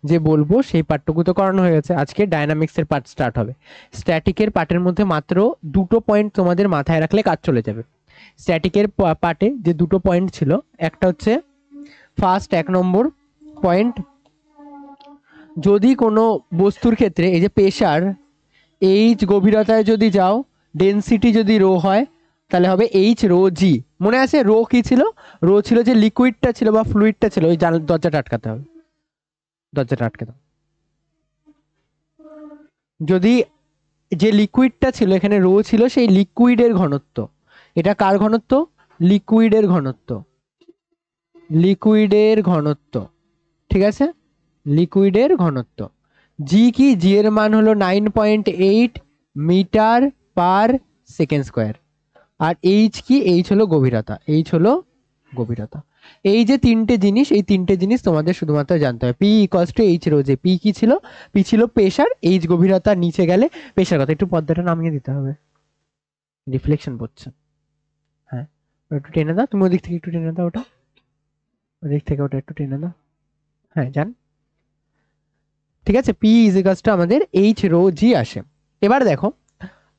যে বলবো সেই পাঠটুকু তো করানো হয়ে গেছে। আজকে ডায়নামিক্সের পার্ট স্টার্ট হবে। স্ট্যাটিকের পার্টের মধ্যে মাত্র দুটো পয়েন্ট তোমাদের মাথায় রাখলে কাজ চলে যাবে। স্ট্যাটিকের পার্টে যে দুটো পয়েন্ট ছিল, একটা হচ্ছে ফার্স্ট 1 নম্বর পয়েন্ট, যদি কোনো বস্তুর ক্ষেত্রে এই যে প্রেশার এইচ গভীরতায় যদি যাও, ডেনসিটি যদি রো হয়, তাহলে হবে এইচ রো জি। মনে আছে রো কি ছিল? রো ছিল যে লিকুইডটা ছিল বা ফ্লুইডটা ছিল। ওই দরজাটা আটকাতে হবে, দরজাটা আটকে দাও। যদি যে লিকুইডটা ছিল এখানে রো ছিল, সেই লিকুইডের ঘনত্ব, এটা কার ঘনত্ব? লিকুইডের ঘনত্ব, লিকুইডের ঘনত্ব, ঠিক আছে, লিকুইডের ঘনত্ব। জি কি? জি এর মান হলো 9.8 মিটার পার সেকেন্ড স্কোয়ার। আর এইচ কি? এইচ হলো গভীরতা, এইচ হলো গভীরতা। এই যে তিনটে জিনিস, এই তিনটে জিনিস তোমাদের শুধুমাত্র জানতে হবে। P equals to H rho J. P কি ছিল? পি ছিল প্রেশার, এইচ গভীরতা, নিচে গেলে প্রেশার কত। একটু পর্দাটা নামিয়ে দিতে হবে, রিফ্লেকশন পড়ছে। হ্যাঁ, একটু টেনে দাও, তুমি ওদিক থেকে একটু টেনে দাও, ওটা ওদিক থেকে ওটা একটু টেনে দাও। হ্যাঁ যান, ঠিক আছে। পি ইজ ইকুয়ালস টু আমাদের এইচ রো জি আসে। এবার দেখো,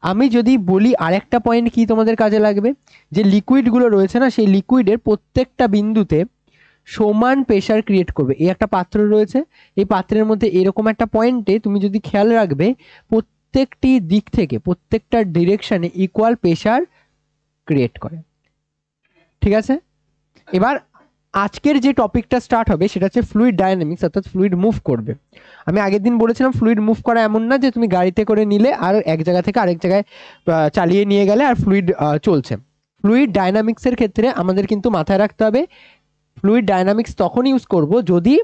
আমি যদি বলি আরেকটা পয়েন্ট কি তোমাদের কাজে লাগবে, যে লিকুইডগুলো রয়েছে না, সেই লিকুইডের প্রত্যেকটা বিন্দুতে সমান প্রেশার ক্রিয়েট করবে। এই একটা পাত্র রয়েছে, এই পাত্রের মধ্যে এরকম একটা পয়েন্টে তুমি যদি খেয়াল রাখবে, প্রত্যেকটি দিক থেকে প্রত্যেকটা ডিরেকশনে ইকুয়াল প্রেশার ক্রিয়েট করে, ঠিক আছে। এবার আজকের যে টপিকটা স্টার্ট হবে সেটা হচ্ছে ফ্লুইড ডায়নামিক্স, অর্থাৎ ফ্লুইড মুভ করবে। আমি আগের দিন বলেছিলাম ফ্লুইড মুভ করা এমন না যে তুমি গাড়িতে করে নিলে আর এক জায়গা থেকে আরেক জায়গায় চালিয়ে নিয়ে গেলে আর ফ্লুইড চলছে। ফ্লুইড ডায়নামিক্সের ক্ষেত্রে আমাদের কিন্তু মাথায় রাখতে হবে, ফ্লুইড ডায়নামিক্স তখন ইউজ করব যদি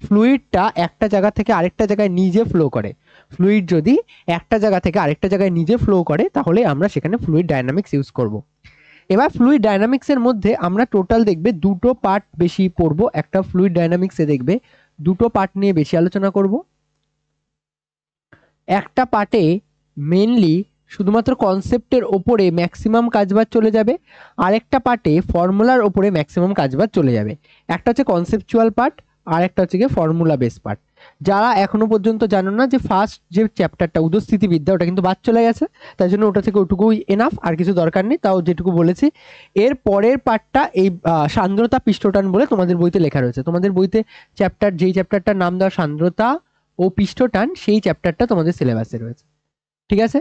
ফ্লুইডটা একটা জায়গা থেকে আরেকটা জায়গায় নিজে ফ্লো করে। ফ্লুইড যদি একটা জায়গা থেকে আরেকটা জায়গায় নিজে ফ্লো করে, তাহলে আমরা সেখানে ফ্লুইড ডায়নামিক্স ইউজ করব। এবার ফ্লুইড ডায়নামিক্সের মধ্যে আমরা টোটাল দেখবে দুটো পার্ট বেশি পড়বো। একটা ফ্লুইড ডায়নামিক্সে দেখবে দুটো পার্ট নিয়ে বেশি আলোচনা করব। একটা পার্টে মেনলি শুধুমাত্র কনসেপ্টের ওপরে ম্যাক্সিমাম কাজবাজ চলে যাবে, আরেকটা পার্টে ফর্মুলার ওপরে ম্যাক্সিমাম কাজবাজ চলে যাবে। একটা হচ্ছে কনসেপচুয়াল পার্ট, আর একটা হচ্ছে গিয়ে ফর্মুলা বেস পার্ট। যারা এখনো পর্যন্ত জানো না, যে ফার্স্ট যে চ্যাপ্টারটা উদস্থিতিবিদ্যা, ওটা কিন্তু বাদ চলে গেছে, তাই জন্য ওটা থেকে ওটুকুই এনাফ, আর কিছু দরকার নেই। তাও যেটুকু বলেছি, এর পরের পার্টটা এই সান্দ্রতা পৃষ্ঠটান বলে তোমাদের বইতে লেখা রয়েছে। তোমাদের বইতে চ্যাপ্টার, যেই চ্যাপ্টারটার নাম দেওয়া সান্দ্রতা ও পৃষ্ঠটান, সেই চ্যাপ্টারটা তোমাদের সিলেবাসে রয়েছে, ঠিক আছে।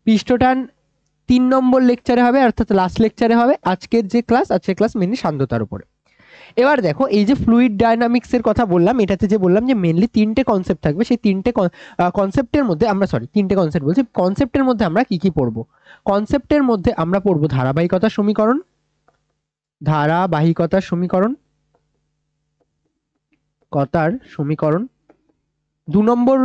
পৃষ্ঠটান 3 নম্বর লেকচারে হবে, অর্থাৎ লাস্ট লেকচারে হবে। আজকের যে ক্লাস, আজকের ক্লাস মেনলি সান্দ্রতার উপরে। এবার দেখো, এই যে ফ্লুইড ডায়নামিক্সের কথা বললাম, এটাতে যে বললাম যে মেনলি তিনটে কনসেপ্ট থাকবে, সেই তিনটে কনসেপ্টের মধ্যে আমরা, তিনটে কনসেপ্ট বলছি, কনসেপ্টের মধ্যে আমরা কি কি পড়বো? কনসেপ্টের মধ্যে আমরা পড়বো ধারাবাহিকতার সমীকরণ, ধারাবাহিকতার সমীকরণ, কতার সমীকরণ। 2 নম্বর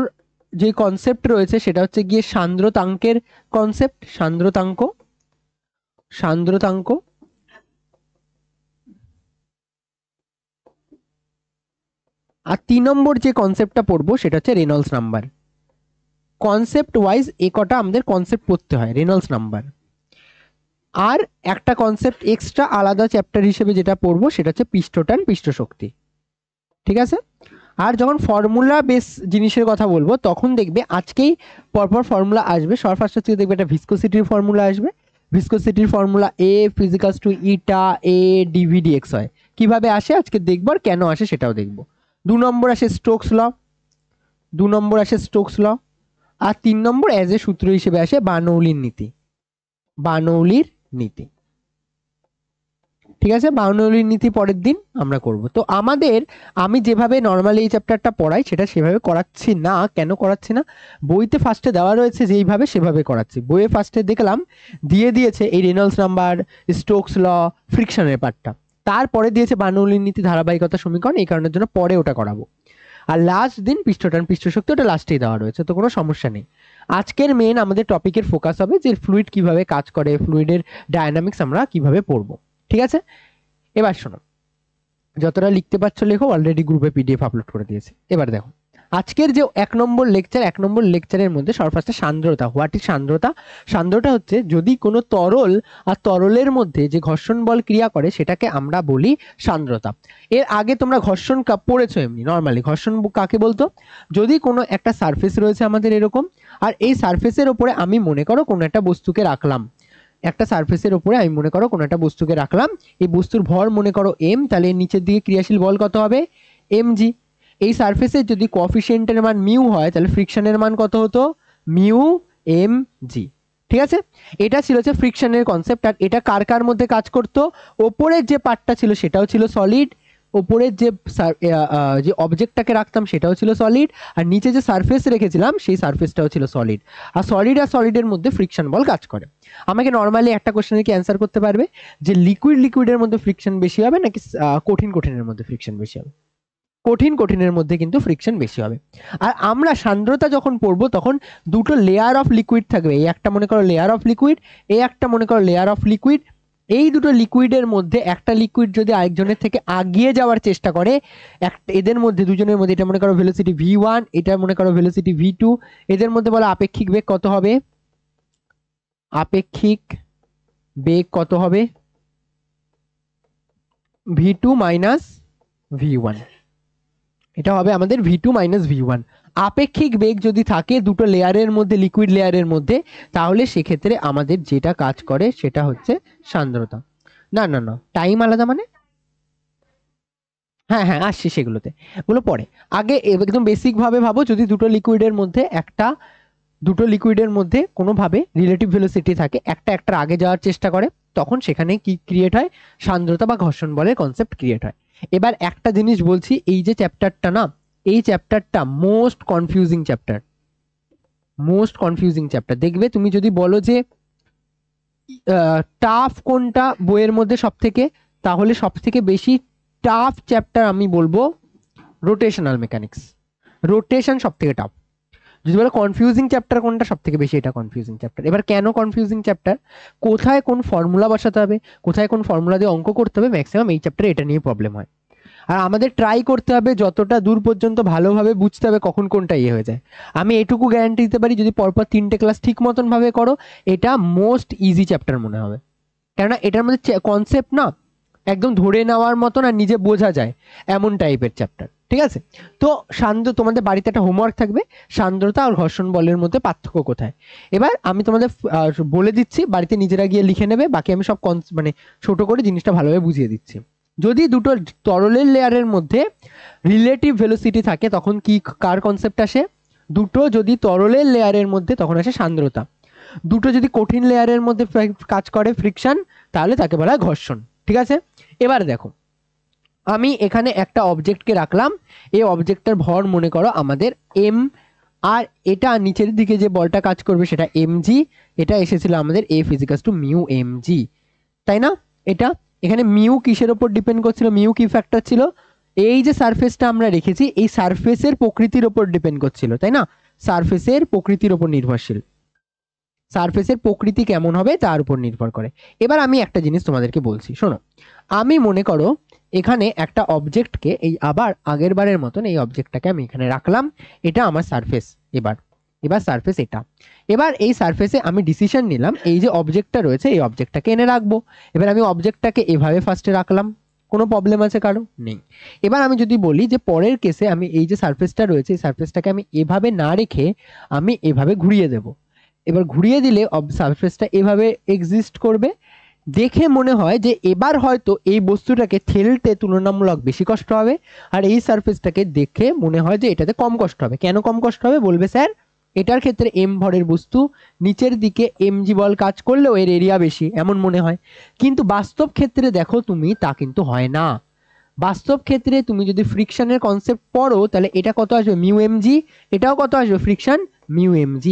যে কনসেপ্ট রয়েছে সেটা হচ্ছে গিয়ে সান্দ্রতাঙ্কের কনসেপ্ট, সান্দ্রতাঙ্ক, সান্দ্রতাঙ্ক। আর 3 নম্বর যে কনসেপ্টটা পড়বো সেটা হচ্ছে রেনল্ডস নাম্বার। কনসেপ্ট ওয়াইজ এ কটা আমাদের কনসেপ্ট পড়তে হয়, রেনল্ডস নাম্বার। আর একটা কনসেপ্ট এক্সট্রা আলাদা চ্যাপ্টার হিসেবে যেটা পড়বো সেটা হচ্ছে পৃষ্ঠটান, পৃষ্ঠশক্তি, ঠিক আছে। আর যখন ফর্মুলা বেস জিনিসের কথা বলবো, তখন দেখবে আজকেই পরপর ফর্মুলা আসবে। সবার ফার্স্ট হচ্ছে দেখবে একটা ভিসকোসিটির ফর্মুলা আসবে। ভিসকোসিটির ফর্মুলা এ ফিজিক্যালস to eta A DV dx হয়। কিভাবে আসে আজকে দেখবো, আর কেন আসে সেটাও দেখবো। 2 নম্বর আসে স্টোকস ল, 2 নম্বর আসে Stokes law. R 3 number as a সূত্র হিসেবে আসে বার্নৌলির নীতি, বার্নৌলির নীতি, ঠিক আছে। বার্নৌলির নীতি পরের দিন আমরা করব। তো আমাদের, আমি যেভাবে নর্মালি এই চ্যাপ্টারটা পড়াই সেটা সেভাবে করাচ্ছি না। কেন করাচ্ছি না? বইতে ফার্স্টে দেওয়া রয়েছে যেইভাবে, সেভাবে করাচ্ছি। বইয়ে ফার্স্টে দেখলাম দিয়ে দিয়েছে এই রেনল্ডস নাম্বার, স্টোকস ল, ফ্রিকশনের পার্টটা, তারপরে দিয়েছে বার্নৌলির নীতি, ধারাবাহিকতা সমীকরণ। এই কারণের জন্য পরে ওটা করাবো। আর লাস্ট দিন পৃষ্ঠটান, পৃষ্ঠশক্তি, ওটা লাস্টেই দেওয়া রয়েছে, তো কোনো সমস্যা নেই। আজকের মেন আমাদের টপিকের ফোকাস হবে যে ফ্লুইড কিভাবে কাজ করে, ফ্লুইডের ডায়নামিক্স আমরা কিভাবে পড়বো, ঠিক আছে। এবার শোনো, যতটা লিখতে পারছো লেখো, অলরেডি গ্রুপে পিডিএফ আপলোড করে দিয়েছে। এবার দেখো, আজকের যে 1 নম্বর লেকচারের মধ্যে সর্বফার্স্টে সান্দ্রতা। What is সান্দ্রতা? সান্দ্রতা হচ্ছে যদি কোনো তরল আর তরলের মধ্যে যে ঘর্ষণ বল ক্রিয়া করে সেটাকে আমরা বলি সান্দ্রতা। এর আগে তোমরা ঘর্ষণ পড়েছো এমনি নর্মালি। ঘর্ষণ কাকে বলতো? যদি কোনো একটা সারফেস রয়েছে আমাদের এরকম, আর এই সারফেসের ওপরে আমি মনে করো কোনো একটা বস্তুকে রাখলাম, একটা সারফেসের উপরে আমি মনে করো কোনো একটা বস্তুকে রাখলাম, এই বস্তুর ভর মনে করো এম, তাহলে এর নিচের দিকে ক্রিয়াশীল বল কত হবে? mg। এই সারফেসের যদি কোএফিসিয়েন্টের মান মিউ হয় তাহলে ফ্রিকশনের মান কত হতো? Mu mg। ঠিক আছে, এটা ছিল হচ্ছে ফ্রিকশনের কনসেপ্ট। আর এটা কার কার মধ্যে কাজ করতো? ওপরের যে পার্টটা ছিল সেটাও ছিল সলিড, ওপরের যে অবজেক্টটাকে রাখতাম সেটাও ছিল সলিড, আর নিচে যে সারফেস রেখেছিলাম সেই সারফেসটাও ছিল সলিড। আর সলিডের মধ্যে ফ্রিকশন বল কাজ করে। আমাকে নর্মালি একটা কোশ্চেনে কি অ্যান্সার করতে পারবে যে লিকুইডের মধ্যে ফ্রিকশন বেশি হবে নাকি কঠিনের মধ্যে ফ্রিকশন বেশি হবে? কঠিনের মধ্যে কিন্তু ফ্রিকশন বেশি হবে। আর আমরা সান্দ্রতা যখন পড়বো তখন দুটো লেয়ার অফ লিকুইড থাকবে, এই একটা মনে করো লেয়ার অফ লিকুইড, এই একটা মনে করো লেয়ার অফ লিকুইড। এই দুটো লিকুইডের মধ্যে একটা লিকুইড যদি আরেকজনের থেকে আগিয়ে যাওয়ার চেষ্টা করে, এদের মধ্যে দুজনের মধ্যে, এটা মনে করো ভেলোসিটি v1, এটা মনে করো ভেলোসিটি v2, এদের মধ্যে বলো আপেক্ষিক বেগ কত হবে? আপেক্ষিক বেগ কত হবে? v2 minus v1। এটা হবে আমাদের v2 মাইনাস v1। আপেক্ষিক বেগ যদি থাকে দুটো লেয়ারের মধ্যে, লিকুইড লেয়ারের মধ্যে, তাহলে সেক্ষেত্রে আমাদের যেটা কাজ করে সেটা হচ্ছে সান্দ্রতা। না না না, টাইম আলাদা মানে? হ্যাঁ হ্যাঁ, আসছি সেগুলোতে, ওগুলো পরে। আগে একদম বেসিক ভাবে ভাবো, যদি দুটো লিকুইডের মধ্যে কোনোভাবে রিলেটিভ ভেলোসিটি থাকে, একটা একটার আগে যাওয়ার চেষ্টা করে, তখন সেখানে কি ক্রিয়েট হয়? সান্দ্রতা বা ঘর্ষণ বলের কনসেপ্ট ক্রিয়েট হয়। এবার একটা জিনিস বলছি, এই যে চ্যাপ্টারটা না, এই চ্যাপ্টারটা মোস্ট কনফিউজিং চ্যাপ্টার। দেখবে তুমি যদি বলো যে টাফ কোনটা বইয়ের মধ্যে সব থেকে, তাহলে সব থেকে বেশি টাফ চ্যাপ্টার আমি বলবো রোটেশনাল মেকানিক্স। রোটেশন সব থেকে টাফ। যদি বলো কনফিউজিং চ্যাপ্টার কোনটা, সব থেকে বেশি এটা কনফিউজিং চ্যাপ্টার। এবার কেন কনফিউজিং চ্যাপ্টার? কোথায় কোন ফর্মুলা বসাতে হবে, কোথায় কোন ফর্মুলা দিয়ে অঙ্ক করতে হবে, ম্যাক্সিমাম এই চ্যাপ্টারে এটা নিয়ে প্রবলেম হয়। আর আমাদের ট্রাই করতে হবে যতটা দূর পর্যন্ত ভালোভাবে বুঝতে হবে কখন কোনটা ইয়ে হয়ে যায়। আমি এটুকু গ্যারান্টি দিতে পারি, যদি পরপর 3টে ক্লাস ঠিক মতন ভাবে করো, এটা মোস্ট ইজি চ্যাপ্টার মনে হবে। কেননা এটার মধ্যে কনসেপ্ট না একদম ধরে নেওয়ার মতন আর নিজে বোঝা যায় এমন টাইপের চ্যাপ্টার। ঠিক আছে, তো তোমাদের বাড়িতে একটা হোমওয়ার্ক থাকবে, সান্দ্রতা আর ঘর্ষণ বলের মধ্যে পার্থক্য কোথায়। এবার আমি তোমাদের বলে দিচ্ছি, বাড়িতে নিজেরা গিয়ে লিখে নেবে, বাকি আমি সব মানে ছোট করে জিনিসটা ভালোভাবে বুঝিয়ে দিচ্ছি। যদি দুটো তরলের লেয়ারের মধ্যে রিলেটিভ ভেলোসিটি থাকে তখন কি কার কনসেপ্ট আসে? দুটো যদি তরলের লেয়ারের মধ্যে, তখন আসে সান্দ্রতা। দুটো যদি কঠিন লেয়ারের মধ্যে কাজ করে ফ্রিকশন, তাহলে তাকে বলা হয় ঘর্ষণ। ঠিক আছে, এবার দেখো আমি এখানে একটা অবজেক্টকে রাখলাম, এই অবজেক্টটার ভর মনে করো আমাদের m, আর এটা নিচের দিকে যে বলটা কাজ করবে সেটা mg। এটা এসেছিল আমাদের F = মিউ mg, তাই না? এটা এখানে মিউ কিসের উপর ডিপেন্ড করছিল? মিউ কি ফ্যাক্টর ছিল? এই যে সারফেসটা আমরা রেখেছি এই সারফেসের প্রকৃতির উপর ডিপেন্ড করছিল, তাই না? সারফেসের প্রকৃতির উপর নির্ভরশীল, সারফেসের প্রকৃতি কেমন হবে তার উপর নির্ভর করে। এবার আমি একটা জিনিস তোমাদেরকে বলছি, শোনো। আমি মনে করো এখানে একটা অবজেক্টকে, এই আবার আগের বারের মতন এই অবজেক্টটাকে আমি এখানে রাখলাম, এটা আমার সারফেস। এবার সারফেস এটা। এবার এই সারফেসে আমি ডিসিশন নিলাম এই যে অবজেক্টটা রয়েছে এই অবজেক্টটাকে এনে রাখবো। এবার আমি অবজেক্টটাকে এভাবে ফার্স্টে রাখলাম, কোনো প্রবলেম আছে কারো? নেই। এবার আমি যদি বলি যে পরের কেসে আমি এই যে সারফেসটা রয়েছে এই সারফেসটাকে আমি এভাবে না রেখে আমি এভাবে ঘুরিয়ে দেব। এবার ঘুরিয়ে দিলে সারফেসটা এভাবে এক্সিস্ট করবে। দেখে মনে হয় যে এবার হয়তো এই বস্তুটাকে ঠেলতে তুলনামূলক বেশি কষ্ট হবে, আর এই সারফেসটাকে দেখে মনে হয় যে এটাতে কম কষ্ট হবে। কেন কম কষ্ট হবে বলবে স্যার? এটার ক্ষেত্রে m ভরের বস্তু, নিচের দিকে mg বল কাজ করলেও এর এরিয়া বেশি এমন মনে হয়, কিন্তু বাস্তব ক্ষেত্রে দেখো তুমি তা কিন্তু হয় না। বাস্তব ক্ষেত্রে তুমি যদি ফ্রিকশনের কনসেপ্ট পড়ো তাহলে এটা কত আসবে? Mu mg। এটাও কত আসবে? Friction mu mg।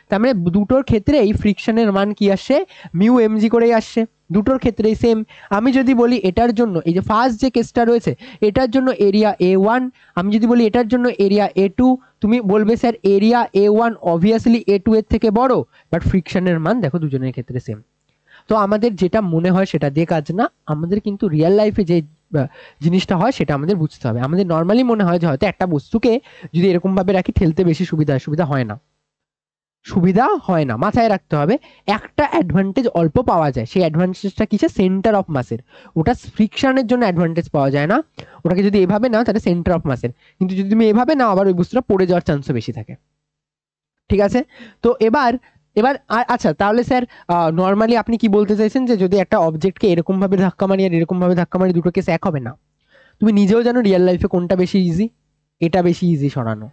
তার মানে দুটোর ক্ষেত্রে এই ফ্রিকশনের মান কি আসছে? মিউ mg করেই আসছে, দুটোর ক্ষেত্রেই সেম। আমি যদি বলি এটার জন্য, এই যে ফার্স্ট যে কেসটা রয়েছে এটার জন্য এরিয়া a1, আমি যদি বলি এটার জন্য এরিয়া a2, তুমি বলবে sir area a1 obviously a2 এর থেকে বড়, বাট ফ্রিকশনের মান দেখো দুজনের ক্ষেত্রে সেম। তো আমাদের যেটা মনে হয় সেটা দিয়ে কাজ না, আমাদের কিন্তু রিয়েল লাইফে যে জিনিসটা হয় সেটা আমাদের বুঝতে হবে। আমাদের নর্মালি মনে হয় যে হয়তো একটা বস্তুকে যদি এরকম ভাবে রাখি ঠেলতে বেশি সুবিধা হয় না, মাথায় রাখতে হবে একটা অ্যাডভান্টেজ অল্প পাওয়া যায়। সেই অ্যাডভান্টেজটা কিসে? সেন্টার অফ মাসের। ওটা ফ্রিকশনের জন্য অ্যাডভান্টেজ পাওয়া যায় না, ওটাকে যদি এভাবে নাও তাহলে সেন্টার অফ মাসের, কিন্তু যদি তুমি এভাবে নাও আবার ওই বস্তুটা পড়ে যাওয়ার চান্সও বেশি থাকে। ঠিক আছে, তো এবার এবার আচ্ছা তাহলে স্যার নর্মালি আপনি কি বলতে চাইছেন যে যদি একটা অবজেক্টকে এরকম ভাবে ধাক্কা মারি আর এরকম ভাবে ধাক্কা মারি দুটো কেস এক হবে না? তুমি নিজেও জানো রিয়েল লাইফে কোনটা বেশি ইজি? এটা বেশি ইজি সরানো।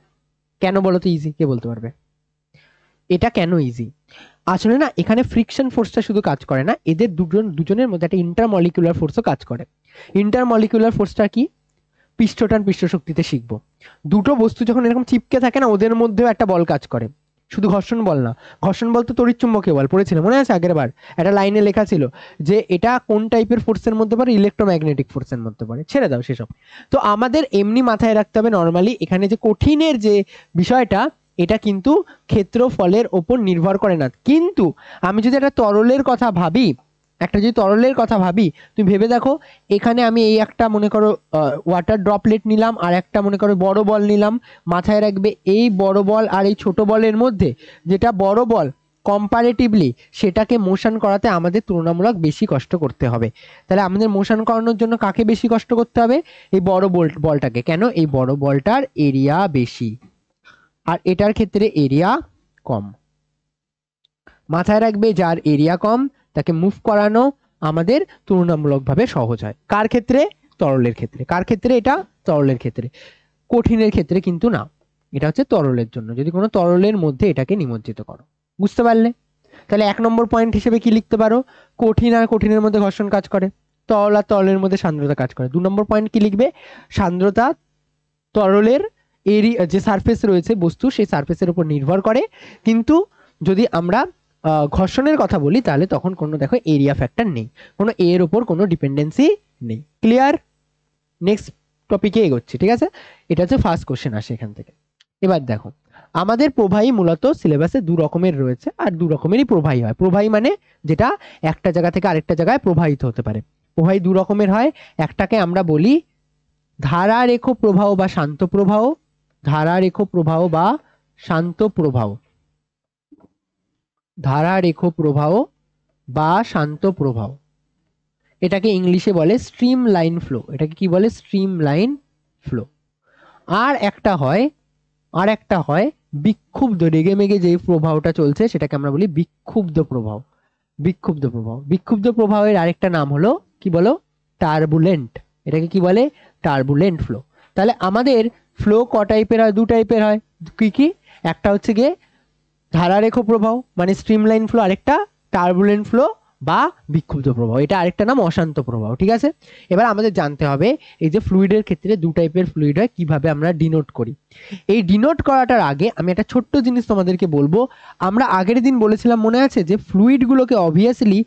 কেন বলো তো ইজি? কে বলতে পারবে এটা কেন ইজি? আসলে না, এখানে ফ্রিকশন ফোর্সটা শুধু কাজ করে না, এদের দুজনের মধ্যে একটা ইন্টারমলিকুলার ফোর্সও কাজ করে। ইন্টারমলিকুলার ফোর্সটা কি? পৃষ্ঠটান পৃষ্ঠ শক্তিতে শিখবো। দুটো বস্তু যখন এরকম চিপকে থাকে না, ওদের মধ্যেও একটা বল কাজ করে, শুধু ঘর্ষণ বল না। ঘর্ষণ বল তো তড়িৎচুম্বকীয় বল পড়েছিল, মনে আছে আগের বার একটা লাইনে লেখা ছিল যে এটা কোন টাইপের ফোর্সের মধ্যে পড়ে? ইলেকট্রোম্যাগনেটিক ফোর্সের মধ্যে পড়ে। ছেড়ে দাও সেসব। তো আমাদের এমনি মাথায় রাখতে হবে নর্মালি এখানে যে কঠিনের যে বিষয়টা, এটা কিন্তু ক্ষেত্রফলের ওপর নির্ভর করে না। কিন্তু আমি যদি একটা তরলের কথা ভাবি, তুমি ভেবে দেখো, এখানে আমি এই একটা মনে করো ওয়াটার ড্রপলেট নিলাম আর একটা মনে করো বড় বল নিলাম। মাথায় রাখবে এই বড় বল আর এই ছোট বলের মধ্যে যেটা বড় বল কম্পারেটিভলি সেটাকে মোশন করাতে আমাদের তুলনামূলক বেশি কষ্ট করতে হবে। তাহলে আমাদের মোশন করানোর জন্য কাকে বেশি কষ্ট করতে হবে? এই বড় বলটাকে। কেন? এই বড় বলটার এরিয়া বেশি আর এটার ক্ষেত্রে এরিয়া কম। মাথায় রাখবে যার এরিয়া কম তাকে মুভ করানো আমাদের তুলনামূলকভাবে সহজ হয়। কার ক্ষেত্রে? তরলের ক্ষেত্রে। কার ক্ষেত্রে? এটা তরলের ক্ষেত্রে। কঠিনের ক্ষেত্রে কিন্তু না। এটা হচ্ছে তরলের জন্য, যদি কোনো তরলের মধ্যে এটাকে নিমজ্জিত করো। বুঝতে পারলে? তাহলে 1 নম্বর পয়েন্ট হিসেবে কি লিখতে পারো? কঠিন আর কঠিনের মধ্যে ঘর্ষণ কাজ করে, তরল আর তরলের মধ্যে সান্দ্রতা কাজ করে। 2 নম্বর পয়েন্ট কি লিখবে? সান্দ্রতা তরলের এরিয়া যে সারফেস রয়েছে বস্তু, সেই সারফেসের উপর নির্ভর করে। কিন্তু যদি আমরা ঘর্ষণের কথা বলি তাহলে তখন কোনো দেখো এরিয়া ফ্যাক্টর নেই, কোনো এর উপর কোনো ডিপেন্ডেন্সি নেই। ক্লিয়ার? নেক্সট টপিকে এগোচ্ছি। ঠিক আছে, এটা হচ্ছে ফার্স্ট কোশ্চেন আসে এখান থেকে। এবার দেখো, আমাদের প্রবাহী মূলত সিলেবাসে 2 রকমের রয়েছে আর 2 রকমেরই প্রবাহী হয়। প্রবাহী মানে যেটা একটা জায়গা থেকে আরেকটা জায়গায় প্রবাহিত হতে পারে। প্রবাহী 2 রকমের হয়, একটাকে আমরা বলি ধারারেখ প্রবাহ বা শান্ত প্রবাহ। ধারারেখ প্রবাহ বা শান্ত প্রবাহ। ধারারেখ প্রবাহ বা শান্ত প্রবাহ, এটাকে ইংলিশে বলে স্ট্রিম লাইন ফ্লো। এটাকে কি বলে? Stream line flow. আর একটা হয় বিক্ষুব্ধ, রেগে মেগে যে প্রবাহটা চলছে সেটাকে আমরা বলি বিক্ষুব্ধ প্রবাহ। বিক্ষুব্ধ প্রবাহের আরেকটা নাম হলো কি বলো? টার্বুলেন্ট। এটাকে কি বলে? Turbulent flow. তাহলে আমাদের ফ্লো ক টাইপের হয়? 2 টাইপের হয়। কি কি? একটা হচ্ছে গিয়ে ধারারেখ প্রবাহ মানে স্ট্রিমলাইন ফ্লো, আরেকটা টার্বুলেন্ট ফ্লো বা বিক্ষুব্ধ প্রবাহ, এটা আরেকটা নাম অশান্ত প্রবাহ। ঠিক আছে, এবার আমাদের জানতে হবে এই যে ফ্লুইডের ক্ষেত্রে 2 টাইপের ফ্লুইড হয়, কিভাবে আমরা ডিনোট করি। এই ডিনোট করাটার আগে আমি একটা ছোট্ট জিনিস তোমাদেরকে বলবো। আমরা আগের দিন বলেছিলাম মনে আছে যে ফ্লুইডগুলোকে অবভিয়াসলি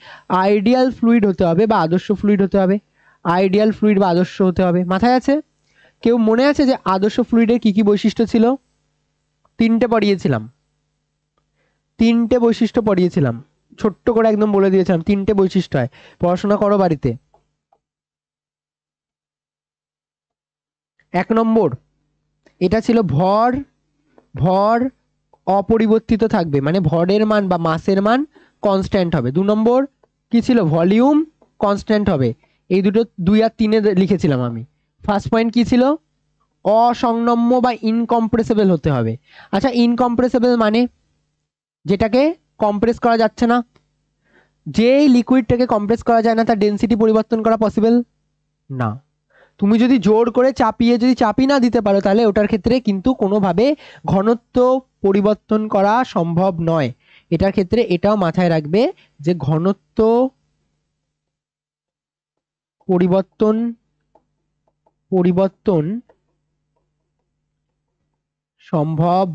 আইডিয়াল ফ্লুইড হতে হবে বা আদর্শ ফ্লুইড হতে হবে। আইডিয়াল ফ্লুইড বা আদর্শ হতে হবে, মাথায় আছে? কেউ মনে আছে যে আদর্শ ফ্লুইডের কি কি বৈশিষ্ট্য ছিল? 3টে পড়িয়েছিলাম, 3টে বৈশিষ্ট্য পড়িয়েছিলাম, ছোট্ট করে একদম বলে দিয়েছিলাম 3টে বৈশিষ্ট্য হয়। পড়াশোনা করো বাড়িতে। 1 নম্বর এটা ছিল ভর। ভর অপরিবর্তিত থাকবে, মানে ভরের মান বা মাসের মান কনস্ট্যান্ট হবে। 2 নম্বর কি ছিল? ভলিউম কনস্ট্যান্ট হবে। এই দুটো 2 আর 3-এ লিখেছিলাম আমি। ফার্স্ট পয়েন্ট কি ছিল? অসংনম্য বা ইনকম্প্রেসেবল হতে হবে। আচ্ছা, ইনকম্প্রেসেবল মানে যেটাকে কম্প্রেস করা যাচ্ছে না। যেই লিকুইডটাকে কম্প্রেস করা যায় না তার ডেনসিটি পরিবর্তন করা পসিবল না। তুমি যদি জোর করে যদি চাপই না দিতে পারো তাহলে ওটার ক্ষেত্রে কিন্তু কোনোভাবে ঘনত্ব পরিবর্তন করা সম্ভব নয়। এটার ক্ষেত্রে এটাও মাথায় রাখবে যে ঘনত্ব পরিবর্তন সম্ভব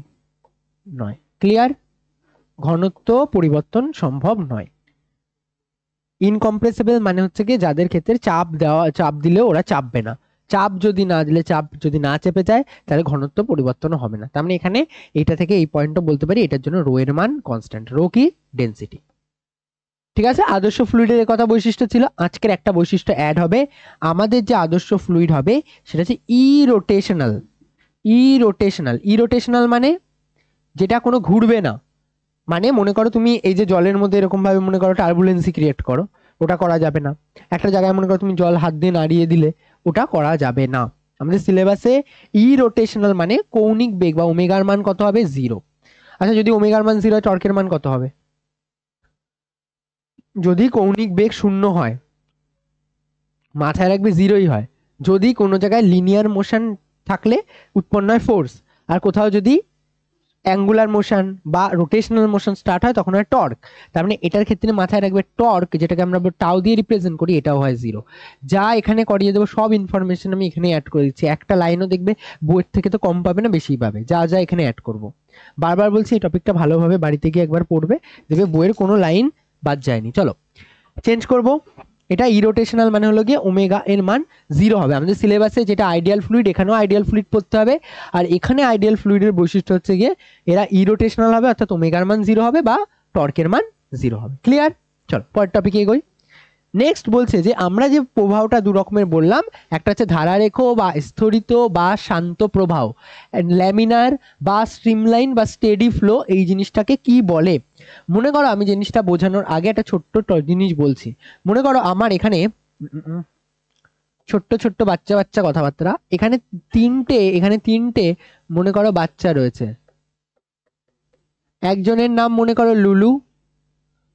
নয়। ক্লিয়ার? ঘনত্ব পরিবর্তন সম্ভব নয়। ইনকম্প্রেসিবল মানে হচ্ছে কি যাদের ক্ষেত্রে চাপ দিলেও ওরা চাপবে না। চাপ যদি না চেপে যায় তাহলে ঘনত্ব পরিবর্তন হবে না। তার মানে এখানে এটা থেকে এই পয়েন্টটা বলতে পারি এটার জন্য রো এর মান কনস্ট্যান্ট। রো কি? ডেনসিটি। ঠিক আছে, আদর্শ ফ্লুইডের কথা বৈশিষ্ট্য ছিল। আজকের একটা বৈশিষ্ট্য অ্যাড হবে, আমাদের যে আদর্শ ফ্লুইড হবে সেটা হচ্ছে ইরোটেশনাল। ইরোটেশনাল মানে যেটা কোনো ঘুরবে না। মানে মনে করো তুমি এই যে জলের মধ্যে এরকম ভাবে মনে করো টার্বুলেন্সি ক্রিয়েট করো, ওটা করা যাবে না। একটা জায়গায় মনে করো তুমি জল হাত দিয়ে নাড়িয়ে দিলে, ওটা করা যাবে না। আমাদের সিলেবাসে ইরোটেশনাল মানে কৌণিক বেগ বা ওমেগার মান কত হবে? 0। আচ্ছা, যদি ওমেগার মান 0 হয় টর্কের মান কত হবে? যদি কৌণিক বেগ 0 হয়, মাথায় রাখবে 0ই হয়। যদি কোনো জায়গায় লিনিয়ার মোশন থাকলে উৎপন্ন হয় ফোর্স, আর কোথাও যদি অ্যাঙ্গুলার মোশন বা রোটেশনাল মোশন স্টার্ট হয় তখন হয় টর্ক। তার মানে এটার ক্ষেত্রে মাথায় রাখবে টর্ক, যেটাকে আমরা টাউ দিয়ে রিপ্রেজেন্ট করি, এটাও হয় 0। যা এখানে করিয়ে দেবো সব ইনফরমেশন আমি এখানে অ্যাড করে দিচ্ছি। একটা লাইনও দেখবে বইয়ের থেকে তো কম পাবে না, বেশি পাবে। যা যা এখানে অ্যাড করব, বারবার বলছি এই টপিকটা ভালোভাবে বাড়িতে গিয়ে একবার পড়বে, দেখবে বইয়ের কোনো লাইন বাদ যায়নি। চলো চেঞ্জ করব। এটা ইরোটেশনাল মানে হলো গিয়ে ওমেগা এর মান 0 হবে। আমাদের সিলেবাসে যেটা আইডিয়াল ফ্লুইড, এখানেও আইডিয়াল ফ্লুইড পড়তে হবে। আর এখানে আইডিয়াল ফ্লুইডের বৈশিষ্ট্য হচ্ছে গিয়ে এরা ইরোটেশনাল হবে, অর্থাৎ ওমেগার মান 0 হবে বা টর্কের মান 0 হবে। ক্লিয়ার? চলো পরের টপিকে এগোই। নেক্সট বলছে যে আমরা যে প্রবাহটা দু রকমের বললাম, একটা হচ্ছে ধারারেখ বা স্থরিত বা শান্ত প্রবাহ, ল্যামিনার বা স্ট্রিমলাইন বা স্টেডি ফ্লো, এই জিনিসটাকে কি বলে? মনে করো আমি জিনিসটা বোঝানোর আগে একটা ছোট্ট জিনিস বলছি। মনে করো আমার এখানে ছোট্ট ছোট্ট বাচ্চা বাচ্চা কথাবার্তা, এখানে তিনটে মনে করো বাচ্চা রয়েছে। একজনের নাম মনে করো লুলু,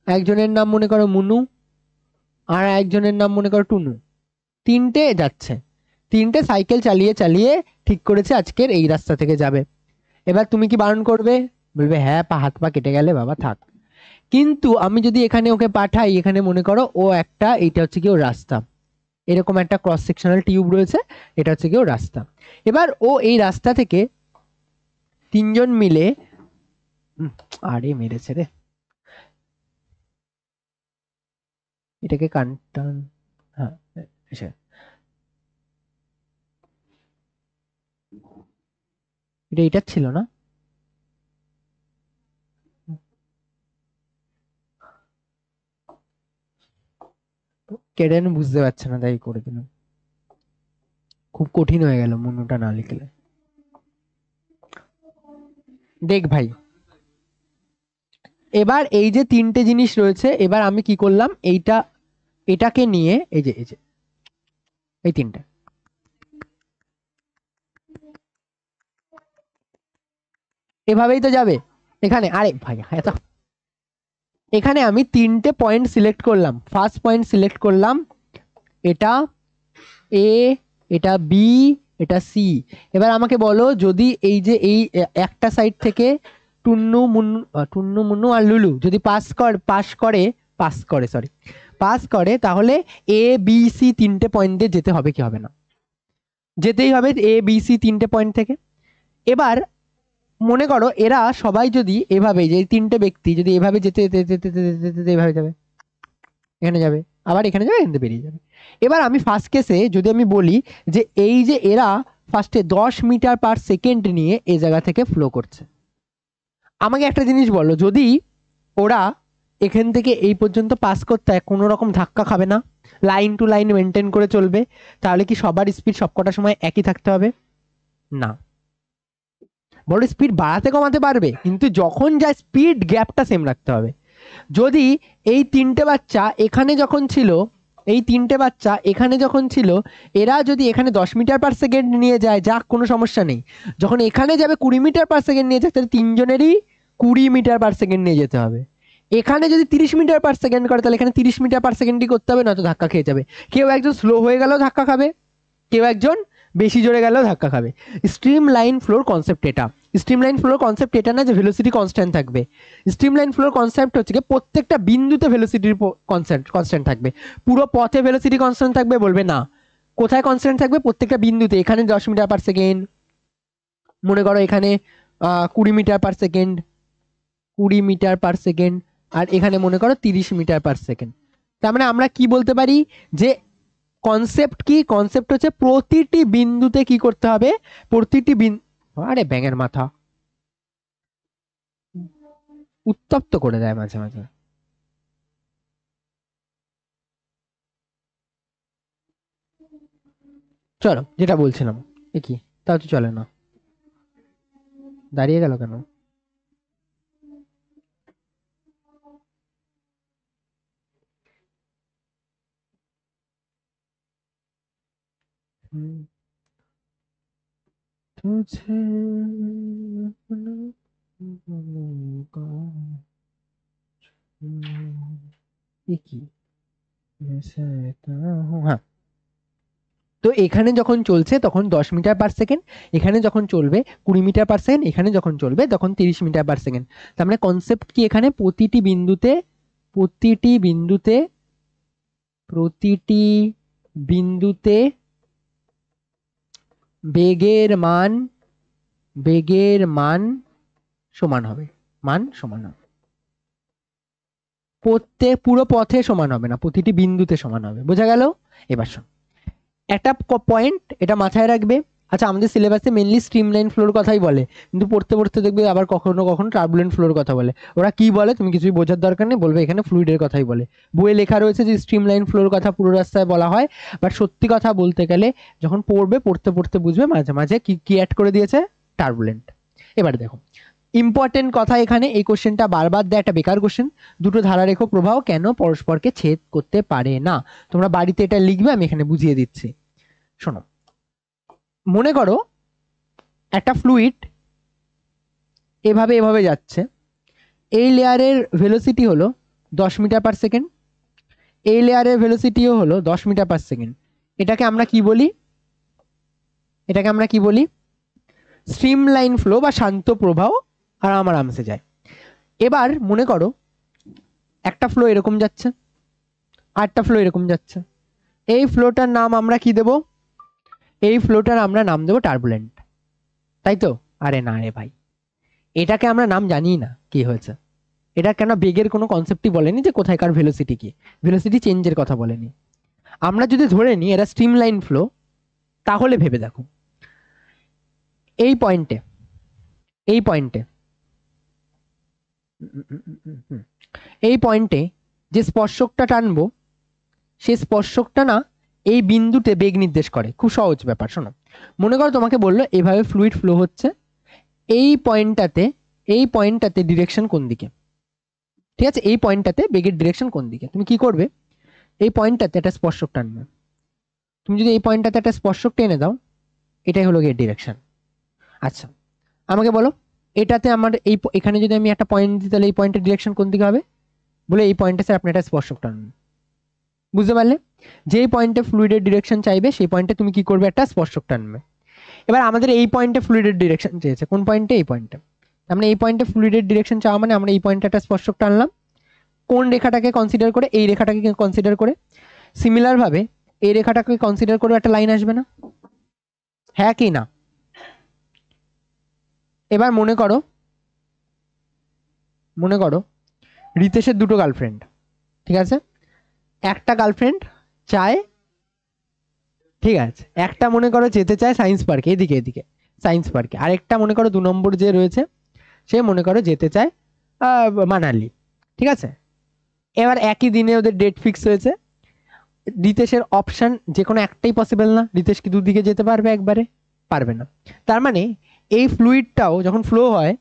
একজনের নাম মনে করো মুনু, আর একজনের নাম মনে করো টুনু। তিনটে যাচ্ছে, তিনটে সাইকেল চালিয়ে চালিয়ে ঠিক করেছে আজকের এই রাস্তা থেকে যাবে। এবার তুমি কি বারণ করবে? বলবে হ্যাঁ, হাত পা কেটে গেলে বাবা থাক। কিন্তু আমি যদি এখানে ওকে পাঠাই, এখানে মনে করো ও একটা, এইটা হচ্ছে কি ওর রাস্তা, এরকম একটা ক্রস সেকশনাল টিউব রয়েছে, এটা হচ্ছে কি ওর রাস্তা। এবার ও এই রাস্তা থেকে তিনজন মিলে, আরে মেরেছে রে, এটাকে কানটান, হ্যাঁ এটা ছিল না, কেটে বুঝতে পারছে না তাই করে দিলাম। খুব কঠিন হয়ে গেল মনুটা না লিখলে। দেখ ভাই, এবার এই যে তিনটে জিনিস রয়েছে, এবার আমি কি করলাম, এটাকে নিয়ে এই যে এই তিনটে, এভাবেই তো যাবে এখানে। আরে ভাই এত, এখানে আমি তিনটে পয়েন্ট সিলেক্ট করলাম। ফার্স্ট পয়েন্ট সিলেক্ট করলাম এটা এ, এটা বি, এটা সি। এবার আমাকে বলো, যদি এই যে এই একটা সাইড থেকে টুন্নু মুন্নু আর লুলু যদি পাস করে, তাহলে এ বি সি তিনটে পয়েন্ট দিয়ে যেতে হবে কি হবে না? যেতেই হবে এ বি সি তিনটে পয়েন্ট থেকে। এবার মনে করো এরা সবাই যদি এভাবে, যে তিনটে ব্যক্তি যদি এভাবে যেতে যেতে যেতে যেতে যেতে যেতে এভাবে যাবে, এখানে যাবে, আবার এখানে যাবে, এখানে বেরিয়ে যাবে। এবার আমি ফার্স্ট কেসে যদি আমি বলি যে এই যে এরা ফার্স্টে 10 মিটার/সেকেন্ড নিয়ে এই জায়গা থেকে ফ্লো করছে, আমাকে একটা জিনিস বলো, যদি ওরা এখান থেকে এই পর্যন্ত পাস করতে হয়, কোনো রকম ধাক্কা খাবে না, লাইন টু লাইন মেনটেন করে চলবে, তাহলে কি সবার স্পিড সবকটা সময় একই থাকতে হবে? না, বড় স্পিড বাড়াতে কমাতে পারবে, কিন্তু যখন যায় স্পিড গ্যাপটা সেম রাখতে হবে। যদি এই তিনটে বাচ্চা এখানে যখন ছিল, এরা যদি এখানে 10 মিটার/সেকেন্ড নিয়ে যায়, যাক কোনো সমস্যা নেই। যখন এখানে যাবে 20 মিটার/সেকেন্ড নিয়ে যায়, তাহলে তিনজনেরই 20 মিটার/সেকেন্ড নিয়ে যেতে হবে। এখানে যদি 30 মিটার/সেকেন্ড করে, তাহলে এখানে 30 মিটার/সেকেন্ডই করতে হবে, নয়তো ধাক্কা খেয়ে যাবে। কেউ একজন স্লো হয়ে গেলেও ধাক্কা খাবে, কেউ একজন বেশি জোরে গেলেও ধাক্কা খাবে। স্ট্রিম লাইন ফ্লোর কনসেপ্ট এটা। স্ট্রিম লাইন ফ্লোর কনসেপ্ট এটা না যে ভেলোসিটি কনস্ট্যান্ট থাকবে। স্ট্রিম লাইন ফ্লোর কনসেপ্ট হচ্ছে প্রত্যেকটা বিন্দুতে ভেলোসিটির কনস্ট্যান্ট থাকবে। পুরো পথে ভেলোসিটি কনস্ট্যান্ট থাকবে বলবে না। কোথায় কনস্ট্যান্ট থাকবে? প্রত্যেকটা বিন্দুতে। এখানে 10 মিটার/সেকেন্ড, মনে করো এখানে 20 মিটার/সেকেন্ড, 20 মিটার/সেকেন্ড, আর এখানে মনে করো 30 মিটার/সেকেন্ড। তার মানে আমরা কি বলতে পারি যে কনসেপ্ট কি? কনসেপ্ট হচ্ছে প্রতিটি বিন্দুতে কি করতে হবে, প্রতিটি বিন্দু, আরে ব্যাঙের মাথা উত্তপ্ত করে দেয় মাঝে মাঝে। চলো যেটা বলছিলাম, এ কি তাও তো চলে না, দাঁড়িয়ে গেল কেন? হুম, तुझे अपना होगा, ये কি ऐसा हूँ, হ্যাঁ। তো এখানে যখন চলছে তখন 10 মিটার পার সেকেন্ড, এখানে যখন চলবে 20 মিটার পার সেকেন্ড, এখানে যখন চলবে তখন 30 মিটার পার সেকেন্ড। তার মানে কনসেপ্ট কি, এখানে প্রতিটি বিন্দুতে প্রতিটি বিন্দুতে বেগের মান বেগের মান সমান হবে, মান সমান হবে। পুরো পথে সমান হবে না, প্রতিটি বিন্দুতে সমান হবে, বোঝা গেল? এবার শোন, একটা পয়েন্ট এটা মাথায় রাখবে। আচ্ছা, আমাদের সিলেবাসে মেনলি স্ট্রিমলাইন ফ্লোর কথাই বলে, কিন্তু পড়তে পড়তে দেখবে আবার কখনো কখনো টার্বুলেন্ট ফ্লোর কথা বলে। ওরা কি বলে তুমি কিছুই বোঝার দরকার নেই, বলবে এখানে ফ্লুইডের কথাই বলে। বইয়ে লেখা রয়েছে যে স্ট্রিমলাইন ফ্লোর কথা পুরো রাস্তায় বলা হয়, বাট সত্যি কথা বলতে গেলে যখন পড়তে পড়তে বুঝবে মাঝে মাঝে কি কি অ্যাড করে দিয়েছে, টার্বুলেন্ট। এবার দেখো ইম্পর্টেন্ট কথা, এখানে এই কোশ্চেনটা বারবার দেয়, একটা বেকার কোশ্চেন। দুটো ধারারেখ প্রবাহ কেন পরস্পরকে ছেদ করতে পারে না? তোমরা বাড়িতে এটা লিখবে, আমি এখানে বুঝিয়ে দিচ্ছি। শোনো, মনে করো একটা ফ্লুইড এভাবে এভাবে যাচ্ছে, এই লেয়ারের ভেলোসিটি হলো 10 মিটার পার সেকেন্ড, এই লেয়ারের ভেলোসিটিও হলো 10 মিটার পার সেকেন্ড। এটাকে আমরা কি বলি? এটাকে আমরা কি বলি? স্ট্রিমলাইন ফ্লো বা শান্ত প্রবাহ, আরামসে যায়। এবার মনে করো একটা ফ্লো এরকম যাচ্ছে, আরেকটা ফ্লো এরকম যাচ্ছে। এই ফ্লোটার নাম আমরা কি দেব? এই ফ্লোটার আমরা নাম দেবো টার্বুলেন্ট, তাই তো? আরে না রে ভাই, এটাকে আমরা নাম জানি না কি হয়েছে। এটা কেন বেগের কোনো কনসেপ্টই বলেনি যে কোথায়কার ভেলোসিটি কি, ভেলোসিটি চেঞ্জের কথা বলেনি। আমরা যদি ধরে নিই এটা স্ট্রিমলাইন ফ্লো, তাহলে ভেবে দেখো এই পয়েন্টে এই পয়েন্টে এই পয়েন্টে যে স্পর্শকটা টানবো, সেই স্পর্শকটা না এই বিন্দুতে বেগ নির্দেশ করে। খুব সহজ ব্যাপার, শোনো। মনে করো তোমাকে বললো এভাবে ফ্লুইড ফ্লো হচ্ছে, এই পয়েন্টটাতে ডিরেকশন কোন দিকে, ঠিক আছে? এই পয়েন্টটাতে বেগের ডিরেকশন কোন দিকে, তুমি কি করবে? এই পয়েন্টটাতে একটা স্পর্শক টানবে। তুমি যদি এই পয়েন্টটাতে একটা স্পর্শক টেনে দাও, এটাই হলো গিয়ে ডিরেকশন। আচ্ছা, আমাকে বলো এটাতে আমার এখানে যদি আমি একটা পয়েন্ট দিই, তাহলে এই পয়েন্টের ডিরেকশন কোন দিকে হবে? বলে এই পয়েন্টে স্যার আপনি একটা স্পর্শক টানুন। বুঝতে পারলে? যেই পয়েন্টে ফ্লুইডের ডিরেকশন চাইবে সেই পয়েন্টে তুমি কি করবে? একটা স্পর্শক টানবে। এবার আমাদের এই পয়েন্টে ফ্লুইডের ডিরেকশন চেয়েছে, কোন পয়েন্টে? এই পয়েন্টে। আমরা এই পয়েন্টে ফ্লুইডের ডিরেকশন চাওয়া মানে আমরা এই পয়েন্টে একটা স্পর্শক টানলাম। কোন রেখাটাকে কনসিডার করে? এই রেখাটাকে কনসিডার করে। সিমিলার ভাবে এই রেখাটাকে কনসিডার করে একটা লাইন আসবে না? হ্যাঁ কি না? এবার মনে করো রিতেশের দুটো গার্লফ্রেন্ড, ঠিক আছে? একটা গার্লফ্রেন্ড চায়, ঠিক আছে, একটা মনে করো যেতে চায় সায়েন্স পার্কে, এদিকে এদিকে সায়েন্স পার্কে, আরেকটা মনে করো 2 নম্বর যে রয়েছে সে মনে করো যেতে চায় মানালি, ঠিক আছে? এবার একই দিনে ওদের ডেট ফিক্স হয়েছে। রিতেশের অপশন যে কোনো একটাই পসিবল না, রিতেশ কি দুদিকে যেতে পারবে একবারে? পারবে না। তার মানে এই ফ্লুইডটাও যখন ফ্লো হয়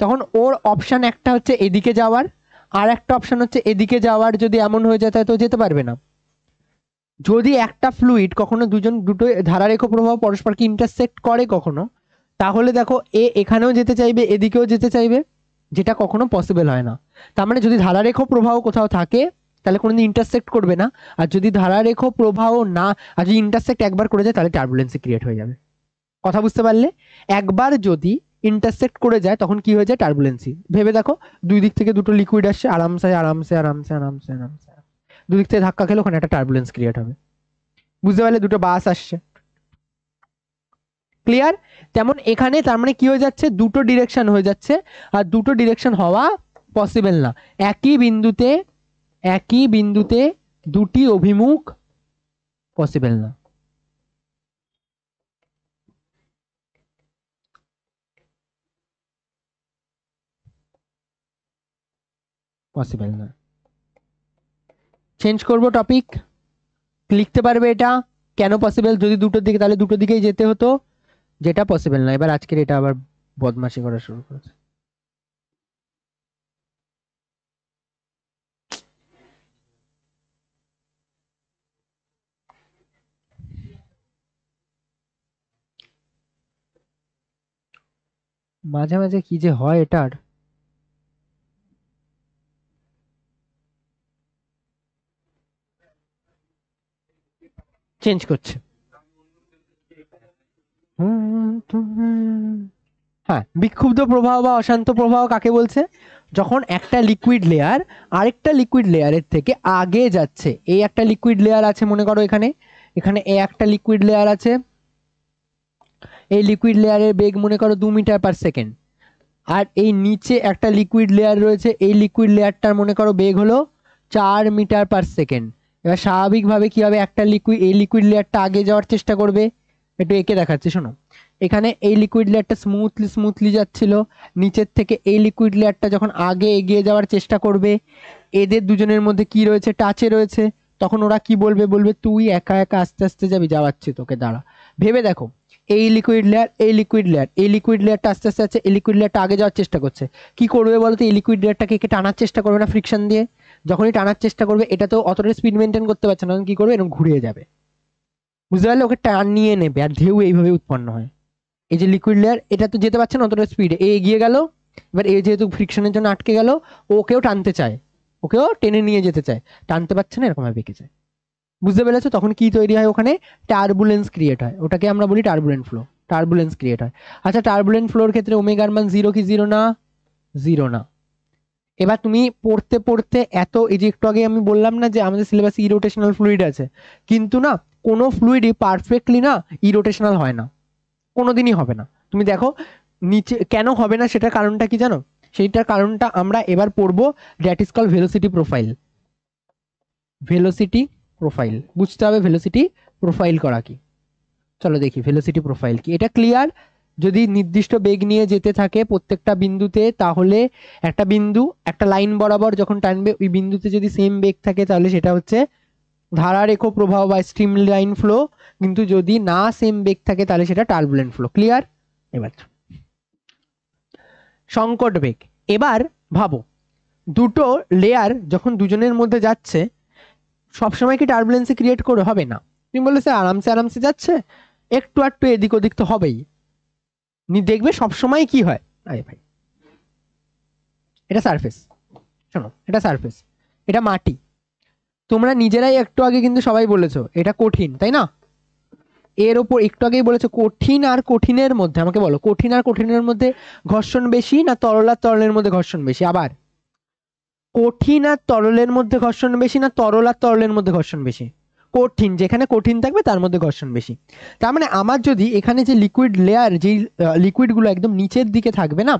তখন ওর অপশন একটা হচ্ছে এদিকে যাওয়ার, আর একটা অপশন হচ্ছে এদিকে যাওয়ার। যদি এমন হয়ে যায় তাহলে তো যেতে পারবে না। যদি একটা ফ্লুইড কখনো দুটো ধারারেখ প্রবাহ পরস্পরকে ইন্টারসেক্ট করে কখনো, তাহলে দেখো এ এখানেও যেতে চাইবে, এদিকেও যেতে চাইবে, যেটা কখনো পসিবল হয় না। তার মানে যদি ধারারেখ প্রবাহ কোথাও থাকে তাহলে কোনোদিন ইন্টারসেক্ট করবে না, আর যদি ধারারেখ প্রবাহ না, আর যদি ইন্টারসেক্ট একবার করে যায় তাহলে টার্বুলেন্সি ক্রিয়েট হয়ে যাবে। কথা বুঝতে পারলে? একবার যদি ইন্টারসেক্ট করে যায় তখন কি হয়ে যায়? টার্বুলেন্সি। ভেবে দেখো, দুই দিক থেকে দুটো লিকুইড আসছে, আরামসে আরামসে আরামসে আরামসে আরামসে, দুদিক থেকে ধাক্কা খেলে ওখানে একটা টার্বুলেন্স ক্রিয়েট হবে। বুঝতে পারলে? দুটো বাস আসছে, ক্লিয়ার? তেমন এখানে তার মানে কি হয়ে যাচ্ছে? দুটো ডিরেকশন হয়ে যাচ্ছে, আর দুটো ডিরেকশন হওয়া পসিবল না। একই বিন্দুতে দুটি অভিমুখ পসিবল না। পসিবল না। চেঞ্জ করব টপিক, লিখতে পারবে এটা কেন পসিবল? যদি দুটোর দিকে, তাহলে দুটো দিকেই যেতে হতো, যেটা পসিবল না। এবার আজকের এটা আবার বদমাশি করা শুরু করেছে। মাঝে মাঝে কি যে হয় এটার। চেঞ্জ করছে। হ্যাঁ, বিক্ষুব্ধ প্রবাহ বা অশান্ত প্রবাহ কাকে বলছে? যখন একটা লিকুইড লেয়ার আরেকটা লিকুইড লেয়ারের থেকে আগে যাচ্ছে। এই একটা লিকুইড লেয়ার আছে মনে করো এখানে, এখানে এই একটা লিকুইড লেয়ার আছে, এই লিকুইড লেয়ারের বেগ মনে করো 2 মিটার/সেকেন্ড। আর এই নিচে একটা লিকুইড লেয়ার রয়েছে, এই লিকুইড লেয়ারটার মনে করো বেগ হলো 4 মিটার/সেকেন্ড। এবার স্বাভাবিকভাবে কি হবে, একটা লিকুইড, এই লিকুইড লেয়ারটা আগে যাওয়ার চেষ্টা করবে। একটু এঁকে দেখাচ্ছি শোনো। এখানে এই লিকুইড লেয়ারটা স্মুথলি যাচ্ছিল, নিচের থেকে এই লিকুইড লেয়ারটা যখন আগে এগিয়ে যাওয়ার চেষ্টা করবে, এদের দুজনের মধ্যে কি রয়েছে, টাচে রয়েছে। তখন ওরা কি বলবে, বলবে তুই একা একা আস্তে আস্তে যাবি, যাওয়াচ্ছি তোকে, দাঁড়া। ভেবে দেখো, এই লিকুইড লেয়ার, এই লিকুইড লেয়ার, এই লিকুইড লেয়ারটা আস্তে আস্তে আছে, এই লিকুইড লেয়ারটা আগে যাওয়ার চেষ্টা করছে। কি করবে বলতো, এই লিকুইড লেয়ারটাকে একে টানার চেষ্টা করবে না ফ্রিকশন দিয়ে? যখনই টানার চেষ্টা করবে, এটা তো অতটা স্পিড মেনটেন করতে পারছে না, কি করবে, এরকম ঘুরিয়ে যাবে। বুঝতে পারলে? ওকে টান নিয়ে নেবে, আর ঢেউ এইভাবে উৎপন্ন হয়। এই যে লিকুইড লেয়ার, এটা তো যেতে পারছে না অতটা স্পিডে, এ এগিয়ে গেল। এবার এ যেহেতু ফ্রিকশনের জন্য আটকে গেল, ওকেও টানতে চায়, ওকেও টেনে নিয়ে যেতে চায়, টানতে পারছে না, এরকম ভাবে বেঁকে যায়। বুঝতে পেরেছো? তখন কি তৈরি হয়, ওখানে টার্বুলেন্স ক্রিয়েট হয়, ওটাকে আমরা বলি টার্বুলেন্ট ফ্লো। টার্বুলেন্স ক্রিয়েট হয়। আচ্ছা, টার্বুলেন্ট ফ্লোর ক্ষেত্রে ওমেগার মান জিরো কি জিরো না? জিরো না। এবার তুমি পড়তে পড়তে এত, এই যে একটু আগে আমি বললাম না যে আমাদের সিলেবাসে ইরোটেশনাল ফ্লুইড আছে, কিন্তু না কোনো ফ্লুইডই পারফেক্টলি না ইরোটেশনাল হয় না, কোনোদিনই হবে না। তুমি দেখো নিচে কেন হবে না, সেটার কারণটা কি জানো? সেইটার কারণটা আমরা এবার পড়বো, that is call velocity profile. Velocity profile বুঝতে হবে, ভেলোসিটি প্রোফাইল করা কি। চলো দেখি ভেলোসিটি প্রোফাইল কি। এটা ক্লিয়ার? যদি নির্দিষ্ট বেগ নিয়ে যেতে থাকে প্রত্যেকটা বিন্দুতে, তাহলে একটা বিন্দু একটা লাইন বরাবর যখন টানবে, ওই বিন্দুতে যদি সেম বেগ থাকে তাহলে সেটা হচ্ছে ধারারেখ প্রবাহ বা স্ট্রিম লাইন ফ্লো। কিন্তু যদি না সেম বেগ থাকে তাহলে সেটা টার্বুলেন্ট ফ্লো। ক্লিয়ার? এবার সংকট বেগ। এবার ভাবো, দুটো লেয়ার যখন দুজনের মধ্যে যাচ্ছে, সবসময় কি টার্বুলেন্সি ক্রিয়েট করে? হবে না। তুমি বললে স্যার আরামসে আরামসে যাচ্ছে, একটু একটু এদিক ওদিক তো হবেই। দেখবে সবসময় কি হয়, আরে ভাই এটা সারফেস, শোনো এটা সারফেস, এটা মাটি। তোমরা নিজেরাই একটু আগে কিন্তু সবাই বলেছো এটা কঠিন, তাই না? এর ওপর একটু আগেই বলেছো কঠিন আর কঠিনের মধ্যে, আমাকে বলো কঠিন আর কঠিনের মধ্যে ঘর্ষণ বেশি না তরল আর তরলের মধ্যে ঘর্ষণ বেশি? আবার কঠিন আর তরলের মধ্যে ঘর্ষণ বেশি না তরল আর তরলের মধ্যে ঘর্ষণ বেশি? কঠিন, যেখানে কঠিন থাকবে তার মধ্যে ঘর্ষণ বেশি। তার মানে আমার যদি এখানে যে লিকুইড লেয়ার, যেই লিকুইডগুলো একদম নিচের দিকে থাকবে না,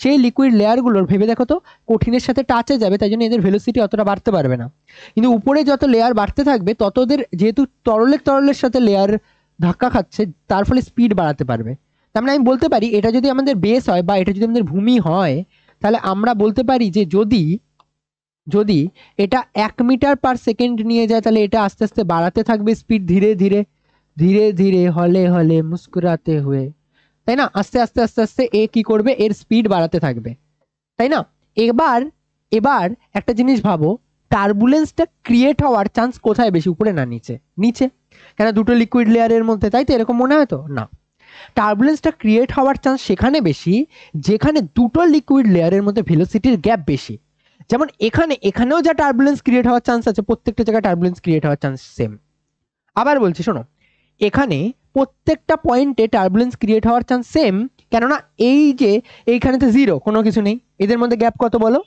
সেই লিকুইড লেয়ারগুলোর ভেবে দেখো তো কঠিনের সাথে টাচে যাবে, তাই জন্য এদের ভেলোসিটি অতটা বাড়তে পারবে না। কিন্তু উপরে যত লেয়ার বাড়তে থাকবে তত ওদের, যেহেতু তরলের সাথে লেয়ার ধাক্কা খাচ্ছে, তার ফলে স্পিড বাড়াতে পারবে। তার মানে আমি বলতে পারি এটা যদি আমাদের বেস হয় বা এটা যদি আমাদের ভূমি হয়, তাহলে আমরা বলতে পারি যে যদি যদি এটা 1 মিটার/সেকেন্ড নিয়ে যায়, তাহলে এটা আস্তে আস্তে বাড়াতে থাকবে স্পিড, ধীরে ধীরে ধীরে ধীরে, হলে হলে মুস্কুরাতে হুয়ে, তাই না? আস্তে আস্তে আস্তে আস্তে এ কি করবে, এর স্পিড বাড়াতে থাকবে, তাই না? এবার এবার একটা জিনিস ভাবো, টার্বুলেন্সটা ক্রিয়েট হওয়ার চান্স কোথায় বেশি, উপরে না নিচে? নিচে। কেন, দুটো লিকুইড লেয়ারের মধ্যে, তাই তো? এরকম মনে হয় তো না, টার্বুলেন্সটা ক্রিয়েট হওয়ার চান্স সেখানে বেশি যেখানে দুটো লিকুইড লেয়ারের মধ্যে ভেলোসিটির গ্যাপ বেশি। যেমন এখানেও যা টার্বুলেন্স ক্রিয়েট হওয়ার চান্স আছে, প্রত্যেকটা জায়গায় টার্বুলেন্স ক্রিয়েট হওয়ার চান্স সেম। আবার বলছি শোনো, এখানে প্রত্যেকটা পয়েন্টে টার্বুলেন্স ক্রিয়েট হওয়ার চান্স সেম, কেননা এই যে এইখানেতে জিরো, কোনো কিছু নেই, এদের মধ্যে গ্যাপ কত বলো?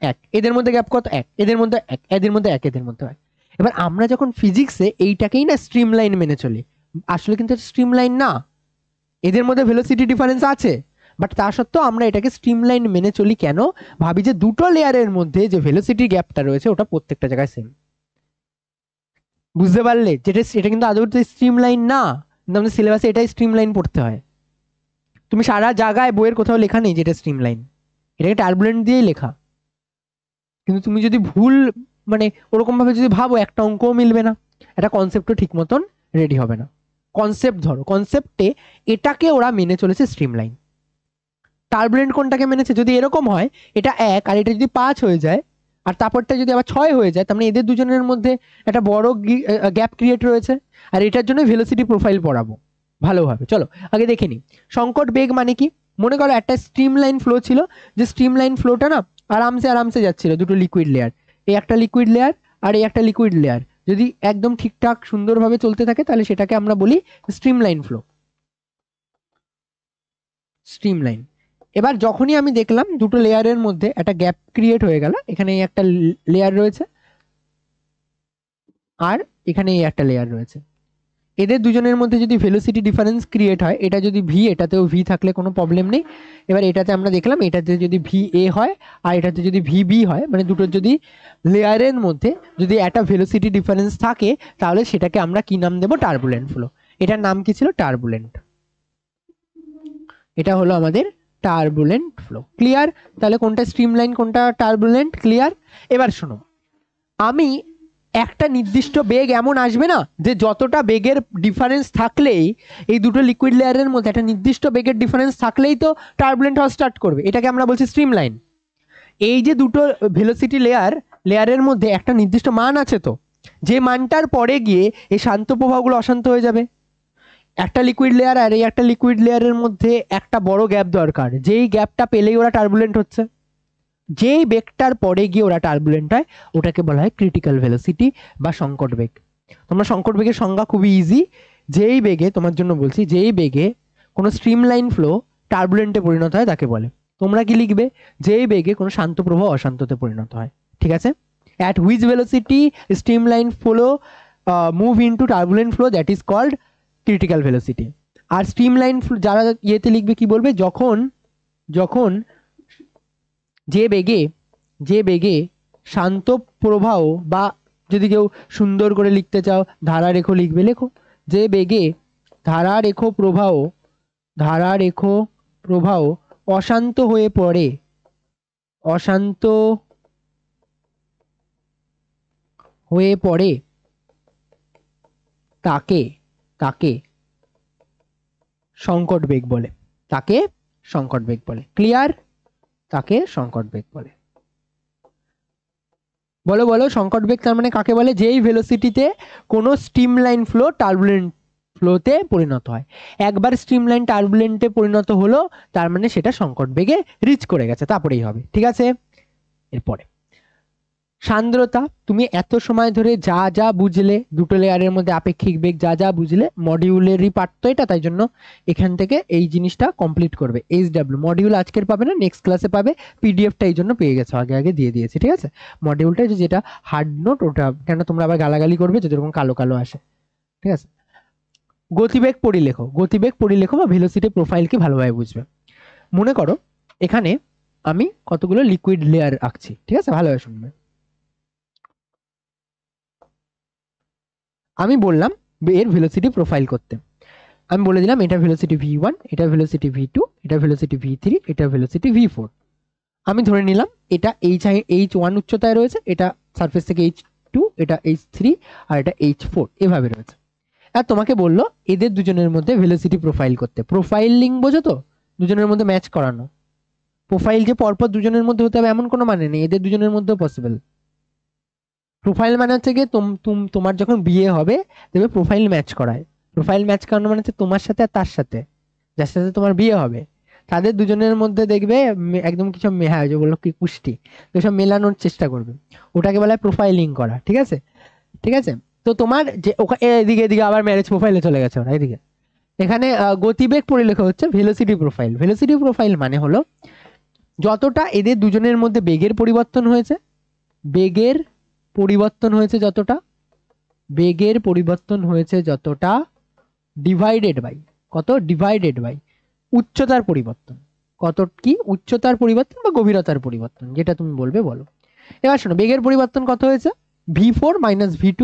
1। এদের মধ্যে গ্যাপ কত? 1। এদের মধ্যে 1, এদের মধ্যে 1, এদের মধ্যে 1। এবার আমরা যখন ফিজিক্সে এইটাকেই না স্ট্রিম লাইন মেনে চলি, আসলে কিন্তু স্ট্রিম লাইন না, এদের মধ্যে ভেলোসিটি ডিফারেন্স আছে, বাট তা সত্ত্বেও আমরা এটাকে স্ট্রিমলাইন মেনে চলি। কেন? ভাবি যে দুটো লেয়ারের মধ্যে যে ভেলোসিটি গ্যাপটা রয়েছে ওটা প্রত্যেকটা জায়গায় সেম। বুঝতে পারলে? যেটা এটা কিন্তু আদৌ স্ট্রিমলাইন না, কিন্তু আমাদের সিলেবাসে এটাই স্ট্রিমলাইন পড়তে হয়। তুমি সারা জায়গায় বইয়ের কোথাও লেখা নেই যেটা স্ট্রিমলাইন, এটাকে টার্বুলেন্ট দিয়েই লেখা। কিন্তু তুমি যদি ভুল, মানে ওরকম ভাবে যদি ভাবো, একটা অঙ্কও মিলবে না, একটা কনসেপ্টও ঠিক মতন রেডি হবে না। কনসেপ্ট ধরো, কনসেপ্টে এটাকে ওরা মেনে চলেছে স্ট্রিমলাইন। টার্বুলেন্ট কোনটাকে মেনেছে? যদি এরকম হয় এটা 1 আর এটা যদি 5 হয়ে যায় আর তারপরটা যদি আবার 6 হয়ে যায়, তার মানে এদের দুজনের মধ্যে একটা বড় গ্যাপ ক্রিয়েট রয়েছে। আর এটার জন্য ভেলোসিটি প্রোফাইল পড়াবো ভালোভাবে। চলো আগে দেখে নিই সংকট বেগ মানে কি। মনে করো একটা স্ট্রিমলাইন ফ্লো ছিল, যে স্ট্রিমলাইন ফ্লোটা না আরামসে আরামসে যাচ্ছিল, দুটো লিকুইড লেয়ার, এই একটা লিকুইড লেয়ার আর এই একটা লিকুইড লেয়ার যদি একদম ঠিকঠাক সুন্দরভাবে চলতে থাকে তাহলে সেটাকে আমরা বলি স্ট্রিমলাইন ফ্লো, স্ট্রিমলাইন। এবার যখনই আমি দেখলাম দুটো লেয়ারের মধ্যে একটা গ্যাপ ক্রিয়েট হয়ে গেল, এখানে একটা লেয়ার রয়েছে আর এখানে একটা লেয়ার রয়েছে, এদের দুজনের মধ্যে যদি ভেলোসিটি ডিফারেন্স ক্রিয়েট হয়, এটা যদি ভি, এটাতেও ভি থাকলে কোনো প্রবলেম নেই। এবার এটাতে আমরা দেখলাম এটাতে যদি ভি এ হয় আর এটাতে যদি ভি বি হয়, মানে দুটোর যদি লেয়ারের মধ্যে যদি একটা ভেলোসিটি ডিফারেন্স থাকে, তাহলে সেটাকে আমরা কি নাম দেবো? Turbulent flow. এটার নাম কি ছিল? টার্বুলেন্ট। এটা হলো আমাদের টার্বুলেন্ট ফ্লো। ক্লিয়ার? তাহলে কোনটা স্ট্রিমলাইন কোনটা টার্বুলেন্ট, ক্লিয়ার? এবার শোনো, আমি একটা নির্দিষ্ট বেগ এমন আসবে না যে যতটা বেগের ডিফারেন্স থাকলেই এই দুটো লিকুইড লেয়ারের মধ্যে একটা নির্দিষ্ট বেগের ডিফারেন্স থাকলেই তো টার্বুলেন্ট হওয়া স্টার্ট করবে, এটাকে আমরা বলছি স্ট্রিমলাইন। এই যে দুটো ভেলোসিটি লেয়ারের মধ্যে একটা নির্দিষ্ট মান আছে, তো যে মানটার পরে গিয়ে এই শান্ত প্রবাহগুলো অশান্ত হয়ে যাবে। একটা লিকুইড লেয়ার আর এই একটা লিকুইড লেয়ারের মধ্যে একটা বড় গ্যাপ দরকার, যেই গ্যাপটা পেলেই ওরা টার্বুলেন্ট হচ্ছে, যেই বেগটার পরে গিয়ে ওরা টার্বুলেন্ট হয় ওটাকে বলা হয় ক্রিটিক্যাল ভেলোসিটি বা সংকট বেগ। তোমরা সংকট বেগের সংজ্ঞা খুবই ইজি, যেই বেগে, তোমার জন্য বলছি, যেই বেগে কোনো স্ট্রিমলাইন ফ্লো টার্বুলেন্টে পরিণত হয় তাকে বলে। তোমরা কি লিখবে? যেই বেগে কোনো শান্ত প্রবাহ অশান্ততে পরিণত হয়। ঠিক আছে? At which velocity streamline flow move into turbulent flow, that is called critical velocity. আর স্ট্রিমলাইন যারা ইয়েতে লিখবে কি বলবে? যখন যখন যে বেগে শান্ত প্রবাহ, বা যদি কেউ সুন্দর করে লিখতে চাও ধারারেখ লিখবে, লেখো। যে বেগে ধারারেখ প্রবাহ অশান্ত হয়ে পড়ে, অশান্ত হয়ে পড়ে তাকে তাকে সংকট বেগ বলে, তাকে সংকট বেগ বলে। ক্লিয়ার? তাকে সংকট বেগ বলে। বলো বলো, সংকট বেগ তার মানে কাকে বলে? যেই ভেলোসিটিতে কোনো স্ট্রিমলাইন ফ্লো টার্বুলেন্ট ফ্লোতে পরিণত হয়। একবার স্ট্রিমলাইন টার্বুলেন্টে পরিণত হলো, তার মানে সেটা সংকট বেগে রিচ করে গেছে, তারপরেই হবে। ঠিক আছে? এরপরে সান্দ্রতা। তুমি এত সময় ধরে যা যা বুঝলে দুটো লেয়ারের মধ্যে আপেক্ষিক বেগ যা যা বুঝলে, মডিউলেরই পার্ট তো এটা, তাই জন্য এখান থেকে এই জিনিসটা কমপ্লিট করবে। এইচডব্লিউ মডিউল আজকের পাবে না, নেক্সট ক্লাসে পাবে। পিডিএফটা এই জন্য পেয়ে গেছো, আগে আগে দিয়ে দিয়েছি। ঠিক আছে? মডিউলটা যেটা হার্ড নোট, ওটা কেন তোমরা আবার গালাগালি করবে যদি এরকম কালো কালো আসে। ঠিক আছে? গতিবেগ পরিলেখ বা ভেলোসিটি প্রোফাইলকে ভালোভাবে বুঝবে। মনে করো এখানে আমি কতগুলো লিকুইড লেয়ার আঁকছি। ঠিক আছে? ভালোভাবে শুনবে। আমি বললাম এর ভেলোসিটি প্রোফাইল করতে, আমি বলে দিলাম এটা ভেলোসিটি v1, এটা ভেলোসিটি v2, এটা ভেলোসিটি v3, এটা ভেলোসিটি v4। আমি ধরে নিলাম এটা h1 উচ্চতায় রয়েছে, এটা সারফেস থেকে h2, এটা h3 আর এটা h4 এভাবে রয়েছে। আর তোমাকে বললো এদের দুজনের মধ্যে ভেলোসিটি প্রোফাইল করতে। প্রোফাইলিং বোঝো তো? দুজনের মধ্যে ম্যাচ করানো। প্রোফাইল যে পরপর দুজনের মধ্যে হতে হবে এমন কোনো মানে নেই, এদের দুজনের মধ্যেও পসিবল। প্রোফাইল মানে হচ্ছে গিয়ে তোমার যখন বিয়ে হবে দেখবে প্রোফাইল ম্যাচ করায়। প্রোফাইল ম্যাচ করানো মানে হচ্ছে তোমার সাথে আর তার সাথে, যার সাথে তোমার বিয়ে হবে, তাদের দুজনের মধ্যে দেখবে একদম কিছু হ্যাঁ যে বললো কি পুষ্টি, তো সব মেলানোর চেষ্টা করবে, ওটাকে বলা হয় প্রোফাইলিং করা। ঠিক আছে? ঠিক আছে? তো তোমার যে এদিকে এদিকে আবার ম্যারেজ প্রোফাইলে চলে গেছে ওরা এদিকে। এখানে গতিবেগ পরিলেখ হচ্ছে ভেলোসিটি প্রোফাইল। ভেলোসিটি প্রোফাইল মানে হলো যতটা এদের দুজনের মধ্যে বেগের পরিবর্তন হয়েছে, বেগের পরিবর্তন হয়েছে যতটা, বেগের পরিবর্তন হয়েছে যতটা, ডিভাইডেড বাই কত, ডিভাইডেড বাই উচ্চতার পরিবর্তন। কত কি? উচ্চতার পরিবর্তন বা গভীরতার পরিবর্তন, যেটা তুমি বলবে বলো। এবার শোনো বেগের পরিবর্তন কত হয়েছে? v4 minus v2,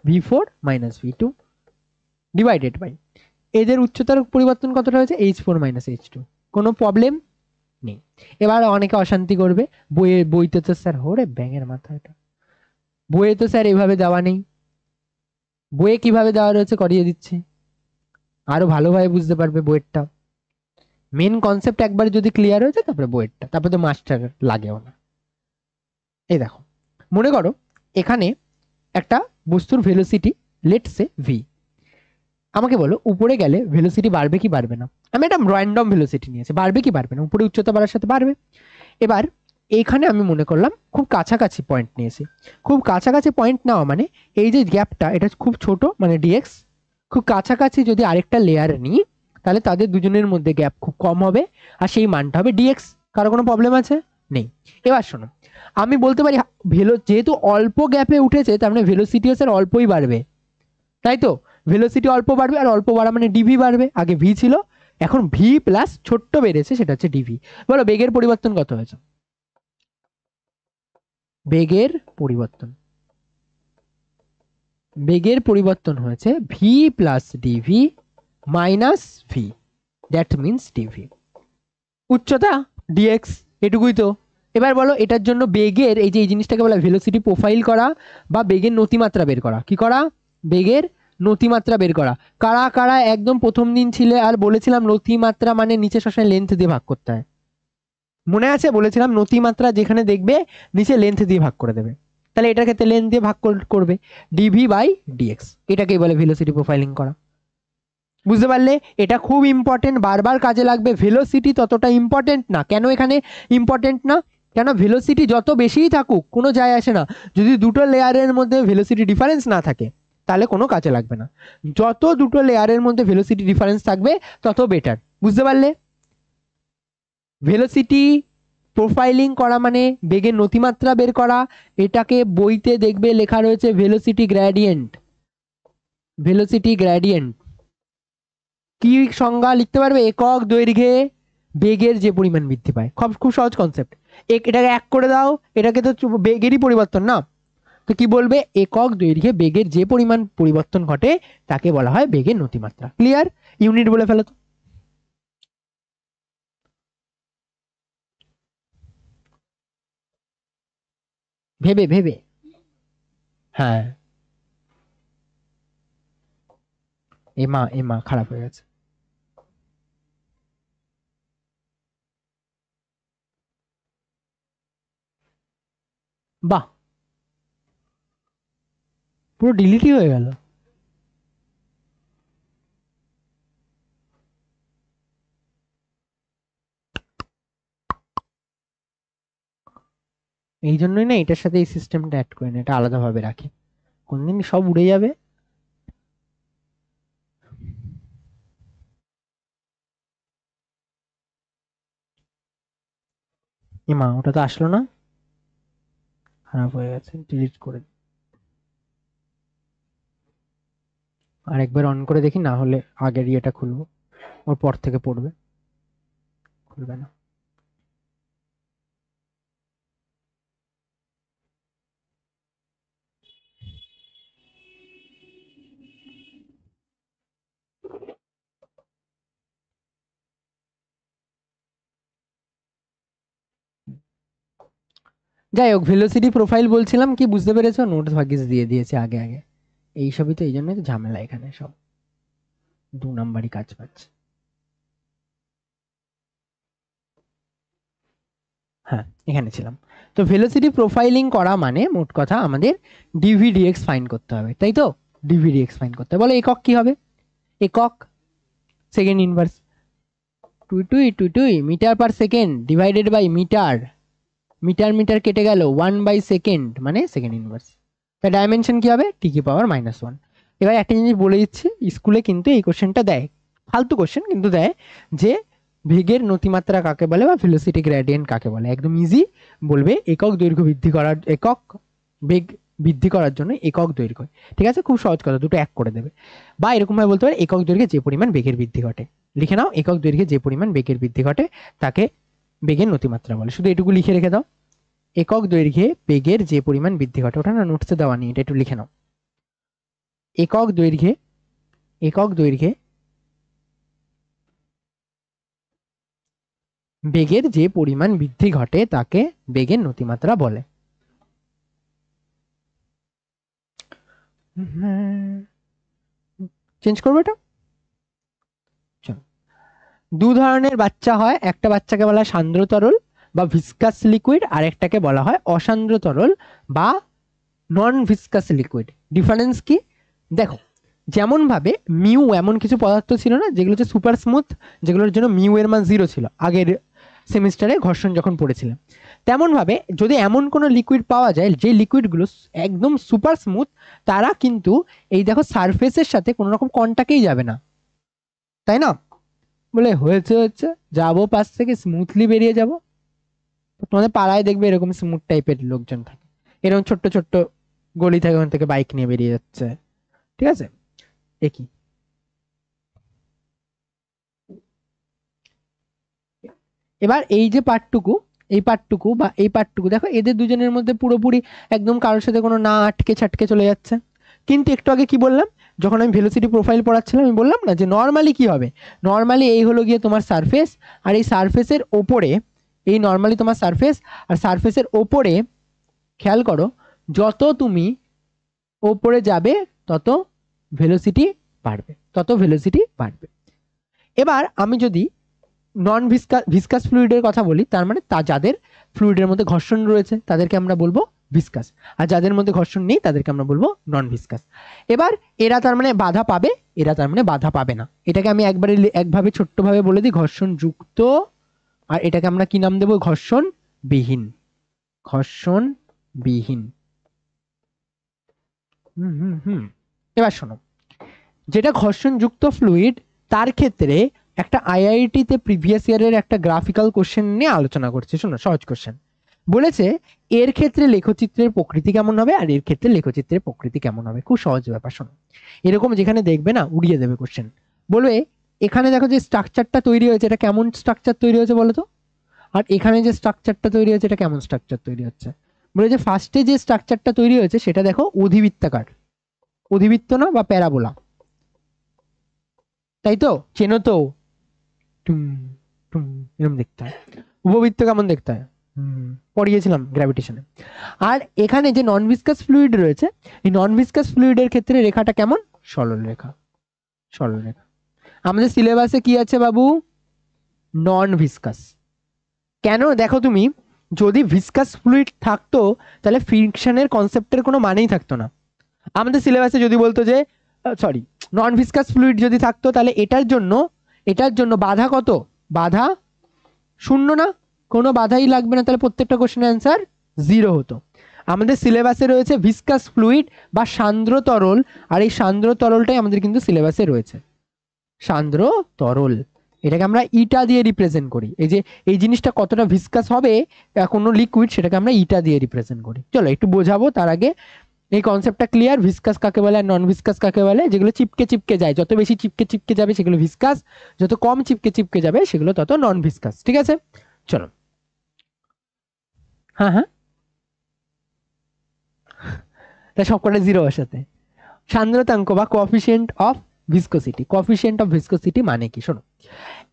v4 minus v2 divided by এদের উচ্চতার পরিবর্তন কতটা হয়েছে? h4 minus h2। কোনো প্রবলেম নেই। এবার অনেকে অশান্তি করবে, বইতে তো স্যার, হোরে ব্যাঙের মাথা, এটা বইয়ে তো স্যার এভাবে দেওয়া নেই। বইয়ে কিভাবে দেওয়া রয়েছে করিয়ে দিচ্ছি, আরো ভালোভাবে বুঝতে পারবে বইয়েরটা। মেন কনসেপ্ট একবার যদি ক্লিয়ার হয়ে যায় তারপরে বইয়েরটা, তারপরে তো মাস্টার লাগেও না। এই দেখো, মনে করো এখানে একটা বস্তুর ভেলোসিটি লেটস সে ভি, আমাকে বলো উপরে গেলে ভেলোসিটি বাড়বে কি বাড়বে না। আমি একটা র্যান্ডম ভেলোসিটি নিয়েছি, বাড়বে কি বাড়বে না, উপরে উচ্চতা বাড়ার সাথে বাড়বে। এবার এইখানে আমি মনে করলাম খুব কাছাকাছি পয়েন্ট নিয়েছি, খুব কাছাকাছি পয়েন্ট নেওয়া মানে এই যে গ্যাপটা এটা খুব ছোট মানে ডিএক্স, খুব কাছাকাছি যদি আরেকটা লেয়ার নিই তাহলে তাদের দুজনের মধ্যে গ্যাপ খুব কম হবে আর সেই মানটা হবে ডিএক্স। কারো কোনো প্রবলেম আছে? নেই। এবার শোনো, আমি বলতে পারি যেহেতু অল্প গ্যাপে উঠেছে তার মানে ভেলোসিটিও স্যার অল্পই বাড়বে, তাই তো? ভেলোসিটি অল্প বাড়বে আর অল্প বাড়া মানে ডিভি বাড়বে, আগে ভি ছিল এখন ভি প্লাস ছোট্ট বেড়েছে সেটা হচ্ছে ডিভি। বলো বেগের পরিবর্তন কত হয়েছে? বেগের পরিবর্তন, বেগের পরিবর্তন হয়েছে V plus DV minus V, that means DV. উচ্চতা ডিএক্স, এটুকুই তো। এবার বলো এটার জন্য বেগের এই যে এই জিনিসটাকে বলা ভেলোসিটি প্রোফাইল করা বা বেগের নতিমাত্রা বের করা। কি করা? বেগের নতিমাত্রা বের করা। কারা কারা একদম প্রথম দিন ছিলে আর বলেছিলাম নতিমাত্রা মানে নিচে সবসময় লেন্থ দিয়ে ভাগ করতে হয়? মনে আছে বলেছিলাম নতিমাত্রা যেখানে দেখবে নিচে লেন্থ দিয়ে ভাগ করে দেবে, তাহলে এটার ক্ষেত্রে লেন্থ দিয়ে ভাগ করবে ডিভি বাই ডিএক্স, এটাকেই বলে ভেলোসিটি প্রোফাইলিং করা। বুঝতে পারলে? এটা খুব ইম্পর্টেন্ট, বারবার কাজে লাগবে। ভেলোসিটি ততটা ইম্পর্টেন্ট না। কেন এখানে ইম্পর্টেন্ট না? কেন ভেলোসিটি যত বেশিই থাকুক কোনো যায় আসে না, যদি দুটো লেয়ারের মধ্যে ভেলোসিটি ডিফারেন্স না থাকে তাহলে কোনো কাজে লাগবে না। যত দুটো লেয়ারের মধ্যে ভেলোসিটি ডিফারেন্স থাকবে তত বেটার। বুঝতে পারলে? ভেলোসিটি প্রোফাইলিং করা মানে বেগের নতিমাত্রা বের করা। এটাকে বইতে দেখবে লেখা রয়েছে ভেলোসিটি গ্র্যাডিয়েন্ট। ভেলোসিটি গ্র্যাডিয়েন্ট কি সংজ্ঞা লিখতে পারবে? একক দৈর্ঘ্যে বেগের যে পরিমাণ বৃদ্ধি পায়। খুব সহজ কনসেপ্ট। এটাকে এক করে দাও, এটাকে তো বেগেরই পরিবর্তন না, তো কি বলবে? একক দৈর্ঘ্যে বেগের যে পরিমাণ পরিবর্তন ঘটে তাকে বলা হয় বেগের নতিমাত্রা। ক্লিয়ার? ইউনিট বলে ফেলো তো। ভেবে ভেবে, হ্যাঁ। এমা এমা খারাপ হয়ে গেছে। বাহ, পুরো ডিলিটই হয়ে গেল। এই জন্যই না এটার সাথে এই সিস্টেমটা অ্যাড করে না, এটা আলাদাভাবে রাখি, কোনদিন সব উড়ে যাবে। এমা ওটা তো আসলো না, খারাপ হয়ে গেছে, ডিলিট করে দিই। আরেকবার অন করে দেখি, না হলে আগের ইয়েটা খুলবো, ওর পর থেকে পড়বে, খুলবে না। যাই হোক, ভেলোসিটি প্রোফাইল বলছিলাম, কি বুঝতে পেরেছো? নোটস ভাগ্যিস দিয়ে দিয়েছে আগে আগে। এইসবই তো, এই জন্যই তো ঝামেলা এখানে, সব 2 নাম্বারই কাজ পাচ্ছে। হ্যাঁ, এখানে ছিলাম। তো ভেলোসিটি প্রোফাইলিং করা মানে মোট কথা আমাদের ডিভিডিএক্স ফাইন্ড করতে হবে, তাই তো? ডিভিডিএক্স ফাইন্ড করতে হবে। বলো একক কি হবে? একক সেকেন্ড ইনভার্স, টুই metre per second divided by metre, metre metre কেটে গেল 1/সেকেন্ড মানে সেকেন্ড ইনভার্স। তাই ডাইমেনশন কি হবে? t⁻⁻1। এবার একটা জিনিস বলে দিচ্ছি, স্কুলে কিন্তু এই কোশ্চেনটা দেয়, ফালতু কোশ্চেন কিন্তু দেয়, যে বেগের নতিমাত্রা কাকে বলে বা ভেলোসিটি গ্রেডিয়েন্ট কাকে বলে। একদম ইজি বলবে, একক দৈর্ঘ্য বৃদ্ধি করার, একক বেগ বৃদ্ধি করার জন্য একক দৈর্ঘ্য। ঠিক আছে, খুব সহজ কথা, দুটো এক করে দেবে। বা এরকম ভাবে বলতে পারে একক দৈর্ঘ্যে যে পরিমাণ বেগের বৃদ্ধি ঘটে। লিখে নাও, একক দৈর্ঘ্যে যে পরিমাণ বেগের বৃদ্ধি ঘটে তাকে বেগের নতিমাত্রা বলে। শুধু এটুকু লিখে রেখে দাও, একক দৈর্ঘ্যে বেগের যে পরিমাণ বৃদ্ধি ঘটে। ওটা না নোটসে দেওয়া নেই, এটা একটু লিখে নাও। একক দৈর্ঘ্যে, একক দৈর্ঘ্যে বেগের যে পরিমাণ বৃদ্ধি ঘটে তাকে বেগের নতিমাত্রা বলে। চেঞ্জ করবো এটা। চলো, দু ধরনের বাচ্চা হয়, একটা বাচ্চাকে বলা হয় সান্দ্র তরল বা ভিসকাস লিকুইড, আর একটাকে বলা হয় অসান্দ্র তরল বা নন ভিসকাস লিকুইড। ডিফারেন্স কি দেখো, যেমন ভাবে মিউ এমন কিছু পদার্থ ছিল না যেগুলো হচ্ছে সুপার স্মুথ, যেগুলোর জন্য মিউ এর মান 0 ছিল আগের সেমিস্টারে ঘর্ষণ যখন পড়েছিলাম, তেমন ভাবে যদি এমন কোনো লিকুইড পাওয়া যায় যে লিকুইডগুলো একদম সুপার স্মুথ, তারা কিন্তু এই দেখো সারফেসের সাথে কোনো রকম কন্টাক্টেই যাবে না, তাই না? বলে হয়েছে হচ্ছে যাবো পাশ থেকে স্মুথলি বেরিয়ে যাব। তোমাদের পাড়ায় দেখবে এরকম স্মুথ টাইপের লোকজন থাকে, এরকম ছোট্ট ছোট্ট গলি থাকে, ওখান থেকে বাইক নিয়ে বেরিয়ে যাচ্ছে, ঠিক আছে? একই। এবার এই যে পার্টটুকু, এই পার্টটুকু বা এই পার্টটুকু দেখো, এদের দুজনের মধ্যে পুরোপুরি একদম কারোর সাথে কোনো না আটকে ছাটকে চলে যাচ্ছে। কিন্তু একটু আগে কি বললাম, যখন আমি ভেলোসিটি প্রোফাইল পড়াচ্ছিলাম আমি বললাম না যে নর্মালি কি হবে, নর্মালি এই হলো গিয়ে তোমার সারফেস, আর এই সারফেসের ওপরে, এই নর্মালি তোমার সারফেস, আর সারফেসের ওপরে খেয়াল করো যত তুমি ওপরে যাবে তত ভেলোসিটি বাড়বে, তত ভেলোসিটি বাড়বে। এবার আমি যদি নন ভিসকাস ফ্লুইডের কথা বলি, তার মানে তা যাদের ফ্লুইডের মধ্যে ঘর্ষণ রয়েছে তাদেরকে আমরা বলবো ভিসকাস, আর যাদের মধ্যে ঘর্ষণ নেই তাদেরকে আমরা বলবো নন ভিসকাস। এবার এরা তার মানে বাধা পাবে, এরা তার মানে বাধা পাবে না। এটাকে আমি একবারে একভাবে ছোট্টভাবে বলে দিই ঘর্ষণ যুক্ত, আর এটাকে আমরা কি নাম দেবো, ঘর্ষণ বিহীন, ঘর্ষণ বিহীন। এবার শোনো, যেটা ঘর্ষণ যুক্ত ফ্লুইড তার ক্ষেত্রে একটা আইআইটিতে প্রিভিয়াস ইয়ারের একটা গ্রাফিক্যাল কোশ্চেন নিয়ে আলোচনা করছে। শোনো, সহজ কোশ্চেন বলেছে, এর ক্ষেত্রে লেখচিত্রের প্রকৃতি কেমন হবে আর এর ক্ষেত্রে লেখচিত্রের প্রকৃতি কেমন হবে। খুব সহজ ব্যাপার। শোনো, এরকম যেখানে দেখবে না উড়িয়ে দেবে কোশ্চেন, বলবে এখানে দেখো যে স্ট্রাকচারটা তৈরি হয়েছে এটা কেমন স্ট্রাকচার তৈরি হয়েছে বলো তো, আর এখানে যে স্ট্রাকচারটা তৈরি হয়েছে এটা কেমন স্ট্রাকচার তৈরি হচ্ছে। বলে যে ফার্স্টে যে স্ট্রাকচারটা তৈরি হয়েছে সেটা দেখো অধিবৃত্তাকার, অধিবৃত্ত না বা প্যারাবোলা, তাই তো? চেনো তো, এরকম দেখতে হয়। উপবৃত্ত কেমন দেখতে হয়, পড়িয়েছিলাম গ্র্যাভিটেশনে। আর এখানে যে নন ভিসকাস ফ্লুইড রয়েছে, এই নন ভিসকাস ফ্লুইডের ক্ষেত্রে রেখাটা কেমন, সরল রেখা, সরল রেখা। আমাদের সিলেবাসে কি আছে বাবু, নন ভিসকাস। কেন দেখো তুমি, যদি ভিসকাস ফ্লুইড থাকতো তাহলে ফ্রিকশনের কনসেপ্টের কোনো মানেই থাকতো না। আমাদের সিলেবাসে যদি বলতো যে সরি, নন ভিসকাস ফ্লুইড যদি থাকতো তাহলে এটার জন্য বাধা কত, বাধা 0 না, কোনো বাধাই লাগবে না, তাহলে প্রত্যেকটা কোশ্চেনের অ্যান্সার 0 হতো। আমাদের সিলেবাসে রয়েছে ভিসকাস ফ্লুইড বা সান্দ্র তরল, আর এই সান্দ্র তরলটাই আমাদের কিন্তু সিলেবাসে রয়েছে, সান্দ্র তরল। এটাকে আমরা ইটা দিয়ে রিপ্রেজেন্ট করি। এই যে এই জিনিসটা কতটা ভিসকাস হবে কোনো লিকুইড, সেটাকে আমরা ইটা দিয়ে রিপ্রেজেন্ট করি। চলো একটু বোঝাবো তার আগে এই কনসেপ্টটা ক্লিয়ার। ভিসকাস কাকে বলে আর নন ভিসকাস কাকে বলে? যেগুলো চিপকে চিপকে যায়, যত বেশি চিপকে চিপকে যাবে সেগুলো ভিসকাস, যত কম চিপকে চিপকে যাবে সেগুলো তত নন ভিসকাস। ঠিক আছে, চলো। হ্যাঁ হ্যাঁ, তাই সবকটা 0 সাথে। সান্দ্রতাঙ্ক বা coefficient of viscosity, coefficient of viscosity মানে কি? শোনো,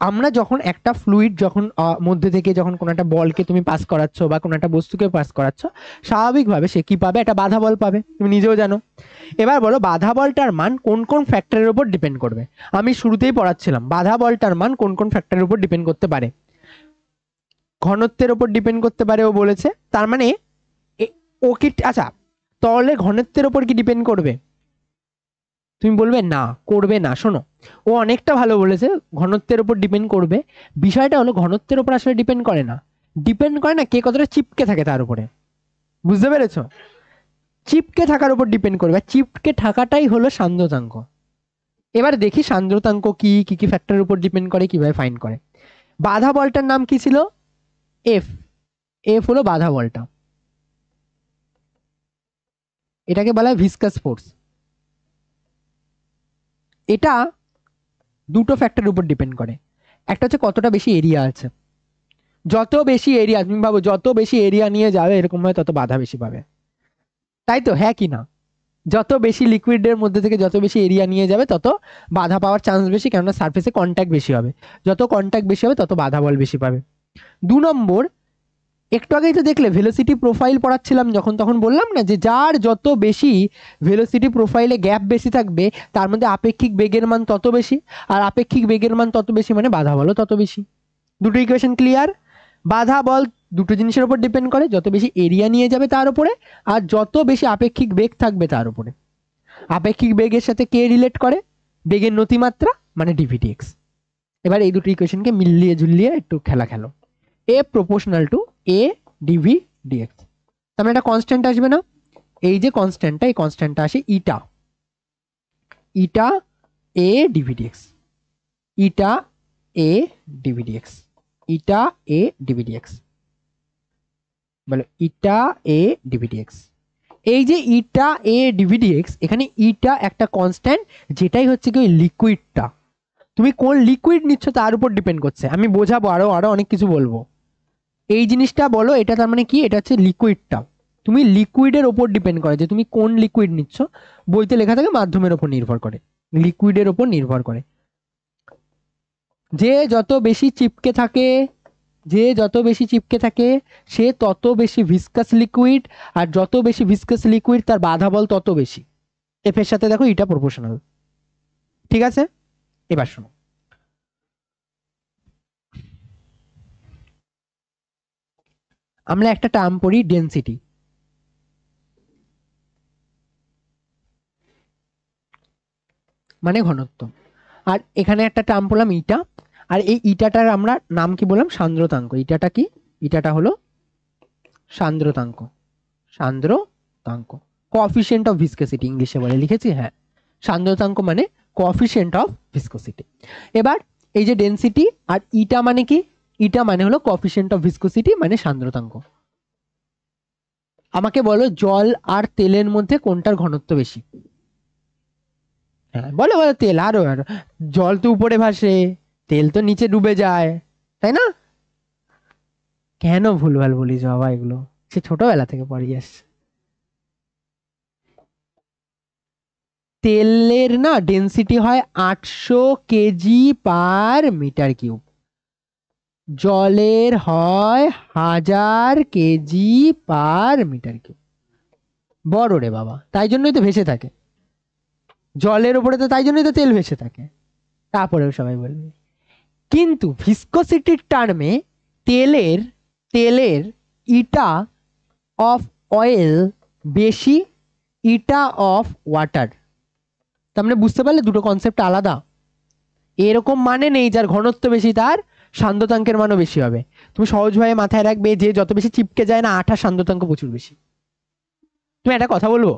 আমরা যখন একটা ফ্লুইড যখন মধ্যে থেকে যখন কোনো একটা বলকে তুমি পাস করাচ্ছ বা কোনো একটা বস্তুকে পাস করাচ্ছ, স্বাভাবিকভাবে সে কি পাবে, একটা বাধা বল পাবে, তুমি নিজেও জানো। এবার বলো বাধা বলটার মান কোন কোন ফ্যাক্টরের উপর ডিপেন্ড করবে। আমি শুরুতেই পড়াচ্ছিলাম বাধা বলটার মান কোন কোন ফ্যাক্টরের উপর ডিপেন্ড করতে পারে। ঘনত্বের উপর ডিপেন্ড করতে পারে ও বলেছে, তার মানে ও কি, আচ্ছা তরলের ঘনত্বের উপর কি ডিপেন্ড করবে? তুমি বলবে না, করবে না। শোনো, ও অনেকটা ভালো বলেছে, ঘনত্বের উপর ডিপেন্ড করবে। বিষয়টা হলো ঘনত্বের উপর আসলে ডিপেন্ড করে না, ডিপেন্ড করে না কে কতটা চিপকে থাকে তার উপরে। বুঝতে পেরেছো? চিপকে থাকার উপর ডিপেন্ড করবে, চিপকে থাকাটাই হলো সান্দ্রতাঙ্ক। এবার দেখি সান্দ্রতাঙ্ক কি কি কি ফ্যাক্টরের উপর ডিপেন্ড করে, কিভাবে ফাইন্ড করে। বাধা বলটার নাম কি ছিল? এফ। এফ হলো বাধা বলটা, এটাকে বলা হয় ভিসকাস ফোর্স। এটা দুটো ফ্যাক্টরের উপর ডিপেন্ড করে। একটা হচ্ছে কতটা বেশি এরিয়া আছে, যত বেশি এরিয়া তুমি ভাবো, যত বেশি এরিয়া নিয়ে যাবে এরকম হয় তত বাধা বেশি পাবে, তাই তো? হ্যাঁ কি না? যত বেশি লিকুইডের মধ্যে থেকে যত বেশি এরিয়া নিয়ে যাবে তত বাধা পাওয়ার চান্স বেশি, কেননা সারফেসে কন্ট্যাক্ট বেশি হবে, যত কন্ট্যাক্ট বেশি হবে তত বাধা বল বেশি পাবে। 2 নম্বর, একটু আগেই তো দেখলে ভেলোসিটি প্রোফাইল পড়াচ্ছিলাম যখন, তখন বললাম না যে যার যত বেশি ভেলোসিটি প্রোফাইলে গ্যাপ বেশি থাকবে তার মধ্যে আপেক্ষিক বেগের মান তত বেশি, আর আপেক্ষিক বেগের মান তত বেশি মানে বাধা বলও তত বেশি। দুটো ইকুয়েশন ক্লিয়ার? বাধা বল দুটো জিনিসের উপর ডিপেন্ড করে, যত বেশি এরিয়া নিয়ে যাবে তার উপরে, আর যত বেশি আপেক্ষিক বেগ থাকবে তার উপরে। আপেক্ষিক বেগের সাথে কে রিলেট করে? বেগের নতিমাত্রা মানে ডিভিডিএক্স। এবার এই দুটো ইকুয়েশনকে মিলিয়ে ঝুলিয়ে একটু খেলা খেলো। A proportional to A DV dx, তার মানে একটা কনস্ট্যান্ট আসবে না? এই যে কনস্ট্যান্টটা, এই কনস্ট্যান্টটা আসে ইটা, ইটা A DV dx, eta A DV dx, eta A DV dx, বলো ইটা এ ডিভি ডিএক্স। এই যে ইটা এ ডিভি ডিএক্স, এখানে ইটা একটা কনস্ট্যান্ট, যেটাই হচ্ছে কি ওই লিকুইডটা, তুমি কোন লিকুইড নিচ্ছ তার উপর ডিপেন্ড করছে। আমি বোঝাবো, আরো আরো অনেক কিছু বলবো। এই জিনিসটা বলো, এটা তার মানে কি? এটা হচ্ছে লিকুইডটা, তুমি লিকুইডের ওপর ডিপেন্ড করে যে তুমি কোন লিকুইড নিচ্ছ। বইতে লেখা থাকে মাধ্যমের ওপর নির্ভর করে, লিকুইডের ওপর নির্ভর করে। যে যত বেশি চিপকে থাকে, যে যত বেশি চিপকে থাকে সে তত বেশি ভিসকাস লিকুইড, আর যত বেশি ভিসকাস লিকুইড তার বাধা বল তত বেশি। এফ এর সাথে দেখো এটা প্রপোর্শনাল। ঠিক আছে, এবার শোনো, আমরা একটা টার্ম পড়ি ডেনসিটি। মানে ঘনত্ব। আর এখানে একটা টার্ম পড়লাম ইটা, আর এই ইটাটার আমরা নাম কি বললাম? সান্দ্রতাঙ্ক। ইটাটা কি? ইটাটা হলো সান্দ্রতাঙ্ক, সান্দ্রতাঙ্ক, কোএফিসিয়েন্ট অফ ভিসকসিটি ইংলিশে বলে, লিখেছি? হ্যাঁ, সান্দ্রতাঙ্ক মানে কোএফিসিয়েন্ট অফ ভিসকসিটি। এবার এই যে ডেনসিটি আর ইটা মানে কি? ইটা মানে হলো কোএফিসিয়েন্ট অফ ভিসকসিটি মানে সান্দ্রতাঙ্ক। আমাকে বলো জল আর তেলের মধ্যে কোনটার ঘনত্ব বেশি? হ্যাঁ বলো বলো, তেল। আরো আরো, জল তো উপরে ভাসে, তেল তো নিচে ডুবে যায়, তাই না? কেন ভুলভাল বলিস বাবা, এগুলো সে ছোটবেলা থেকে পড়িয়ে আসছে। তেলের না ডেনসিটি হয় 800 কেজি পার মিটার কিউব, জলের হয় 1000 কেজি পার মিটার কিউব। বড় রে বাবা, তাই জন্যই তো ভেসে থাকে জলের উপরে, তো তাই জন্যই তো তেল ভেসে থাকে। তারপরেও সবাই বলবে, কিন্তু ভিসকসিটির টার্মে তেলের তেলের ইটা অফ অয়েল বেশি ইটা অফ ওয়াটার। তার মানে বুঝতে পারলে দুটো কনসেপ্ট আলাদা। এরকম মানে নেই যার ঘনত্ব বেশি তার সান্দ্রতাঙ্কের মানও বেশি হবে। তুমি সহজভাবে মাথায় রাখবে যে যত বেশি চিপকে যায় না আঠার সান্দ্রতাঙ্ক প্রচুর বেশি। তুমি একটা কথা বলবো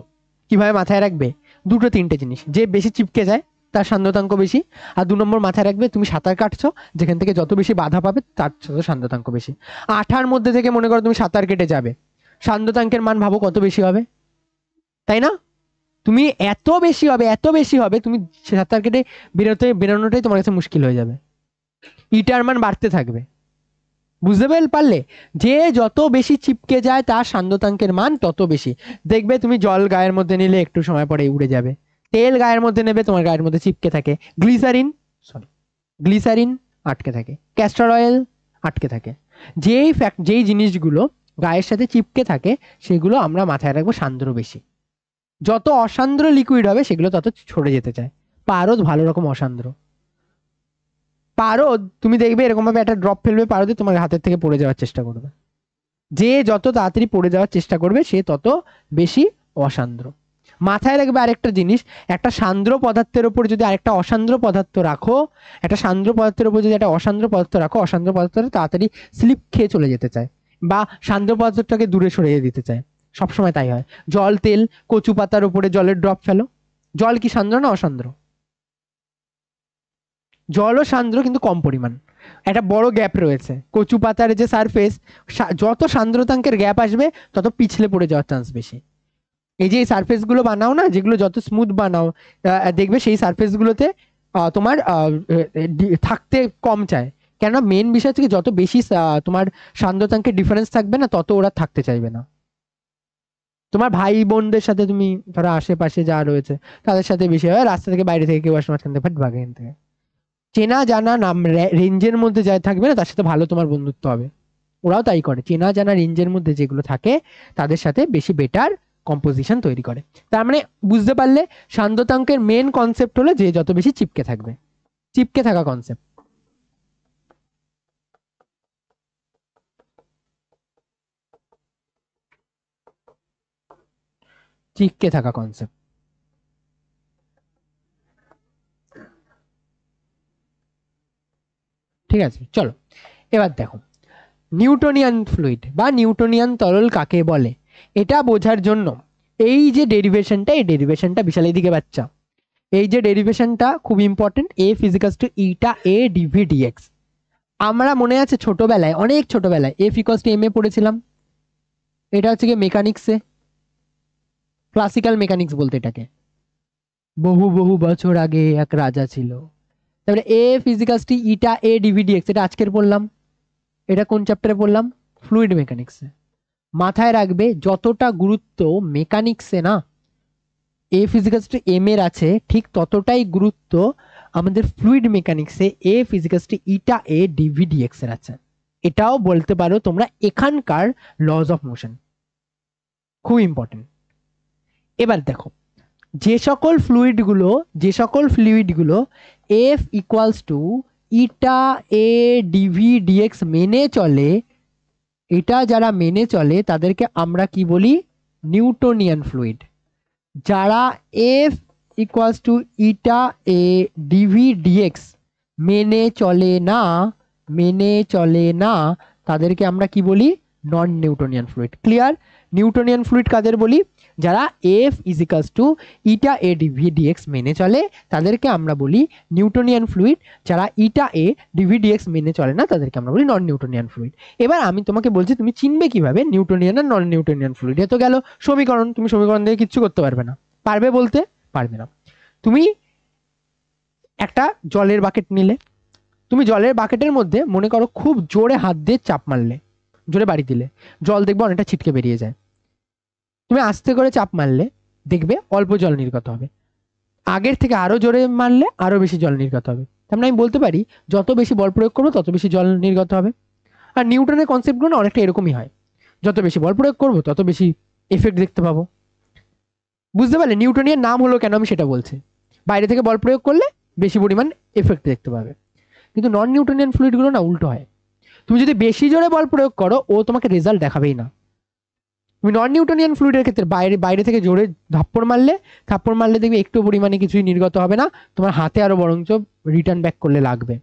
কিভাবে মাথায় রাখবে? দুটো তিনটে জিনিস, যে বেশি চিপকে যায় তার সান্দ্রতাঙ্ক বেশি, আর 2 নম্বর মাথায় রাখবে তুমি সাঁতার কাটছো, যেখান থেকে যত বেশি বাধা পাবে তার যত সান্দ্রতাঙ্ক বেশি। আঠার মধ্যে থেকে মনে করো তুমি সাঁতার কেটে যাবে, সান্দ্রতাঙ্কের মান ভাবো কত বেশি হবে, তাই না? তুমি এত বেশি হবে, এত বেশি হবে, তুমি সাঁতার কেটে বেরোনোটাই তোমার কাছে মুশকিল হয়ে যাবে, ইটার মান বাড়তে থাকবে। বুঝতে পারলে? যে যত বেশি চিপকে যায় তার সান্দ্রতাঙ্কের মান তত বেশি। দেখবে তুমি জল গায়ের মধ্যে নিলে একটু সময় পরে উড়ে যাবে, তেল গায়ের মধ্যে নেবে তোমার গায়ের মধ্যে চিপকে থাকে, গ্লিসারিন আটকে থাকে, ক্যাস্টর অয়েল আটকে থাকে। যেই জিনিসগুলো গায়ের সাথে চিপকে থাকে সেগুলো আমরা মাথায় রাখবো সান্দ্র বেশি। যত অসান্দ্র লিকুইড হবে সেগুলো তত ছড়ে যেতে চায়। পারদ ভালো রকম অসান্দ্র। পারদ তুমি দেখবে এরকম ভাবে একটা ড্রপ ফেলবে পারদে, তোমার হাতের থেকে পড়ে যাওয়ার চেষ্টা করবে। যে যত তাড়াতাড়ি পড়ে যাওয়ার চেষ্টা করবে সে তত বেশি অসান্দ্র। মাথায় রাখবে আরেকটা জিনিস, একটা সান্দ্র পদার্থের উপর যদি আরেকটা অসান্দ্র পদার্থ রাখো, একটা সান্দ্র পদার্থের উপর যদি একটা অসান্দ্র পদার্থ রাখো, অসান্দ্র পদার্থটা তাড়াতাড়ি স্লিপ খেয়ে চলে যেতে চায় বা সান্দ্র পদার্থটাকে দূরে সরিয়ে দিতে চায়, সবসময় তাই হয়। জল, তেল, কচু পাতার উপরে জলের ড্রপ ফেলো, জল কি সান্দ্র না অসান্দ্র? জলও সান্দ্র কিন্তু কম পরিমাণ, একটা বড় গ্যাপ রয়েছে। কচু পাতার যে সারফেস, যত সান্দ্রতাঙ্কের গ্যাপ আসবে তত পিছলে পড়ে যাওয়ার চান্স বেশি। এই যে সারফেস গুলো বানাও না, যেগুলো যত স্মুথ বানাও, দেখবে সেই সারফেস গুলোতে তোমার থাকতে কম চায়। কেননা মেন বিষয় থেকে যত বেশি তোমার সান্দ্রতাঙ্কের ডিফারেন্স থাকবে না তত ওরা থাকতে চাইবে না। তোমার ভাই বোনদের সাথে তুমি ধরো আশেপাশে যা রয়েছে তাদের সাথে বেশি হয়, রাস্তা থেকে বাইরে থেকে কেউ আসে মাঝখান থেকে ভাগে এখান থেকে, চেনা জানা নাম রেঞ্জের মধ্যে যাই থাকবে না তার সাথে ভালো তোমার বন্ধুত্ব হবে। ওরাও তাই করে, চেনা জানা রেঞ্জের মধ্যে যেগুলো থাকে তাদের সাথে বেশি বেটার কম্পোজিশন তৈরি করে। তার মানে বুঝতে পারলে সান্দ্রতাঙ্কের মেন কনসেপ্ট হলো যে যত বেশি চিপকে থাকবে, চিপকে থাকা কনসেপ্ট। চিপকে থাকা কনসেপ্ট। ঠিক আছে, চলো এবার দেখো নিউটনিয়ান ফ্লুইড বা নিউটনিয়ান তরল কাকে বলে এটা বোঝার জন্য এই যে ডেরিভেশনটা, এই ডেরিভেশনটা বিশাল এদিকে বাচ্চা, এই যে ডেরিভেশনটা খুব ইম্পর্টেন্ট, এ ফিজিক্যালস to eta A DV dx. আমরা মনে আছে ছোটবেলায়, অনেক ছোটবেলায় F equals two M A পড়েছিলাম। এটা হচ্ছে কি মেকানিক্সে, ক্লাসিক্যাল মেকানিক্স বলতে এটাকে। বহু বহু বছর আগে এক রাজা ছিল। তারপরে এ ফিজিক্যালস to eta A DV dx, এটা আজকের পড়লাম। এটা কোন চ্যাপ্টারে পড়লাম? ফ্লুইড মেকানিক্সে। মাথায় রাখবে যতটা গুরুত্ব মেকানিক্সে না এ ফিজিক্যালস টু এম এর আছে, ঠিক ততটাই গুরুত্ব আমাদের ফ্লুইড মেকানিক্সে এ ফিজিক্যালস to eta A DV dx এর আছে। এটাও বলতে পারো তোমরা এখানকার লজ অফ মোশন, খুব ইম্পর্টেন্ট। এবার দেখো যে সকল ফ্লুইডগুলো F equals to eta A DV dx মেনে চলে, এটা যারা মেনে চলে তাদেরকে আমরা কি বলি? Newtonian fluid. যারা F equals to eta A DV dx মেনে চলে না তাদেরকে আমরা কি বলি? Non Newtonian fluid. Clear? Newtonian fluid কাদের বলি? যারা F equals to eta A DV dx মেনে চলে তাদেরকে আমরা বলি নিউটনিয়ান ফ্লুইড। যারা ইটা এ ডিভি ডিএক্স মেনে চলে না তাদেরকে আমরা বলি নন নিউটনিয়ান ফ্লুইড। এবার আমি তোমাকে বলছি তুমি চিনবে কিভাবে নিউটনিয়ান আর নন নিউটনিয়ান ফ্লুইড? এ তো গেল সমীকরণ, তুমি সমীকরণ দিয়ে কিচ্ছু করতে পারবে না। পারবে বলতে? পারবে না। তুমি একটা জলের বাকেট নিলে, তুমি জলের বাকেটের মধ্যে মনে করো খুব জোরে হাত দিয়ে চাপ মারলে, জোরে বাড়ি দিলে, জল দেখবে অনেকটা ছিটকে বেরিয়ে যায়। তুমি আস্তে করে চাপ মারলে দেখবে অল্প জল নির্গত হবে। আগের থেকে আরো জোরে মারলে আরো বেশি জল নির্গত হবে। তার মানে আমি বলতে পারি যত বেশি বল প্রয়োগ করবো তত বেশি জল নির্গত হবে। আর নিউটনের কনসেপ্টগুলো না অনেকটা এরকমই হয়, যত বেশি বল প্রয়োগ করবো তত বেশি এফেক্ট দেখতে পাবো। বুঝতে পারলে নিউটনিয়ান নাম হলো কেন আমি সেটা বলছি। বাইরে থেকে বল প্রয়োগ করলে বেশি পরিমাণ এফেক্ট দেখতে পাবে। কিন্তু নন নিউটনিয়ান ফ্লুইডগুলো না উল্টো হয়, তুমি যদি বেশি জোরে বল প্রয়োগ করো ও তোমাকে রেজাল্ট দেখাবেই না। তুমি নন নিউটনিয়ান ফ্লুইডের ক্ষেত্রে বাইরে থেকে জোরে থাপ্পড় মারলে দেখবে একটু পরিমাণে কিছুই নির্গত হবে না, তোমার হাতে আরো বরঞ্চ রিটার্ন ব্যাক করলে লাগবে।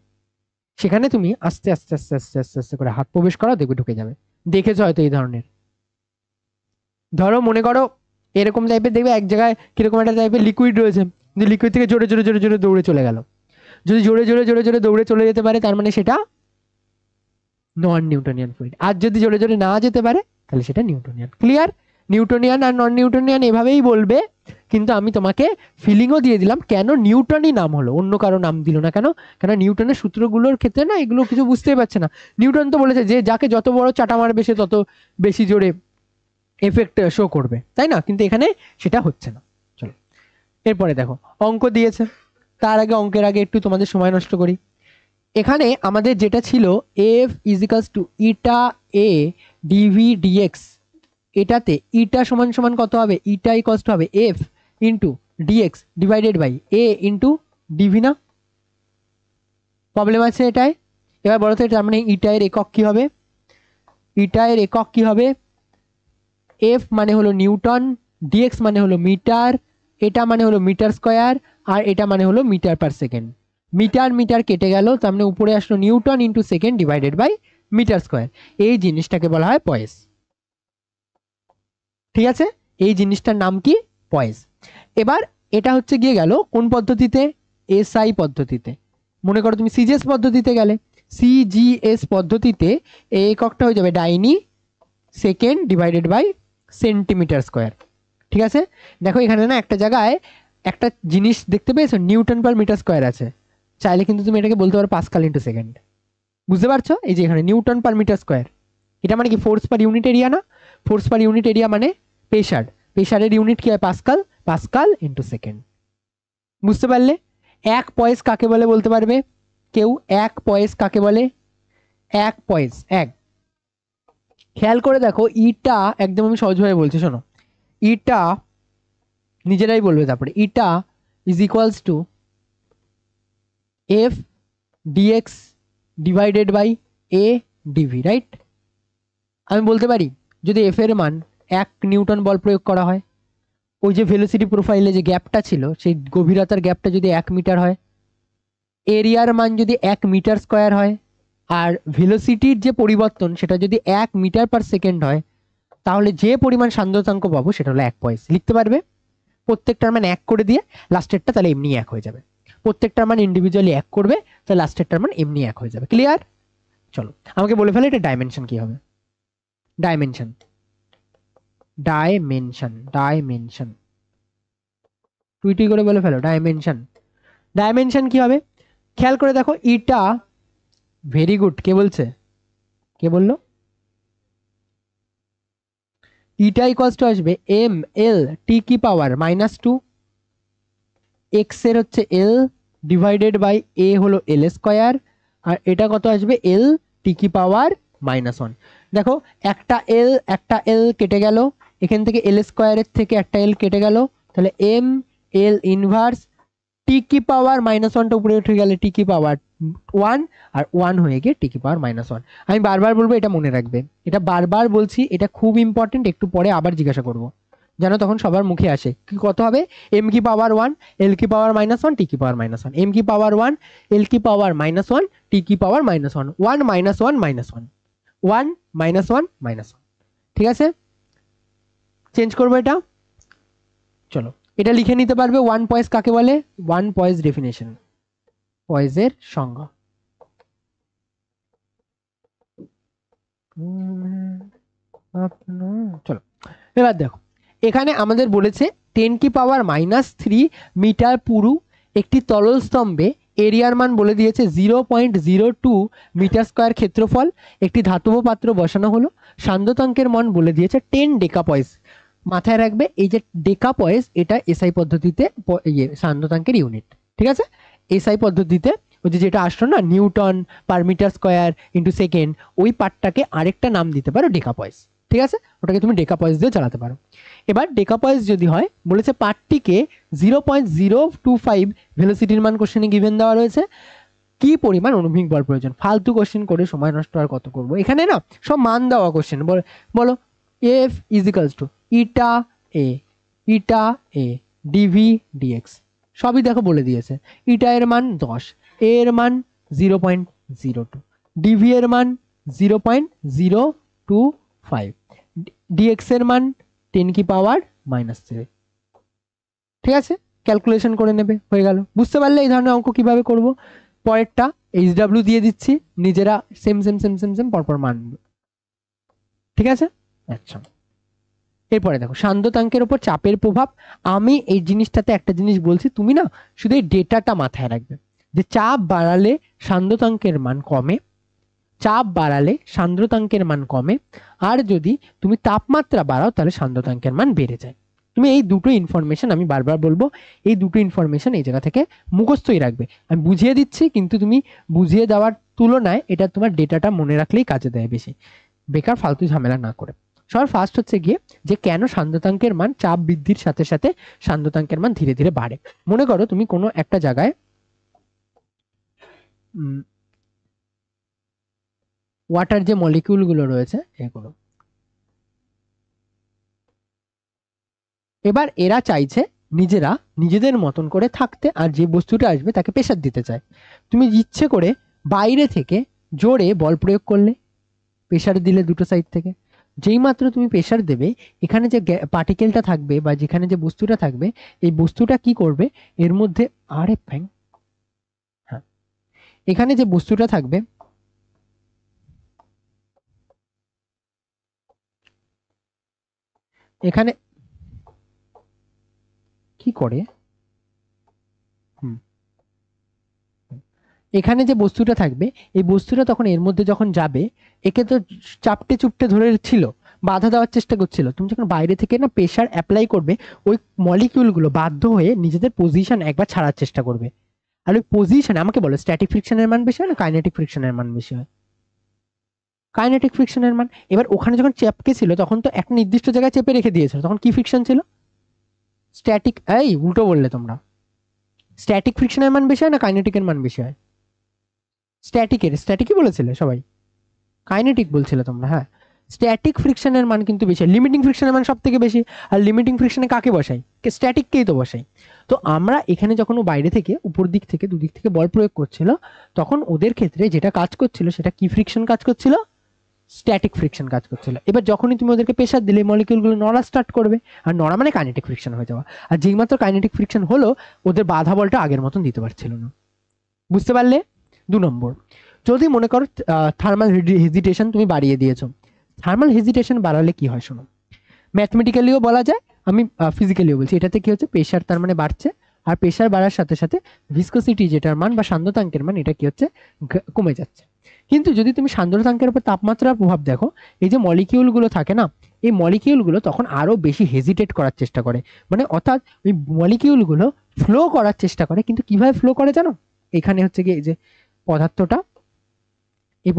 সেখানে তুমি আস্তে আস্তে আস্তে আস্তে আস্তে আস্তে করে হাত প্রবেশ করা, দেখবে ঢুকে যাবে। দেখেছো হয়তো এই ধরনের। ধরো মনে করো এরকম টাইপের দেখবে এক জায়গায় কিরকম একটা টাইপের লিকুইড রয়েছে, লিকুইড থেকে জোরে জোরে জোরে জোরে দৌড়ে চলে গেল। যদি জোরে জোরে জোরে জোরে দৌড়ে চলে যেতে পারে তার মানে সেটা নন নিউটনিয়ান ফ্লুইড। আর যদি জোরে জোরে না যেতে পারে তাহলে সেটা নিউটনিয়ান। ক্লিয়ার? নিউটনিয়ান আর নন নিউটনিয়ান এভাবেই বলবে, কিন্তু আমি তোমাকে ফিলিংও দিয়ে দিলাম কেন নিউটনই নাম হলো, অন্য কারো নাম দিল না কেন? কেন নিউটনের সূত্রগুলোর ক্ষেত্রে না এগুলো কিছু বুঝতেই পারছে না। নিউটন তো বলেছে যে যাকে যত বড় চাটা মারবে সে তত বেশি জোরে এফেক্ট শো করবে, তাই না? কিন্তু এখানে সেটা হচ্ছে না। চলো এরপরে দেখো অঙ্ক দিয়েছে, তার আগে অঙ্কের আগে একটু তোমাদের সময় নষ্ট করি। এখানে আমাদের যেটা ছিল F equals to eta A DV DX, এটাতে ইটা সমান সমান কত হবে? ইটা ইকুয়ালস টু হবে F into DX divided by A into DV. না প্রবলেম আছে এটাই? এবার বলো তো তার মানে ইটা এর একক কি হবে? ইটা এর একক কি হবে? এফ মানে হলো নিউটন, ডিএক্স মানে হলো মিটার, এটা মানে হলো মিটার স্কোয়ার, আর এটা মানে হলো metre per second. Metre metre কেটে গেল, তার মানে উপরে আসলো Newton into second divided by metre square. এই জিনিসটাকে বলা হয় পয়েস। ঠিক আছে, এই জিনিসটার নাম কি? পয়েস। এবার এটা হচ্ছে গিয়ে গেল কোন পদ্ধতিতে? এসআই পদ্ধতিতে। মনে করো তুমি সিজিএস পদ্ধতিতে গেলে, সিজিএস পদ্ধতিতে এই এককটা হয়ে যাবে dyne second divided by centimetre square. ঠিক আছে, দেখো এখানে না একটা জায়গায় একটা জিনিস দেখতে পেয়েছো, নিউটন পার মিটার স্কোয়ার আছে। চাইলে কিন্তু তুমি এটাকে বলতে পারো পাস্কাল ইন্টু সেকেন্ড। বুঝতে পারছো? এই যে এখানে নিউটন পার মিটার স্কোয়ার, এটা মানে কি ফোর্স পার ইউনিট এরিয়া না? ফোর্স পার ইউনিট এরিয়া মানে প্রেসার, প্রেসারের ইউনিট কি হয়? Pascal, Pascal into second. বুঝতে পারলে? এক পয়েস কাকে বলে বলতে পারবে কেউ? এক পয়েস কাকে বলে? এক পয়েস, এক খেয়াল করে দেখো ইটা একদম আমি সহজভাবে বলছি, শোনো। ইটা নিজেরাই বলবে তারপরে, eta is equals to F DX divided by A DV, right? আমি বলতে পারি যদি এফ এর মান 1 নিউটন বল প্রয়োগ করা হয়, ওই যে ভেলোসিটি প্রোফাইলে যে গ্যাপটা ছিল সেই গভীরতার গ্যাপটা যদি 1 মিটার হয়, এরিয়ার মান যদি 1 মিটার স্কোয়ার হয়, আর ভেলোসিটির যে পরিবর্তন সেটা যদি 1 মিটার/সেকেন্ড হয়, তাহলে যে পরিমাণ সান্দ্রতাঙ্ক পাবো সেটা হলো 1 পয়েস। লিখতে পারবে? প্রত্যেকটার মান 1 করে দিয়ে লাস্টেরটা তাহলে এমনি 1 হয়ে যাবে। প্রত্যেকটার মান ইন্ডিভিজুয়ালি 1 করবে, তাহলে লাস্টেরটার মান এমনি 1 হয়ে যাবে। ক্লিয়ার? চলো আমাকে বলে ফেলে এটা ডাইমেনশন কি হবে। ডাইমেনশন ডাইমেনশন ডাইমেনশন টুইটি করে বলে ফেলো ডাইমেনশন। ডাইমেনশন কি হবে খেয়াল করে দেখো, ইটা ভেরি গুড। কে বলছে? কে বললো? ইটা ইকুয়ালস টু আসবে এম এল টি কি পাওয়ার -2, এক্স এর হচ্ছে এল ডিভাইডেড বাই এ হলো এল স্কোয়ার, আর এটা কত আসবে এল টি কি পাওয়ার -1। দেখো একটা এল কেটে গেল, এখান থেকে এল স্কোয়ারের থেকে একটা এল কেটে গেল, তাহলে এম এল ইনভার্স টি কি পাওয়ার -1টা উপরে উঠে গেলে টি কি পাওয়ার 1, আর 1 হয়ে গিয়ে টি কি পাওয়ার -1। আমি বারবার বলবো, এটা মনে রাখবে, এটা বারবার বলছি, এটা খুব ইম্পর্টেন্ট। একটু পরে আবার জিজ্ঞাসা করবো যেন তখন সবার মুখে আসে। কি কত হবে? এম কি পাওয়ার 1 এল কি পাওয়ার -1 টি কি পাওয়ার -1, এম কি পাওয়ার 1 এল কি পাওয়ার -1 টি কি পাওয়ার -1, 1 -1 -1 1 -1 -1। ঠিক আছে, চেঞ্জ করবো এটা। চলো এটা লিখে নিতে পারবে। 1 পয়েস কাকে বলে? 1 পয়েস ডেফিনেশন, পয়েসের সংজ্ঞা। চলো এবার দেখো, এখানে আমাদের বলেছে 10 কি পাওয়ার -3 মিটার পুরু একটি তরল স্তম্ভে এরিয়ার মান বলে দিয়েছে 0.02 মিটার স্কোয়ার ক্ষেত্রফল, একটি ধাতব পাত্র বসানো হলো, সান্দ্রতাঙ্কের মান বলে দিয়েছে 10 ডেকাপয়েস। মাথায় রাখবে এই যে ডেকাপয়েস, এটা এসআই পদ্ধতিতে সান্দ্রতাঙ্কের ইউনিট। ঠিক আছে, এসআই পদ্ধতিতে ওই যে যেটা আসলো না Newton per metre square into second, ওই পার্টটাকে আরেকটা নাম দিতে পারো ডেকাপয়েস। ঠিক আছে, ওটাকে তুমি ডেকাপয়েস দিয়ে চালাতে পারো। এবার ডেকাপয়েস যদি হয়, বলেছে পার্টটিকে 0.025 ভেলোসিটির মান কোশ্চেনে গিভেন দেওয়া রয়েছে, কি পরিমাণ অনুভূমিক বল প্রয়োজন। ফালতু কোশ্চেন করে সময় নষ্ট আর কত করবো, এখানে না সব মান দেওয়া কোশ্চেন। বলো F is equals to eta A DV DX, সবই দেখো বলে দিয়েছে। ইটা এর মান 10, এ এর মান 0.02, ডিভি এর মান 0.025, ডিএক্স এর মান 10 কি পাওয়ার -3। ঠিক আছে, ক্যালকুলেশন করে নেবে, হয়ে গেল। বুঝতে পারলে এই ধরনের অঙ্ক কিভাবে করব। পরেরটা এইচডব্লিউ দিয়ে দিচ্ছি, নিজেরা same same same same same পরপর মান। ঠিক আছে, আচ্ছা এরপরে দেখো সান্দ্রতাঙ্কের উপর চাপের প্রভাব। আমি এই জিনিসটাতে একটা জিনিস বলছি, তুমি না শুধু এই ডেটাটা মাথায় রাখবে যে চাপ বাড়ালে সান্দ্রতাঙ্কের মান কমে, চাপ বাড়ালে সান্দ্রতাঙ্কের মান কমে, আর যদি তুমি তাপমাত্রা বাড়াও তাহলে সান্দ্রতাঙ্কের মান বেড়ে যায়। তুমি এই দুটো ইনফরমেশন, আমি বারবার বলবো, এই দুটো ইনফরমেশন এই জায়গা থেকে মুখস্থই রাখবে। আমি বুঝিয়ে দিচ্ছি, কিন্তু তুমি বুঝিয়ে দেওয়ার তুলনায় এটা তোমার ডেটাটা মনে রাখলেই কাজে দেয় বেশি, বেকার ফালতু ঝামেলা না করে। সবার ফার্স্ট হচ্ছে গিয়ে যে কেন সান্দ্রতাঙ্কের মান চাপ বৃদ্ধির সাথে সাথে সান্দ্রতাঙ্কের মান ধীরে ধীরে বাড়ে। মনে করো তুমি কোনো একটা জায়গায় ওয়াটার যে মলিকিউল গুলো রয়েছে এগুলো, এবার এরা চাইছে নিজেরা নিজেদের মতন করে থাকতে, আর যে বস্তুটা আসবে তাকে প্রেসার দিতে চায়। তুমি ইচ্ছে করে বাইরে থেকে জোরে বল প্রয়োগ করলে, প্রেসার দিলে দুটো সাইড থেকে, যেই মাত্র তুমি প্রেসার দেবে, এখানে যে পার্টিকেলটা থাকবে বা যেখানে যে বস্তুটা থাকবে, এই বস্তুটা কি করবে এর মধ্যে, আরে ফ্যাং, হ্যাঁ, এখানে যে বস্তুটা থাকবে, এখানে কি করে, এখানে যে বস্তুটা থাকবে, এই বস্তুটা তখন এর মধ্যে যখন যাবে, একে তো চাপটে চুপটে ধরে ছিল, বাধা দেওয়ার চেষ্টা করছিল। তুমি যখন বাইরে থেকে না প্রেসার অ্যাপ্লাই করবে, ওই মলিকিউলগুলো বাধ্য হয়ে নিজেদের পজিশন একবার ছাড়ার চেষ্টা করবে। আর ওই পজিশনে আমাকে বলো স্ট্যাটিক ফ্রিকশনের মান বেশি হয় না কাইনেটিক ফ্রিকশনের মান বেশি হয়? কাইনেটিক ফ্রিকশনের মান। এবার ওখানে যখন চেপকে ছিল তখন তো একটা নির্দিষ্ট জায়গায় চেপে রেখে দিয়েছিল, তখন কি ফ্রিকশন ছিল? স্ট্যাটিক। এই উল্টো বললে তোমরা, স্ট্যাটিক ফ্রিকশনের মান বেশি হয় না কাইনেটিকের মান বেশি হয়? স্ট্যাটিকই বলেছিলে সবাই, কাইনেটিক বলছিলে তোমরা। হ্যাঁ, স্ট্যাটিক ফ্রিকশনের মান কিন্তু বেশি, লিমিটিং ফ্রিকশনের মান সব থেকে বেশি। আর লিমিটিং ফ্রিকশনে কাকে বসাই? স্ট্যাটিককেই তো বসাই। তো আমরা এখানে যখন ও বাইরে থেকে উপর দিক থেকে দুদিক থেকে বল প্রয়োগ করছিল, তখন ওদের ক্ষেত্রে যেটা কাজ করছিল সেটা কি ফ্রিকশন কাজ করছিল? স্ট্যাটিক ফ্রিকশন কাজ করছিল। এবার যখনই তুমি ওদেরকে প্রেসার দিলে মলিকিউলগুলো নড়া স্টার্ট করবে, আর নড়া মানে কাইনেটিক ফ্রিকশন হয়ে যাওয়া। আর যেই মাত্র কাইনেটিক ফ্রিকশন হলো, ওদের বাধা বলটা আগের মতন দিতে পারছিল না। বুঝতে পারলে? 2 নম্বর, যদি মনে করো থার্মাল হেজিটেশন তুমি বাড়িয়ে দিয়েছো। থার্মাল হেজিটেশন বাড়ালে কি হয় শোনো, ম্যাথমেটিক্যালিও বলা যায়, আমি ফিজিক্যালিও বলছি। এটাতে কি হচ্ছে, প্রেশার তার মানে বাড়ছে, আর প্রেশার বাড়ার সাথে সাথে ভিসকোসিটি যেটার মান বা সান্দ্রতাঙ্কের মান, এটা কি হচ্ছে, কমে যাচ্ছে। কিন্তু যদি তুমি সান্দ্রতাঙ্কের উপর তাপমাত্রার প্রভাব দেখো, এই যে মলিকিউলগুলো থাকে না, এই মলিকিউলগুলো তখন আরো বেশি হেজিটেট করার চেষ্টা করে। মানে অর্থাৎ ওই মলিকিউলগুলো ফ্লো করার চেষ্টা করে, কিন্তু কিভাবে ফ্লো করে জানো? এখানে হচ্ছে কি, এই যে পদার্থটা, এই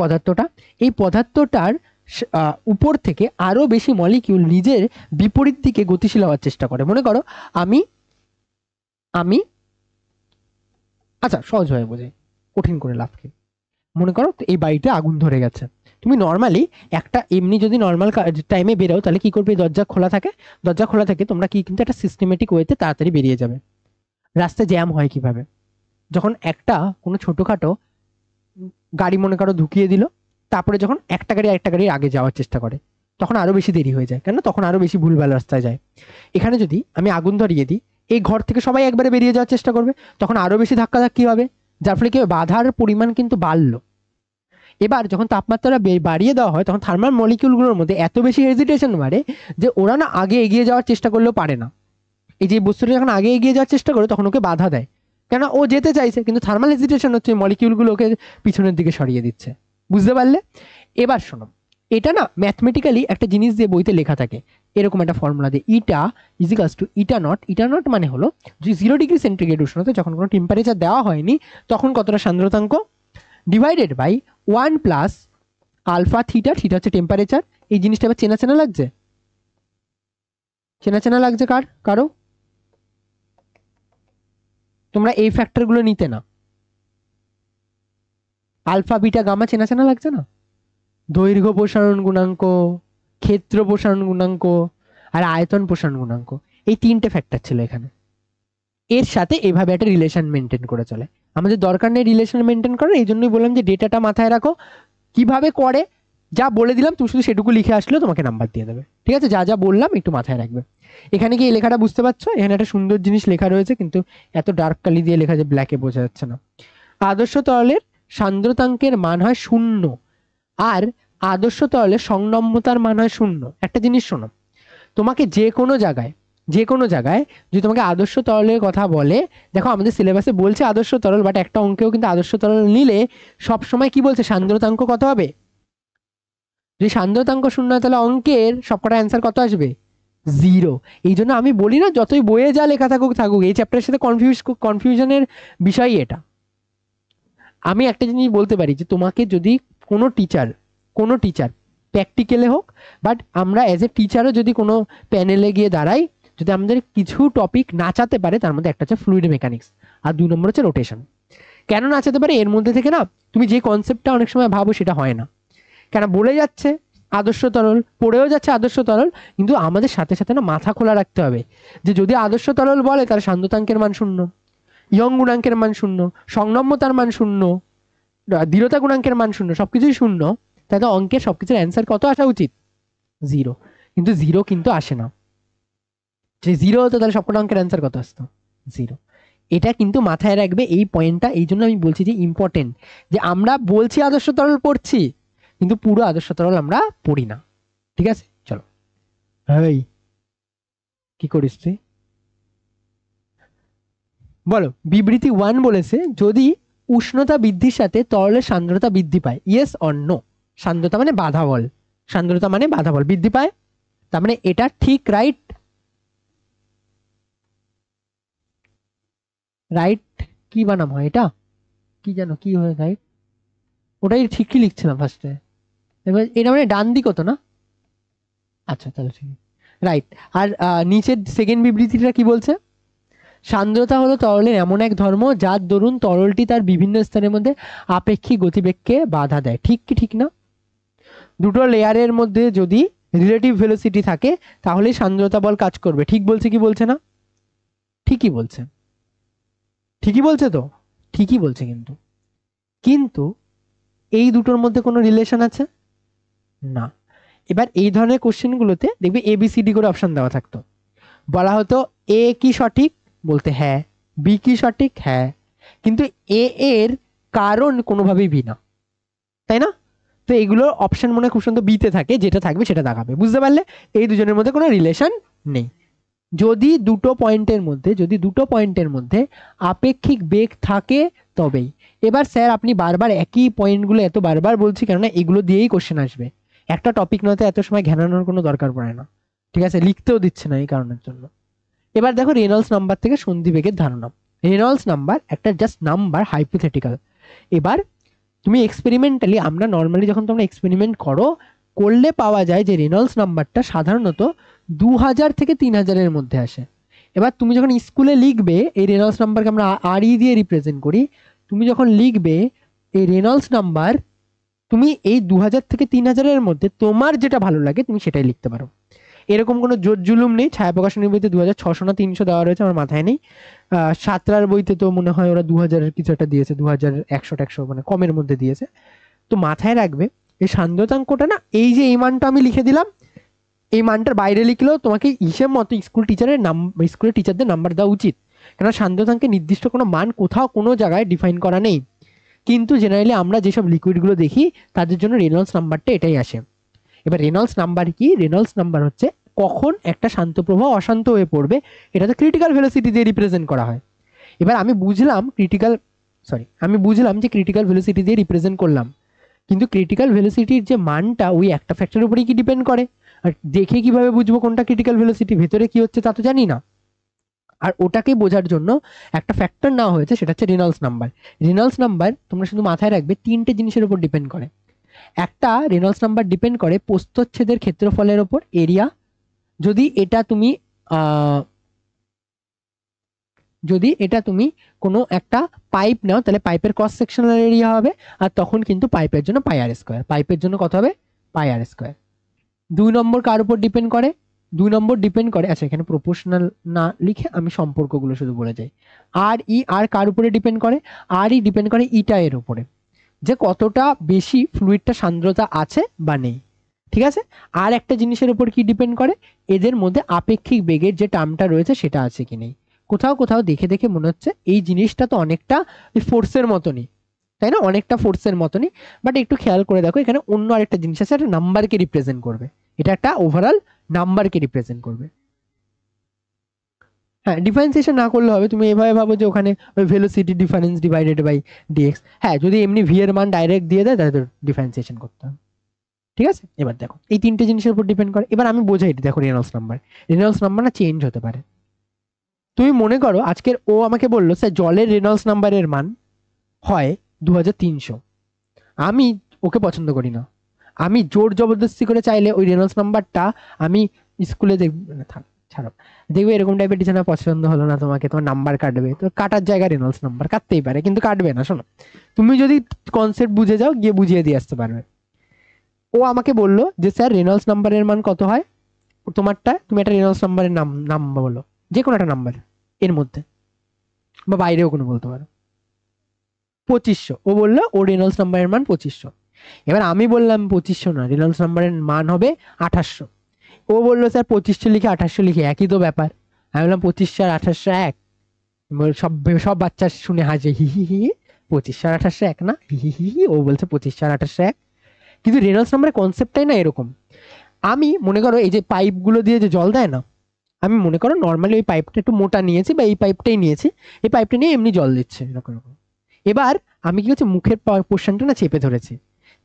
পদার্থটার উপর থেকে আরো বেশি মলিকিউল নিজের বিপরীত দিকে গতিশীল হওয়ার চেষ্টা করে। মনে করো আমি আমি আচ্ছা সহজভাবে বোঝাই, কঠিন করে লাভ কি। মনে করো এই বাড়িতে আগুন ধরে গেছে, তুমি নর্মালি একটা এমনি যদি নর্মাল টাইমে বেরোও তাহলে কি করবে? দরজা খোলা থাকে, তোমরা কি কিন্তু একটা সিস্টেমেটিক ওয়েতে তাড়াতাড়ি বেরিয়ে যাবে। রাস্তায় জ্যাম হয় কিভাবে? যখন একটা কোনো ছোটখাটো গাড়ি মনে করো ঢুকিয়ে দিল, তারপরে যখন একটা গাড়ি আরেকটা গাড়ির আগে যাওয়ার চেষ্টা করে, তখন আরো বেশি দেরি হয়ে যায়, কেন? তখন আরো বেশি ভুলভাল রাস্তায় যায়। এখানে যদি আমি আগুন ধরিয়ে দিই, এই ঘর থেকে সবাই একবারে বেরিয়ে যাওয়ার চেষ্টা করবে, তখন আরো বেশি ধাক্কাধাক্কি হবে, যার ফলে কি হবে? বাধার পরিমাণ কিন্তু বাড়লো। এবার যখন তাপমাত্রা বাড়িয়ে দেওয়া হয়, তখন থার্মাল মলিকিউলগুলোর মধ্যে এত বেশি হেজিটেশন বাড়ে যে ওরা না আগে এগিয়ে যাওয়ার চেষ্টা করলেও পারে না। এই যে বস্তুটা যখন আগে এগিয়ে যাওয়ার চেষ্টা করে, তখন ওকে বাধা দেয়, কেন? ও যেতে চাইছে, কিন্তু থার্মাল হেজিটেশন হচ্ছে মলিকিউলগুলো ওকে পিছনের দিকে সরিয়ে দিচ্ছে। বুঝতে পারলে? এবার শোনো, এটা না ম্যাথমেটিক্যালি একটা জিনিস দিয়ে বইতে লেখা থাকে, এরকম একটা ফর্মুলা দিয়ে, eta equals to eta naught. Eta naught মানে হলো যে 0 ডিগ্রি সেন্টিগ্রেড উষ্ণতা যখন কোনো টেম্পারেচার দেওয়া হয়নি, তখন কতটা সান্দ্রতাঙ্ক, divided by 1 plus alpha theta. Theta হচ্ছে টেম্পারেচার। এই জিনিসটা এবার চেনা চেনা লাগছে? চেনা চেনা লাগছে কারো? তোমরা এই ফ্যাক্টরগুলো নিতে না, আলফা বিটা গামা চেনা চেনা লাগছে না? দৈর্ঘ্য প্রসারণ গুণাঙ্ক, ক্ষেত্র প্রসারণ গুণাঙ্ক, আর আয়তন প্রসারণ গুণাঙ্ক, এই 3টে ফ্যাক্টর ছিল এখানে। এর সাথে এভাবে একটা রিলেশন মেনটেন করে চলে। আমাদের দরকার নেই রিলেশন মেনটেন করার, এই জন্যই বললাম যে ডেটাটা মাথায় রাখো। কিভাবে করে যা বলে দিলাম, তুমি শুধু সেটুকু লিখে আসলেও তোমাকে নাম্বার দিয়ে দেবে। ঠিক আছে, যা যা বললাম একটু মাথায় রাখবে। এখানে কি এই লেখাটা বুঝতে পারছো? এখানে একটা সুন্দর জিনিস লেখা রয়েছে, কিন্তু এত ডার্ক কালি দিয়ে লেখা যে ব্ল্যাকে বোঝা যাচ্ছে না। আদর্শ তরলের সান্দ্রতাঙ্কের মান হয় 0, আর আদর্শ তরলের সংনম্যতার মান হয় 0। একটা জিনিস শোনো, তোমাকে যে কোনো জায়গায় যদি তোমাকে আদর্শ তরলের কথা বলে, দেখো আমাদের সিলেবাসে বলছে আদর্শ তরল, বাট একটা অঙ্কেও কিন্তু আদর্শ তরল নিলে সবসময় কি বলছে? সান্দ্রতাঙ্ক কত হবে? যদি সান্দ্রতাঙ্ক 0 হয়, তাহলে অঙ্কের সবকটা অ্যান্সার কত আসবে? 0। এই জন্য আমি বলি না, যতই বইয়ে যা লেখা থাকুক থাকুক, এই চ্যাপ্টারের সাথে কনফিউশনের বিষয়ই এটা। আমি একটা জিনিস বলতে পারি যে তোমাকে যদি কোনো টিচার প্র্যাকটিক্যালে হোক, বাট আমরা অ্যাজ এ টিচারও যদি কোনো প্যানেলে গিয়ে দাঁড়াই, যদি আমাদের কিছু টপিক নাচাতে পারে, তার মধ্যে একটা হচ্ছে ফ্লুইড মেকানিক্স, আর 2 নম্বর হচ্ছে রোটেশন। কেন নাচাতে পারে? এর মধ্যে থেকে না তুমি যে কনসেপ্টটা অনেক সময় ভাবো সেটা হয় না, কেন? বলে যাচ্ছে আদর্শ তরল, পড়েও যাচ্ছে আদর্শ তরল, কিন্তু আমাদের সাথে সাথে না মাথা খোলা রাখতে হবে যে যদি আদর্শ তরল বলে, তাহলে সান্দ্রতাঙ্কের মান 0, ইয়ং গুণাঙ্কের মান 0, সংনম্যতার মান 0, দৃঢ়তা গুণাঙ্কের মান 0, সবকিছুই 0, তাহলে অঙ্কের সবকিছুর অ্যান্সার কত আসা উচিত? 0। কিন্তু 0 কিন্তু আসে না। যদি 0 হতো তাহলে সবকটা অঙ্কের অ্যান্সার কত আসতো? 0। এটা কিন্তু মাথায় রাখবে এই পয়েন্টটা। এই জন্য আমি বলছি যে ইম্পর্টেন্ট, যে আমরা বলছি আদর্শ তরল পড়ছি, কিন্তু পুরো আদর্শ তরল আমরা পড়ি না। ঠিক আছে, চলো। এই কি করিস তুই? বলো। বিবৃতি 1 বলেছে, যদি উষ্ণতা বৃদ্ধির সাথে তরলের সান্দ্রতা বৃদ্ধি পায়, ইয়েস অর নো। সান্দ্রতা মানে বাধা বল, সান্দ্রতা মানে বাধা বল বৃদ্ধি পায়, তার মানে এটা ঠিক, রাইট? রাইট কি বানাম হয় এটা? কি জানো কি হয় রাইট? ওটাই ঠিকই লিখছিলাম ফার্স্টে। এবার এটা মানে ডান দিক হতো না? আচ্ছা তাহলে ঠিক রাইট। আর নিচের সেকেন্ড বিবৃতিটা কি বলছে? সান্দ্রতা হলো তরলের এমন এক ধর্ম যার দরুন তরলটি তার বিভিন্ন স্থানের মধ্যে আপেক্ষিক গতিবেগকে বাধা দেয়। ঠিক কি ঠিক না? দুটো লেয়ারের মধ্যে যদি রিলেটিভ ভেলোসিটি থাকে তাহলে সান্দ্রতা বল কাজ করবে। ঠিক বলছে কি বলছে না? ঠিকই বলছে। ঠিকই বলছে তো? ঠিকই বলছে কিন্তু কিন্তু এই দুটোর মধ্যে কোনো রিলেশন আছে না। এবার এই ধরনের কোশ্চেনগুলোতে দেখবে এবিসিডি করে অপশন দেওয়া থাকতো, বলা হতো এ কি সঠিক, বলতে হ্যাঁ, বি কি সঠিক, হ্যাঁ, কিন্তু এ এর কারণ কোনোভাবেই বি না, তাই না? তো এগুলো অপশন মনে খুব সুন্দর বিতে থাকে, যেটা থাকবে সেটা দেখাবে। বুঝতে পারলে এই দুজনের মধ্যে কোনো রিলেশন নেই। যদি দুটো পয়েন্টের মধ্যে আপেক্ষিক বেগ থাকে তবেই। এবার স্যার আপনি বারবার একই পয়েন্টগুলো এত বারবার বলছি কেননা এগুলো দিয়েই কোশ্চেন আসবে, একটা টপিক নয়তো এত সময় ঘেরানোর কোনো দরকার পড়ে না, ঠিক আছে? লিখতেও দিচ্ছে না এই কারণের জন্য। এবার দেখো রেনল্ডস নাম্বার থেকে সন্ধিবেগের ধারণা। রেনল্ডস নাম্বার একটা জাস্ট নাম্বার, হাইপোথেটিক্যাল। এবার তুমি এক্সপেরিমেন্টালি, আমরা নর্মালি যখন তোমরা এক্সপেরিমেন্ট করলে পাওয়া যায় যে রেনল্ডস নাম্বারটা সাধারণত 2000 থেকে 3000-এর মধ্যে আসে। এবার তুমি যখন স্কুলে লিখবে এই রেনল্ডস নাম্বারকে আমরা আর ই দিয়ে রিপ্রেজেন্ট করি, তুমি যখন লিখবে এই রেনল্ডস নাম্বার, তুমি এই 2000 থেকে 3000-এর মধ্যে তোমার যেটা ভালো লাগে তুমি সেটাই লিখতে পারো। এরকম কোনো জোর জুলুম নেই। ছায়া প্রকাশনীর বইতে 2600 না 300 দেওয়া রয়েছে, আমার মাথায় নেই। সাতরার বইতে তো মনে হয় ওরা 2000-এর কিছু একটা দিয়েছে, 2100 মানে কমের মধ্যে দিয়েছে। তো মাথায় রাখবে এই সান্দ্রতাঙ্কটা না, এই যে এই মানটা আমি লিখে দিলাম, এই মানটার বাইরে লিখলেও তোমাকে হিসেব মতো স্কুলের টিচারদের নাম্বার দেওয়া উচিত, কেন সান্দ্রতাঙ্কের নির্দিষ্ট কোনো মান কোথাও কোনো জায়গায় ডিফাইন করা নেই। কিন্তু জেনারেলি আমরা যেসব লিকুইডগুলো দেখি তাদের জন্য রেনল্ডস নাম্বারটা এটাই আসে। এবার রেনল্ডস নাম্বার কি? রেনল্ডস নাম্বার হচ্ছে কখন একটা শান্ত প্রবাহ অশান্ত হয়ে পড়বে, এটা তো ক্রিটিক্যাল ভেলোসিটি দিয়ে রিপ্রেজেন্ট করা হয়। এবার আমি বুঝলাম যে ক্রিটিক্যাল ভেলোসিটি দিয়ে রিপ্রেজেন্ট করলাম, কিন্তু ক্রিটিক্যাল ভেলোসিটির যে মানটা ওই একটা ফ্যাক্টরের উপরেই কি ডিপেন্ড করে? আর দেখে কিভাবে বুঝবো কোনটা ক্রিটিক্যাল ভেলোসিটি? ভেতরে কি হচ্ছে তা তো জানি না। আর ওটাকে বোঝার জন্য একটা ফ্যাক্টর নেওয়া হয়েছে, সেটা হচ্ছে রেনল্ডস নাম্বার। রেনল্ডস নাম্বার তোমরা শুধু মাথায় রাখবে তিনটে জিনিসের উপর ডিপেন্ড করে। একটা, রেনল্ডস নাম্বার ডিপেন্ড করে প্রস্থচ্ছেদের ক্ষেত্রফলের ওপর, এরিয়া। যদি এটা তুমি কোনো একটা পাইপ নাও তাহলে পাইপের ক্রস সেকশনাল এরিয়া হবে, আর তখন কিন্তু পাইপের জন্য পাই আর স্কোয়ার, পাইপের জন্য কত হবে? পাই আর স্কোয়ার। 2 নম্বর কার উপর ডিপেন্ড করে? 2 নম্বর ডিপেন্ড করে, আচ্ছা এখানে প্রপোর্শনাল না লিখে আমি সম্পর্কগুলো শুধু বলে যাই। আর কার উপরে ডিপেন্ড করে? আর ই ডিপেন্ড করে ইটা এর উপরে, যে কতটা বেশি ফ্লুইডটা সান্দ্রতা আছে বা নেই, ঠিক আছে? আর একটা জিনিসের উপর কি ডিপেন্ড করে? এদের মধ্যে আপেক্ষিক বেগের যে টার্মটা রয়েছে সেটা আছে কি নেই। কোথাও কোথাও দেখে দেখে মনে হচ্ছে এই জিনিসটা তো অনেকটা ফোর্সের মতনই, তাই না? অনেকটা ফোর্সের মতনই, বাট একটু খেয়াল করে দেখো এখানে অন্য আরেকটা জিনিস আছে, একটা নাম্বারকে রিপ্রেজেন্ট করবে। এটা একটা ওভারঅল নাম্বারকে রিপ্রেজেন্ট করবে। হ্যাঁ, ডিফারেন্সিয়েশন না করলে হবে, তুমি এভাবে ভাবো যে ওখানে velocity difference divided by DX. হ্যাঁ, যদি এমনি ভি এর মান ডাইরেক্ট দিয়ে দেয় তাহলে তো ডিফারেন্সিয়েশন করতে হবে, ঠিক আছে? এবার দেখো এই তিনটে জিনিসের উপর ডিপেন্ড করে। এবার আমি বোঝাই, দেখো রেনল্ডস নাম্বার না চেঞ্জ হতে পারে। তুমি মনে করো আজকের ও আমাকে বললো স্যার জলের রেনল্ডস নাম্বারের মান হয় 2300, আমি ওকে পছন্দ করি না, আমি জোর জবরদস্তি করে চাইলে ওই রেনল্ডস নাম্বারটা আমি স্কুলে ছাড়ো, দেখবে এরকম টাইপের টিচার না, পছন্দ হলো না তোমাকে, তোমার নাম্বার কাটবে, তো কাটার জায়গায় রেনল্ডস নাম্বার কাটতেই পারে, কিন্তু কাটবে না। শোনো, তুমি যদি কনসেপ্ট বুঝে যাও, গিয়ে বুঝিয়ে দিয়ে আসতে পারবে। ও আমাকে বললো যে স্যার রেনল্ডস নাম্বারের মান কত হয় তোমারটা, তুমি একটা রেনল্ডস নাম্বারের নাম বলো, যে কোনো একটা নাম্বার এর মধ্যে বা বাইরেও কোনো বলতে পারো। 2500, ও বললো ও রেনল্ডস নাম্বারের মান 2500। এবার আমি বললাম 2500 না, রেনল্ডস নাম্বারের মান হবে 2800। ও বললো স্যার 2500 লিখে 2800 লিখে একই তো ব্যাপার। আমি বললাম 2500 আর 2800 এক? সব সব বাচ্চা শুনে হাসে, হি হি হি, 2500 আর 2800 এক না, হি হি হি। ও বলছে 2500 আর 2800 এক। কিন্তু রেনল্ডস নাম্বারের কনসেপ্টটাই না এরকম। আমি মনে করো এই যে পাইপগুলো দিয়ে যে জল দেয় না, আমি মনে করো নর্মালি ওই পাইপটা একটু মোটা নিয়েছি বা এই পাইপটাই নিয়েছি, এই পাইপটা নিয়ে এমনি জল দিচ্ছে এরকম এরকম। এবার আমি কি হচ্ছে মুখের পোর্শনটা না চেপে ধরেছি,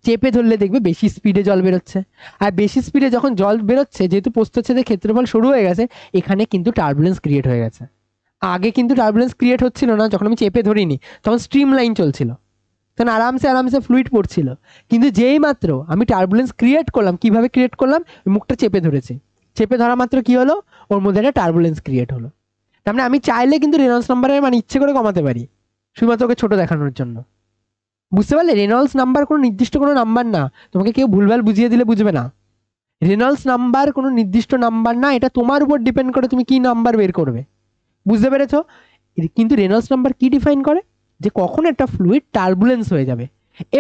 চেপে ধরলে দেখবে বেশি স্পিডে জল বেরোচ্ছে। আর বেশি স্পিডে যখন জল বেরোচ্ছে, যেহেতু প্রস্থচ্ছেদের ক্ষেত্রফল শুরু হয়ে গেছে, এখানে কিন্তু টার্বুলেন্স ক্রিয়েট হয়ে গেছে। আগে কিন্তু টার্বুলেন্স ক্রিয়েট হচ্ছিল না, যখন আমি চেপে ধরিনি তখন স্ট্রিম লাইন চলছিল, তখন আরামসে আরামসে ফ্লুইড পড়ছিল। কিন্তু যেই মাত্র আমি টার্বুলেন্স ক্রিয়েট করলাম, কিভাবে ক্রিয়েট করলাম, মুখটা চেপে ধরেছে, চেপে ধরা মাত্র কি হলো, ওর মধ্যে একটা টার্বুলেন্স ক্রিয়েট হলো। তার মানে আমি চাইলে কিন্তু রেনল্ডস নাম্বারের মান ইচ্ছে করে কমাতে পারি, শুধুমাত্র ওকে ছোট দেখানোর জন্য। বুঝতে পারলে? রেনল্ডস নাম্বার কোনো নির্দিষ্ট কোনো নাম্বার না, তোমাকে কেউ ভুলভাল বুঝিয়ে দিলে বুঝবে না। রেনল্ডস নাম্বার কোনো নির্দিষ্ট নাম্বার না, এটা তোমার উপর ডিপেন্ড করে তুমি কি নাম্বার বের করবে। বুঝতে পেরেছো? কিন্তু রেনল্ডস নাম্বার কি ডিফাইন করে, যে কখন একটা ফ্লুইড টার্বুলেন্স হয়ে যাবে।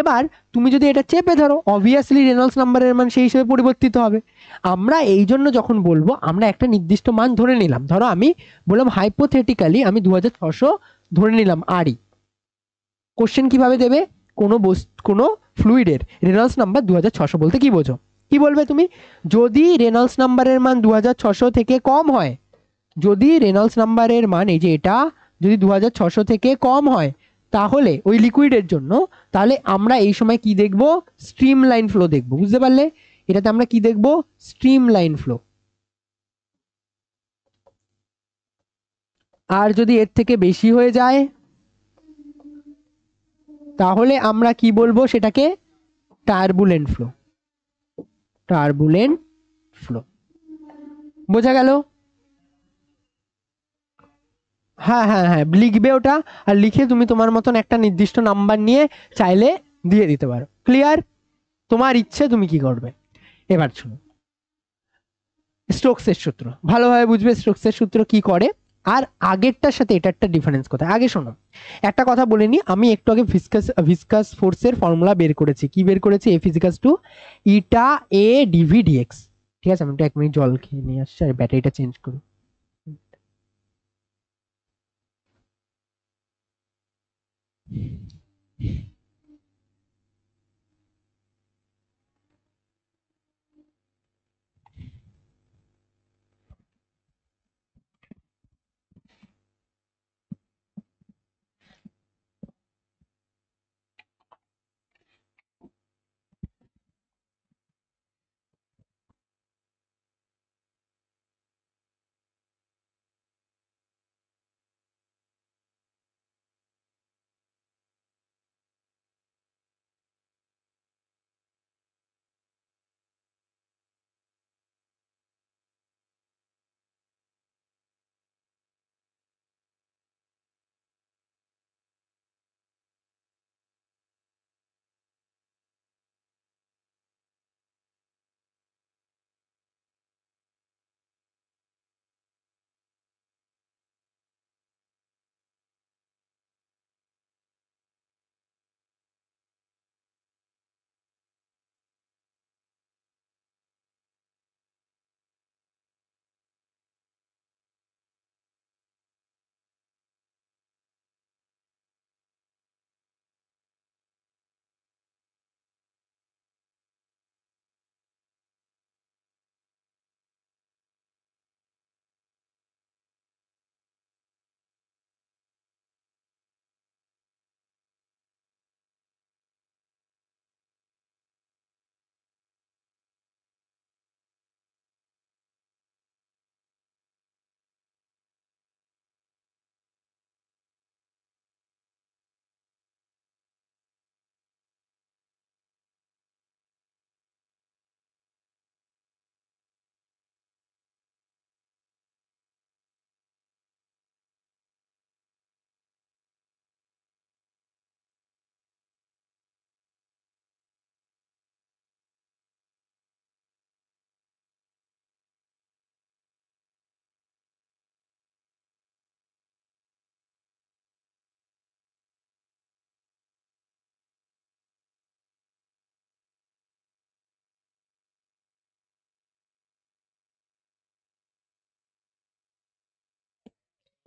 এবার তুমি যদি এটা চেপে ধরো, অবভিয়াসলি রেনল্ডস নাম্বারের মান সেই হিসেবে পরিবর্তিত হবে। আমরা এই জন্য যখন বলবো, আমরা একটা নির্দিষ্ট মান ধরে নিলাম, ধরো আমি বললাম হাইপোথেটিক্যালি আমি 2600 ধরে নিলাম আরই। কোশ্চেন কিভাবে দেবে, কোনো ফ্লুইডের রেনল্ডস নাম্বার 2600 বলতে কি বোঝো, কি বলবে তুমি? যদি রেনল্ডস নাম্বারের মান 2600 থেকে কম হয়, যদি রেনল্ডস নাম্বারের মান এই যে এটা যদি 2600 থেকে কম হয়, তাহলে ওই লিকুইডের জন্য, তাহলে আমরা এই সময় কি দেখব, স্ট্রিম লাইন ফ্লো দেখব। বুঝতে পারলে? এটাতে আমরা কি দেখব, স্ট্রিম লাইন ফ্লো। আর যদি এর থেকে বেশি হয়ে যায়, তাহলে আমরা কি বলবো সেটাকে, টার্বুলেন্ট ফ্লো। Turbulent flow. বোঝা গেল? হ্যাঁ হ্যাঁ হ্যাঁ, লিখবে ওটা, আর লিখে তুমি তোমার মতন একটা নির্দিষ্ট নাম্বার নিয়ে চাইলে দিয়ে দিতে পারো। ক্লিয়ার? তোমার ইচ্ছে তুমি কি করবে। এবার শুনো, স্টোকসের সূত্র ভালোভাবে বুঝবে, স্টোকসের সূত্র কি করে আর আগেরটার সাথে এটা একটা ডিফারেন্স কোথায়। আগে শোনো, একটা কথা বলে নি, আমি একটু আগে ভিসকাস ফোর্সের ফর্মুলা বের করেছি। কি বের করেছি? F equals to eta A DV dx. ঠিক আছে, আমি একটু 1 মিনিট জল খেয়ে নিয়ে আসছি আর ব্যাটারিটা চেঞ্জ করি।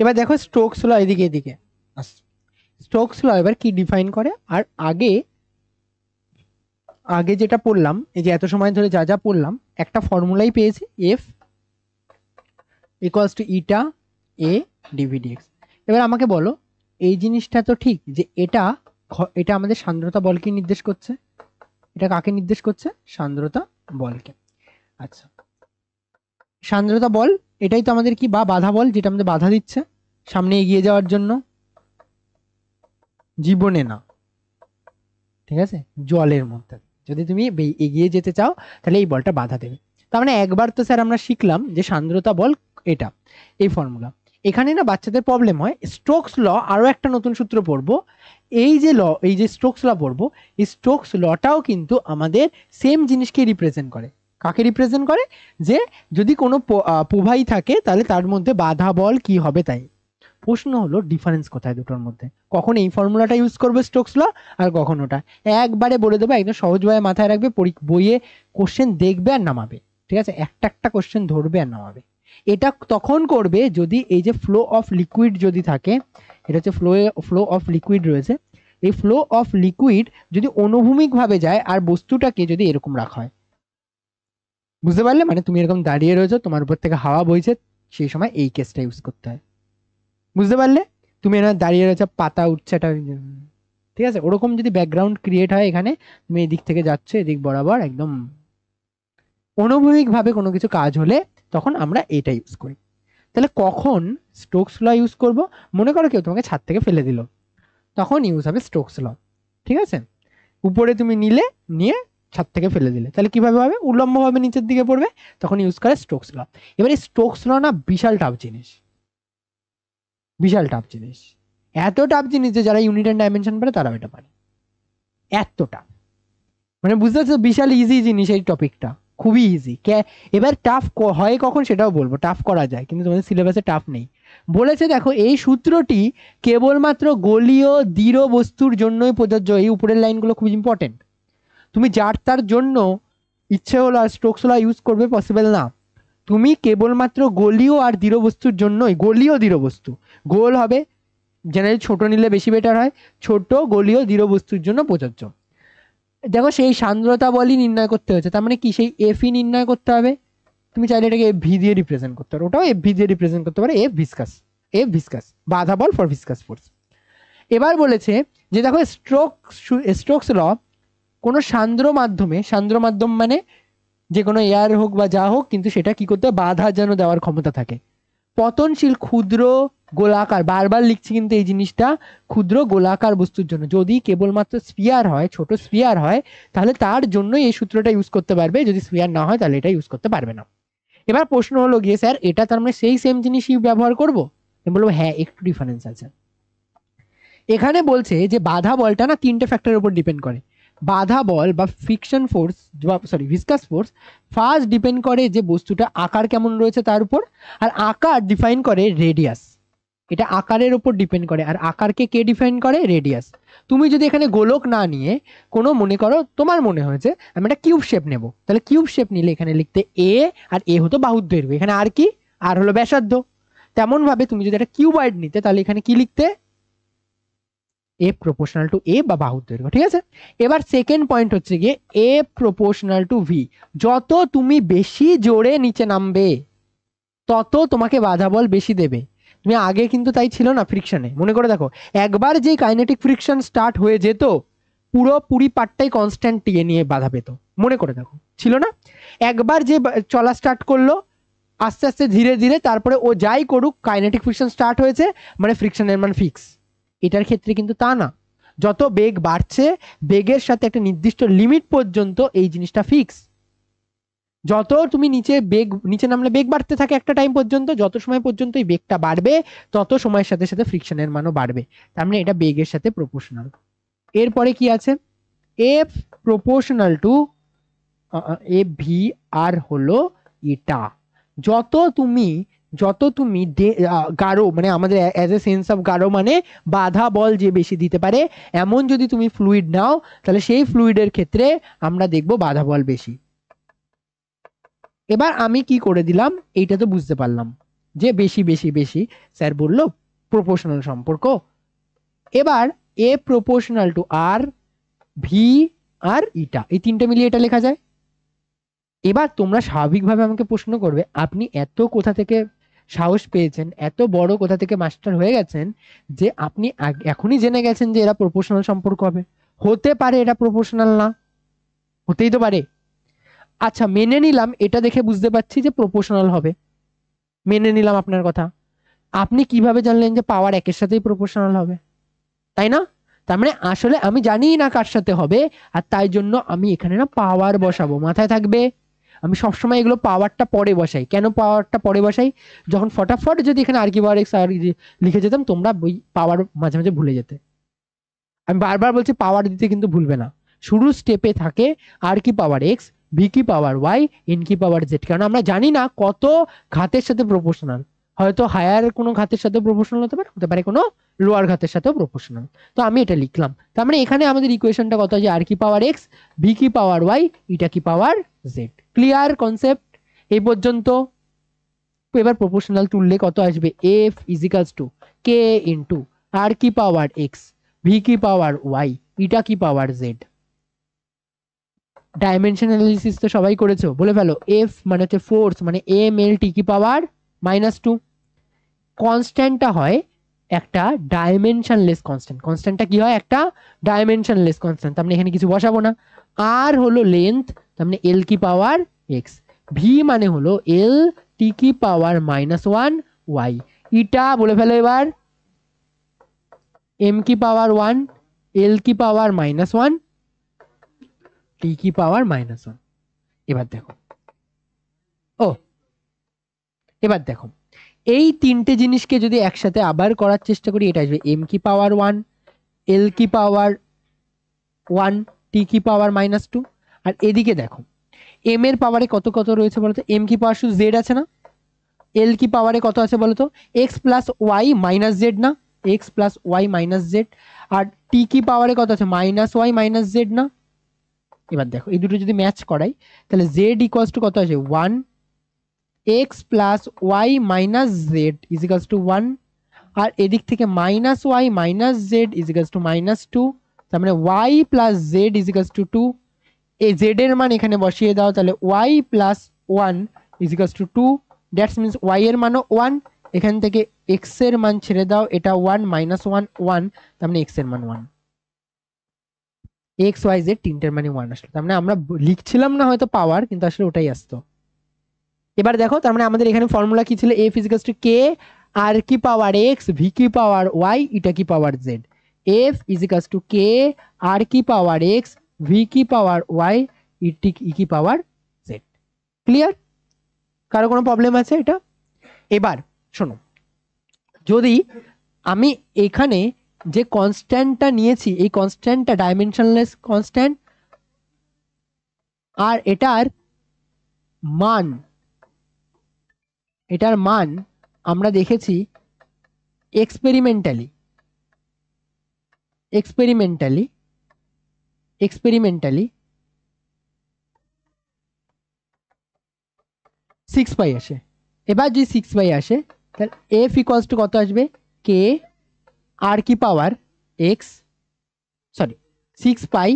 এবার দেখো স্টোকস ল এদিকে এদিকে স্টোকস ল এবার কি ডিফাইন করে। আর আগে আগে যেটা পড়লাম, এই যে এত সময় ধরে যা যা পড়লাম, একটা ফর্মুলাই পেয়েছি, F equals to eta A DV DX. এবার আমাকে বলো, এই জিনিসটা তো ঠিক যে এটা এটা আমাদের সান্দ্রতা বলকে নির্দেশ করছে, এটা কাকে নির্দেশ করছে? সান্দ্রতা বলকে। আচ্ছা, সান্দ্রতা বল এটাই তো আমাদের কি, বা বাধা বল, যেটা আমাদের বাধা দিচ্ছে সামনে এগিয়ে যাওয়ার জন্য। জীবনে না, ঠিক আছে, জলের মধ্যে। যদি তুমি এগিয়ে যেতে চাও তাহলে এই বলটা বাধা দেবে। তার মানে একবার তো স্যার আমরা শিখলাম যে সান্দ্রতা বল এটা, এই ফর্মুলা। এখানে না বাচ্চাদের প্রবলেম হয়, স্টোকস ল আরো একটা নতুন সূত্র পড়বো, এই যে ল, এই যে স্টোকস ল পড়বো, এই স্টোকস লটাও কিন্তু আমাদের সেম জিনিসকে রিপ্রেজেন্ট করে। কাকে রিপ্রেজেন্ট করে? যে যদি কোনো প্রবাহী থাকে তাহলে তার মধ্যে বাধা বল কি হবে তাই। প্রশ্ন হলো ডিফারেন্স কোথায় দুটোর মধ্যে, কখন এই ফর্মুলাটা ইউজ করবে স্টোকস ল আর কখন ওটা। একবারে বলে দেবো, একদম সহজভাবে মাথায় রাখবে, বইয়ে কোশ্চেন দেখবে আর নামাবে, ঠিক আছে, একটা একটা কোশ্চেন ধরবে আর নামাবে। এটা তখন করবে যদি এই যে ফ্লো অফ লিকুইড যদি থাকে, এটা হচ্ছে ফ্লো অফ লিকুইড রয়েছে, এই ফ্লো অফ লিকুইড যদি অনুভূমিক ভাবে যায় আর বস্তুটাকে যদি এরকম রাখা হয়, বুঝতে পারলে? মানে তুমি এরকম দাঁড়িয়ে রয়েছো, তোমার উপর থেকে হাওয়া বইছে, সেই সময় এই কেসটা ইউজ করতে হয়, বুঝতে পারলে? তুমি এখানে দাঁড়িয়ে রয়েছে, পাতা উঠছে, এটা ঠিক আছে, ওরকম যদি ব্যাকগ্রাউন্ড ক্রিয়েট হয় এখানে, তুমি এদিক থেকে যাচ্ছ এদিক বরাবর, একদম অনুভূমিক ভাবে কোনো কিছু কাজ হলে তখন আমরা এটা ইউজ করি। তাহলে কখন স্টোকস ল ইউজ করব? মনে করো কেউ তোমাকে ছাদ থেকে ফেলে দিল, তখন ইউজ হবে স্টোকস ল, ঠিক আছে। উপরে তুমি নিয়ে ছাদ থেকে ফেলে দিলে, তাহলে কিভাবে হবে? উল্লম্বভাবে নিচের দিকে পড়বে, তখন ইউজ করে স্টোকস ল। এবারে স্টোকস ল না বিশাল টাফ জিনিস, বিশাল টাফ জিনিস, এত টাফ জিনিস যে যারা ইউনিট এন্ড ডাইমেনশন পারে তারাও এটা পারে, এতটা, মানে বুঝতে পারছো, বিশাল ইজি জিনিস এই টপিকটা, খুবই ইজি। এবার টাফ হয় কখন সেটাও বলবো, টাফ করা যায় কিন্তু তোমাদের সিলেবাসে টাফ নেই। বলেছে দেখো এই সূত্রটি কেবলমাত্র গোলীয় দৃঢ় বস্তুর জন্যই প্রযোজ্য, এই উপরের লাইনগুলো খুব ইম্পর্টেন্ট। তুমি যার তার জন্য ইচ্ছে হলো আর স্টোকস ল ইউজ করবে পসিবল না, তুমি কেবলমাত্র গোলীয় আর দৃঢ় বস্তুর জন্যই, গোলীয় দৃঢ় বস্তু, গোল হবে জেনারেলি, ছোট নিলে বেশি বেটার হয়, ছোট গোলীয় দৃঢ় বস্তুর জন্য প্রযোজ্য। দেখো সেই সান্দ্রতা বলই নির্ণয় করতে হচ্ছে, তার মানে কি সেই এফই নির্ণয় করতে হবে। তুমি চাইলে এটাকে এফ ভি দিয়ে রিপ্রেজেন্ট করতে পারো, ওটাও এফ ভি দিয়ে রিপ্রেজেন্ট করতে পারো, এফ ভিসকাস বাধা বল ফর ভিসকাস ফোর্স। এবার বলেছে যে দেখো স্টোকস ল কোনো সান্দ্র মাধ্যম মানে যে কোনো এয়ার হোক বা যা হোক, কিন্তু সেটা কি করতে, বাধা যেন দেওয়ার ক্ষমতা থাকে। পতনশীল ক্ষুদ্র গোলাকার, বারবার লিখছি কিন্তু এই জিনিসটা, ক্ষুদ্র গোলাকার বস্তুর জন্য, যদি কেবলমাত্র স্ফিয়ার হয়, ছোট স্ফিয়ার হয়, তাহলে তার জন্যই এই সূত্রটা ইউজ করতে পারবে, যদি স্ফিয়ার না হয় তাহলে এটা ইউজ করতে পারবে না। এবার প্রশ্ন হলো গিয়ে স্যার এটা তার মানে সেই সেম জিনিসই ব্যবহার করবো? আমি বলবো হ্যাঁ, একটু ডিফারেন্স আছে। এখানে বলছে যে বাধা বলটা না তিনটে ফ্যাক্টরের উপর ডিপেন্ড করে। বাধা বল বা friction force, viscous force, first depend করে যে বস্তুটা আকার কেমন রয়েছে তার উপর, আর আকার ডিফাইন করে রেডিয়াস, এটা আকারের উপর ডিপেন্ড করে, আর আকারকে কে ডিফাইন করে? রেডিয়াস। তুমি যদি এখানে গোলক না নিয়ে কোনো, মনে করো তোমার মনে হয়েছে আমি একটা কিউব শেপ নেব, তাহলে কিউব শেপ নিলে এখানে লিখতে এ, আর এ হতো বাহুর দৈর্ঘ্য, এখানে আর কি, আর হলো ব্যাসার্ধ। তেমন ভাবে তুমি যদি একটা কিউবয়েড নিতে তাহলে এখানে কি লিখতে? এ প্রপোর্শনাল টু এ বা বাহুর দৈর্ঘ্য, ঠিক আছে। এবার সেকেন্ড পয়েন্ট হচ্ছে গিয়ে এ প্রপোর্শনাল টু ভি, যত তুমি বেশি জোরে নিচে নামবে তত তোমাকে বাধা বল বেশি দেবে। তুমি আগে কিন্তু তাই ছিল না ফ্রিকশনে, মনে করে দেখো, একবার যে কাইনেটিক ফ্রিকশন স্টার্ট হয়ে যেত পুরোপুরি পার্টটাই কনস্ট্যান্ট টিকে নিয়ে বাধা পেত, মনে করে দেখো, ছিল না? একবার যে চলা স্টার্ট করলো আস্তে আস্তে ধীরে ধীরে, তারপরে ও যাই করুক কাইনেটিক ফ্রিকশন স্টার্ট হয়েছে মানে ফ্রিকশনের মান ফিক্স। এটার ক্ষেত্রে কিন্তু তা না, যত বেগ বাড়ছে বেগের সাথে একটা নির্দিষ্ট লিমিট পর্যন্ত এই জিনিসটা ফিক্স। যত তুমি নিচে নামলে বেগ বাড়তে থাকে একটা টাইম পর্যন্ত, যত সময় পর্যন্ত এই বেগটা বাড়বে তত সময়ের সাথে সাথে ফ্রিকশনের মানও বাড়বে, তার মানে এটা বেগের সাথে প্রপোর্শনাল। এরপরে কি আছে? F proportional to F V আর হলো এটা, যত তুমি গাঢ়, মানে আমাদের অ্যাজ এ সেন্স অফ গাঢ় মানে বাধা বল যে বেশি দিতে পারে, এমন যদি তুমি ফ্লুইড নাও তাহলে সেই ফ্লুইডের ক্ষেত্রে আমরা দেখব বাধা বল বেশি। এবার আমি কি করে দিলাম, এইটা তো বুঝতে পারলাম যে বেশি বেশি বেশি, স্যার বললো প্রপোর্শনাল সম্পর্ক। এবার এ প্রপোর্শনাল টু আর ভি আর ইটা, এই তিনটে মিলিয়ে এটা লেখা যায়। এবার তোমরা স্বাভাবিকভাবে আমাকে প্রশ্ন করবে আপনি এত কোথা থেকে সাহস পেয়েছেন, এত বড় কোথা থেকে মাস্টার হয়ে গেছেন যে আপনি এখনই জেনে গেছেন যে এরা প্রপোর্শনাল সম্পর্ক হবে? হতে পারে এটা প্রপোর্শনাল না, হতেই তো পারে। আচ্ছা মেনে নিলাম, এটা দেখে বুঝতে পারছি যে প্রপোর্শনাল হবে, মেনে নিলাম আপনার কথা। আপনি কিভাবে জানলেন যে পাওয়ার একের সাথেই প্রপোর্শনাল হবে? তাই না? তার মানে আসলে আমি জানি না কার সাথে হবে, আর তাই জন্য আমি এখানে না পাওয়ার বসাবো, মাথায় থাকবে। আমি সবসময় এগুলো পাওয়ারটা পরে বসাই। কেন পাওয়ারটা পরে বসাই? যখন ফটাফট যদি এখানে আর কি পাওয়ার এক্স আর লিখে যেতাম, তোমরা ওই পাওয়ার মাঝে মাঝে ভুলে যেতে। আমি বারবার বলছি পাওয়ার দিতে কিন্তু ভুলবে না। শুরু স্টেপে থাকে আর কি পাওয়ার এক্স, ভি কি পাওয়ার ওয়াই, এন কি পাওয়ার জেড। কারণ আমরা জানি না কত ঘাতের সাথে প্রপোর্শনাল। হয়তো হায়ার কোনো ঘাতের সাথে প্রপোর্শনাল হতে পারে কোনো লোয়ার ঘাতের সাথেও প্রপোর্শনাল। তো আমি এটা লিখলাম। তার মানে এখানে আমাদের ইকুয়েশনটা কত আছে? আর কি পাওয়ার এক্স, ভি কি পাওয়ার ওয়াই, ইটা কি পাওয়ার জেড। ক্লিয়ার কনসেপ্ট এই পর্যন্ত? এবার প্রপোর্শনাল তুললে কত আসবে? এফ ইজিক্যালস টু কে ইন্টু আর কি পাওয়ার এক্স, ভি কি পাওয়ার ওয়াই, ইটা কি পাওয়ার জেড। ডাইমেনশন অ্যানালিসিস তো সবাই করেছো, বলে ফেলো। এফ মানে হচ্ছে ফোর্স, মানে এম এল টি কি পাওয়ার -2। কনস্ট্যান্টটা হয় একটা ডাইমেনশনলেস কনস্ট্যান্ট। কনস্ট্যান্টটা কি হয়? একটা ডাইমেনশনলেস কনস্ট্যান্ট। তার মানে এখানে কিছু বসাবো না। আর হলো লেন্থ, তার মানে এল কি পাওয়ার এক্স। ভি মানে হলো এল টি কি পাওয়ার -1 ওয়াই। ইটা বলে ফেলো এবার, এম কি পাওয়ার 1, এল কি পাওয়ার -1, টি কি পাওয়ার -1। এবার দেখো, ও এবার দেখো, এই তিনটে জিনিসকে যদি একসাথে আবার করার চেষ্টা করি, এটা আসবে এম কি পাওয়ার 1, এল কি পাওয়ার 1, টি কি পাওয়ার -2। আর এদিকে দেখো, এম এর পাওয়ারে কত কত রয়েছে বলতো? এম কি পাওয়ার শুধু জেড আছে না? এল কি পাওয়ারে কত আছে বলতো? X plus Y minus z না? X plus Y minus z. আর টি কি পাওয়ারে কত আছে? -ওয়াই মাইনাস জেড না? এবার দেখো, এই দুটো যদি ম্যাচ করাই, তাহলে জেড ইকুয়ালস টু কত আছে? 1, X plus Y minus Z equals to 1। আর এদিক থেকে -ওয়াই মাইনাস জেড ইজিক্যালস টু -2। তার মানে Y plus Z equals to 2। এই জেড এর মান এখানে বসিয়ে দাও, তাহলে Y plus 1 equals to 2। That's means Y এর মানও 1। এখান থেকে এক্স এর মান ছেড়ে দাও, এটা 1 -1 1, তার মানে এক্স এর মান 1। এক্স ওয়াই জেড তিনটের মানে 1 আসলো। তার মানে আমরা লিখছিলাম না হয়তো পাওয়ার, কিন্তু আসলে ওটাই আসতো। এবার দেখো, তার মানে আমাদের এখানে ফর্মুলা কি ছিল? এফ ইজিক্যালস টু কে আর কি পাওয়ার এক্স, ভি কি পাওয়ার ওয়াই, ইটা কি পাওয়ার জেড। এফ ইজিক্যালস টু কে আর কি পাওয়ার এক্স, ভি কি পাওয়ার ওয়াই, ই কি পাওয়ার জেড। ক্লিয়ার? কারো কোনো প্রবলেম আছে এটা? এবার শোনো, যদি আমি এখানে যে কনস্ট্যান্টটা নিয়েছি, এই কনস্ট্যান্টটা ডাইমেনশনলেস কনস্ট্যান্ট, আর মান এটার মান আমরা দেখেছি এক্সপেরিমেন্টালি এক্সপেরিমেন্টালি এক্সপেরিমেন্টালি 6 পাই আসে। এবার যদি 6 পাই আসে, তাহলে এফ ইকুয়ালস টু কত আসবে? কে আর কি পাওয়ার এক্স, সরি 6 পাই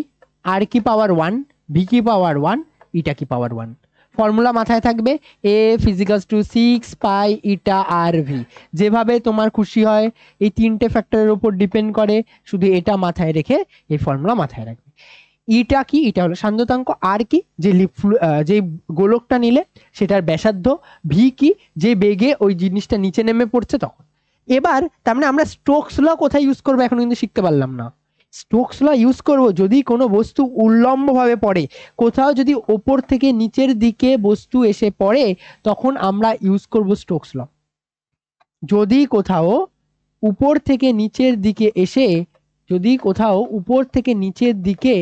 আর কি পাওয়ার 1, ভি কি পাওয়ার 1, ইটা কি পাওয়ার 1। ফর্মুলা মাথায় থাকবে, এ ফিজিক্যালস টু 6 পাই ইটা আর ভি। যেভাবে তোমার খুশি হয়, এই তিনটে ফ্যাক্টরের উপর ডিপেন্ড করে, শুধু এটা মাথায় রেখে এই ফর্মুলা মাথায় রাখবে। ইটা কি? ইটা হলো সান্দ্রতাঙ্ক। আর কি? যে গোলকটা নিলে সেটার ব্যাসার্ধ। ভি কি? যে বেগে ওই জিনিসটা নিচে নেমে পড়ছে তখন। এবার তার মানে আমরা স্টোকস ল কোথায় ইউজ করবো এখন কিন্তু শিখতে পারলাম না। স্টোকস ল ইউজ করব যদি কোনো বস্তু উল্লম্বভাবে পড়ে, কোথাও যদি ওপর থেকে নিচের দিকে বস্তু এসে পড়ে, তখন আমরা ইউজ করব স্টোকস ল। যদি কোথাও উপর থেকে নিচের দিকে এসে যদি কোথাও উপর থেকে নিচের দিকে